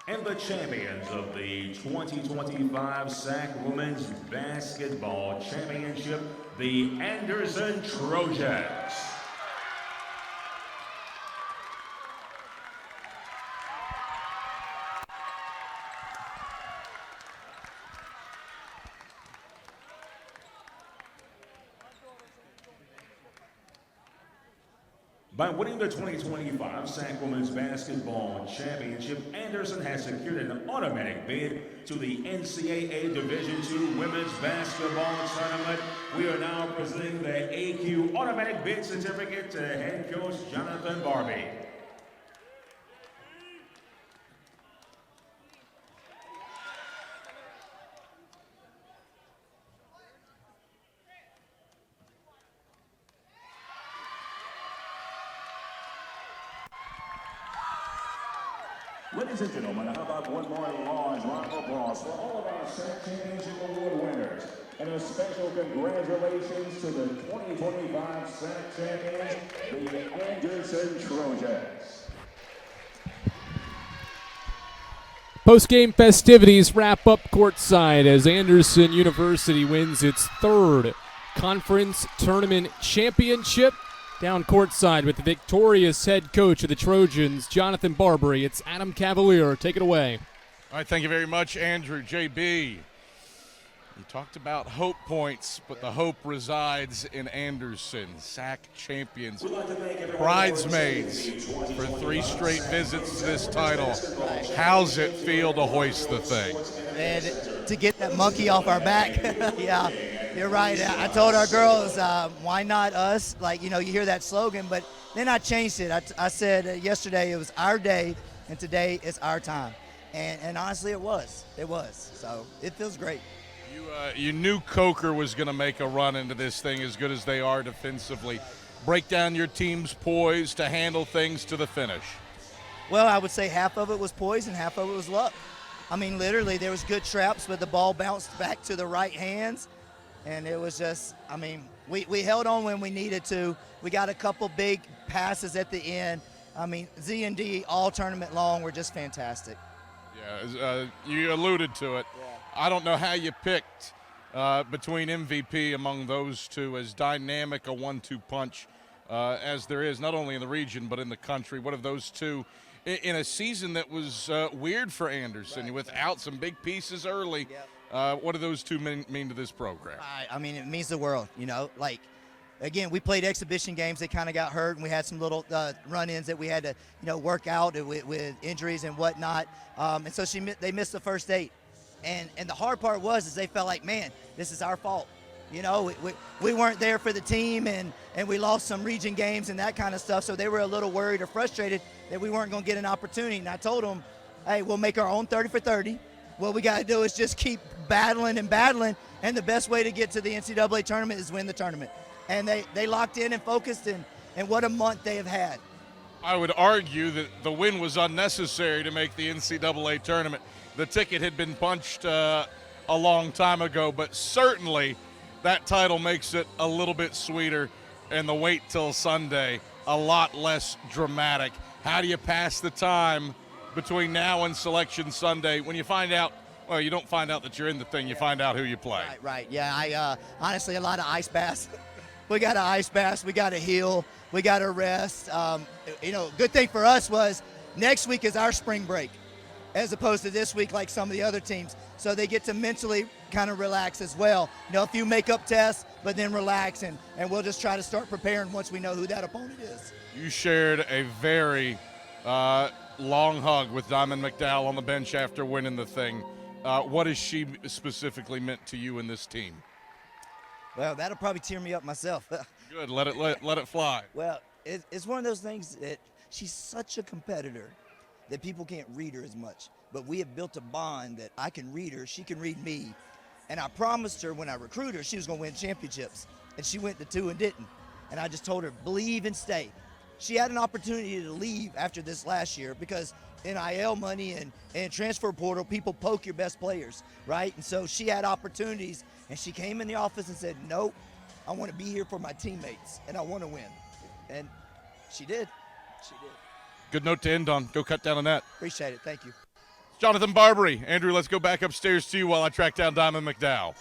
And the champions of the 2025 SAC Women's Basketball Championship, the Anderson Trojans. By winning the 2025 SAC Women's Basketball Championship, Anderson has secured an automatic bid to the NCAA Division II Women's Basketball Tournament. We are now presenting the AQ Automatic Bid Certificate to head coach Jonathan Barbie. Ladies and gentlemen, how about one more large round of applause for all of our SAC Championship Award winners. And a special congratulations to the 2025 SAC champions, the Anderson Trojans. Post-game festivities wrap up courtside as Anderson University wins its third conference tournament championship. Down courtside with the victorious head coach of the Trojans, Jonathan Barbary. It's Adam Cavalier. Take it away. All right, thank you very much, Andrew. JB, you talked about hope points, but the hope resides in Anderson. SAC champions, bridesmaids for 3 straight visits to this title. How's it feel to hoist the thing? And to get that monkey off our back, yeah, you're right. I told our girls, why not us? Like, you hear that slogan, but then I changed it. I said yesterday it was our day, and today it's our time. And honestly, it was. It was. So it feels great. You knew Coker was going to make a run into this thing as good as they are defensively. Break down your team's poise to handle things to the finish. Well, I would say half of it was poise and half of it was luck. I mean, literally, there was good traps, but the ball bounced back to the right hands. And it was just, I mean, we held on when we needed to. We got a couple big passes at the end. I mean, Z and D all tournament long were just fantastic. Yeah, you alluded to it. Yeah. I don't know how you picked between MVP among those two, as dynamic a 1-2 punch as there is, not only in the region but in the country. What of those two in a season that was weird for Anderson, without some big pieces early? What do those two mean to this program? I mean, it means the world, like, again, we played exhibition games that kind of got hurt, and we had some little run-ins that we had to, work out with injuries and whatnot. And so they missed the first 8. And the hard part was they felt like, man, this is our fault. We weren't there for the team, and we lost some region games and that kind of stuff. So they were a little worried or frustrated that we weren't going to get an opportunity. And I told them, hey, we'll make our own 30 for 30. What we got to do is just keep battling and battling. And the best way to get to the NCAA tournament is win the tournament. And they locked in and focused, and what a month they have had. I would argue that the win was unnecessary to make the NCAA tournament. The ticket had been punched a long time ago, but certainly that title makes it a little bit sweeter, and the wait till Sunday a lot less dramatic. How do you pass the time between now and Selection Sunday when you find out, well, you don't find out that you're in the thing, you find out who you play? Right. Yeah, I honestly, a lot of ice baths. We got to ice baths, we got to heal, we got to rest. Good thing for us was next week is our spring break, as opposed to this week like some of the other teams. So they get to mentally kind of relax as well. A few makeup tests, but then relax, and we'll just try to start preparing once we know who that opponent is. You shared a very long hug with Diamond McDowell on the bench after winning the thing. What has she specifically meant to you and this team? Well, that'll probably tear me up myself. Good, let it fly. Well, it's one of those things that she's such a competitor that people can't read her as much. But we have built a bond that I can read her, she can read me. And I promised her when I recruited her she was going to win championships. And she went to 2 and didn't. And I just told her, believe and stay. She had an opportunity to leave after this last year because NIL money and transfer portal, people poke your best players, right? And so she had opportunities, and she came in the office and said, nope, I want to be here for my teammates, and I want to win. And she did. She did. Good note to end on. Go cut down a net. Appreciate it. Thank you. Jonathan Barbary. Andrew, let's go back upstairs to you while I track down Diamond McDowell.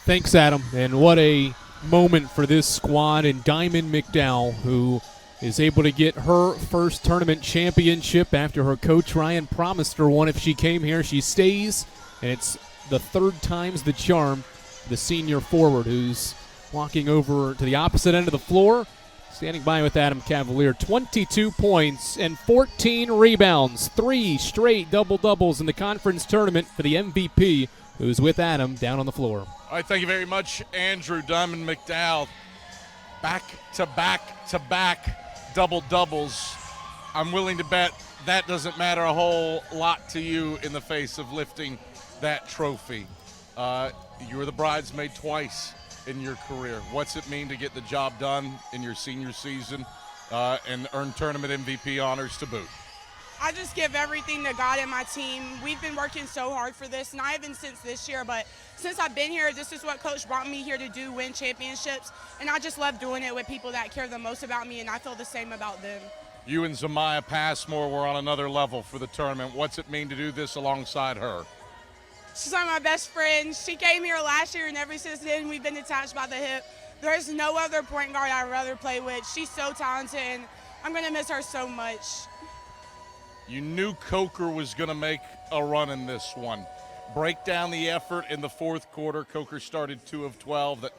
Thanks, Adam. And what a moment for this squad, and Diamond McDowell, who is able to get her first tournament championship after her coach Ryan promised her one if she came here. She stays, and it's the 3rd time's the charm. The senior forward who's walking over to the opposite end of the floor, standing by with Adam Cavalier. 22 points and 14 rebounds. 3 straight double-doubles in the conference tournament for the MVP, who's with Adam down on the floor. All right, thank you very much, Andrew. Diamond McDowell, back-to-back double-doubles. I'm willing to bet that doesn't matter a whole lot to you in the face of lifting that trophy. You were the bridesmaid twice in your career. What's it mean to get the job done in your senior season and earn tournament MVP honors to boot? I just give everything to God and my team. We've been working so hard for this, not even since this year, but since I've been here, this is what Coach brought me here to do, win championships. And I just love doing it with people that care the most about me, and I feel the same about them. You and Zamaya Passmore were on another level for the tournament. What's it mean to do this alongside her? She's one of my best friends. She came here last year, and ever since then, we've been attached by the hip. There's no other point guard I'd rather play with. She's so talented, and I'm going to miss her so much. You knew Coker was going to make a run in this one. Break down the effort in the fourth quarter. Coker started 2 of 12 that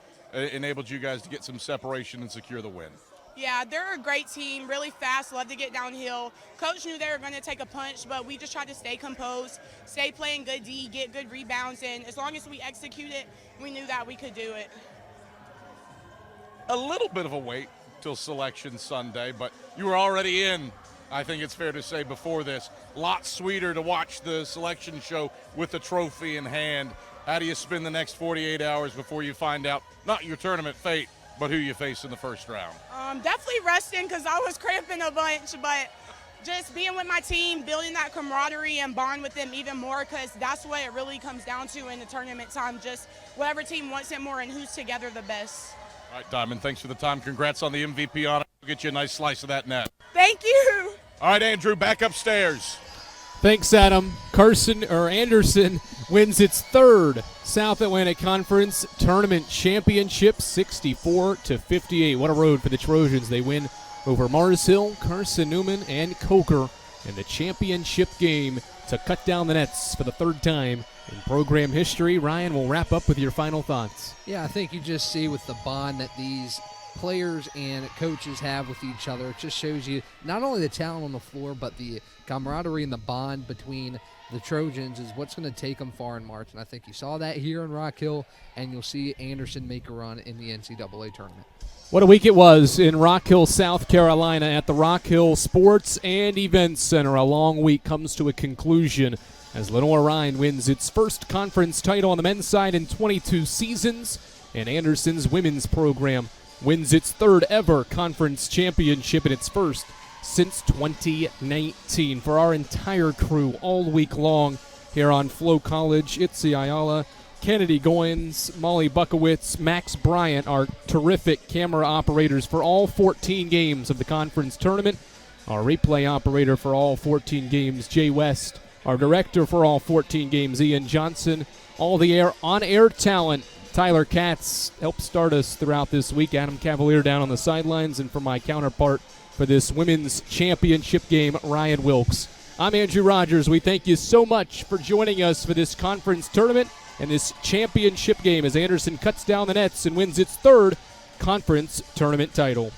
enabled you guys to get some separation and secure the win. Yeah, they're a great team, really fast, love to get downhill. Coach knew they were going to take a punch, but we just tried to stay composed, stay playing good D, get good rebounds, and as long as we executed, we knew that we could do it. A little bit of a wait till Selection Sunday, but you were already in, I think it's fair to say, before this. Lot sweeter to watch the selection show with the trophy in hand. How do you spend the next 48 hours before you find out not your tournament fate, but who you face in the first round? Definitely resting because I was cramping a bunch, but just being with my team, building that camaraderie and bond with them even more, because that's what it really comes down to in the tournament time, just whatever team wants it more and who's together the best. All right, Diamond, thanks for the time. Congrats on the MVP honor. We'll get you a nice slice of that net. Thank you. All right, Andrew, back upstairs. Thanks, Adam. Anderson wins its third South Atlantic Conference Tournament Championship, 64-58. What a road for the Trojans. They win over Mars Hill, Carson Newman, and Coker in the championship game to cut down the nets for the third time in program history. Ryan will wrap up with your final thoughts. Yeah, I think you just see with the bond that these players and coaches have with each other. It just shows you not only the talent on the floor, but the camaraderie and the bond between the Trojans is what's going to take them far in March. And I think you saw that here in Rock Hill, and you'll see Anderson make a run in the NCAA tournament. What a week it was in Rock Hill, South Carolina at the Rock Hill Sports and Events Center. A long week comes to a conclusion as Lenore Ryan wins its first conference title on the men's side in 22 seasons, and Anderson's women's program wins its third ever conference championship and its first since 2019. For our entire crew all week long here on Flow College, Itzi Ayala, Kennedy Goins, Molly Buckowitz, Max Bryant, our terrific camera operators for all 14 games of the conference tournament. Our replay operator for all 14 games, Jay West. Our director for all 14 games, Ian Johnson. All the on-air talent, Tyler Katz, helped start us throughout this week. Adam Cavalier down on the sidelines. And for my counterpart for this women's championship game, Ryan Wilkes. I'm Andrew Rogers. We thank you so much for joining us for this conference tournament and this championship game as Anderson cuts down the nets and wins its third conference tournament title.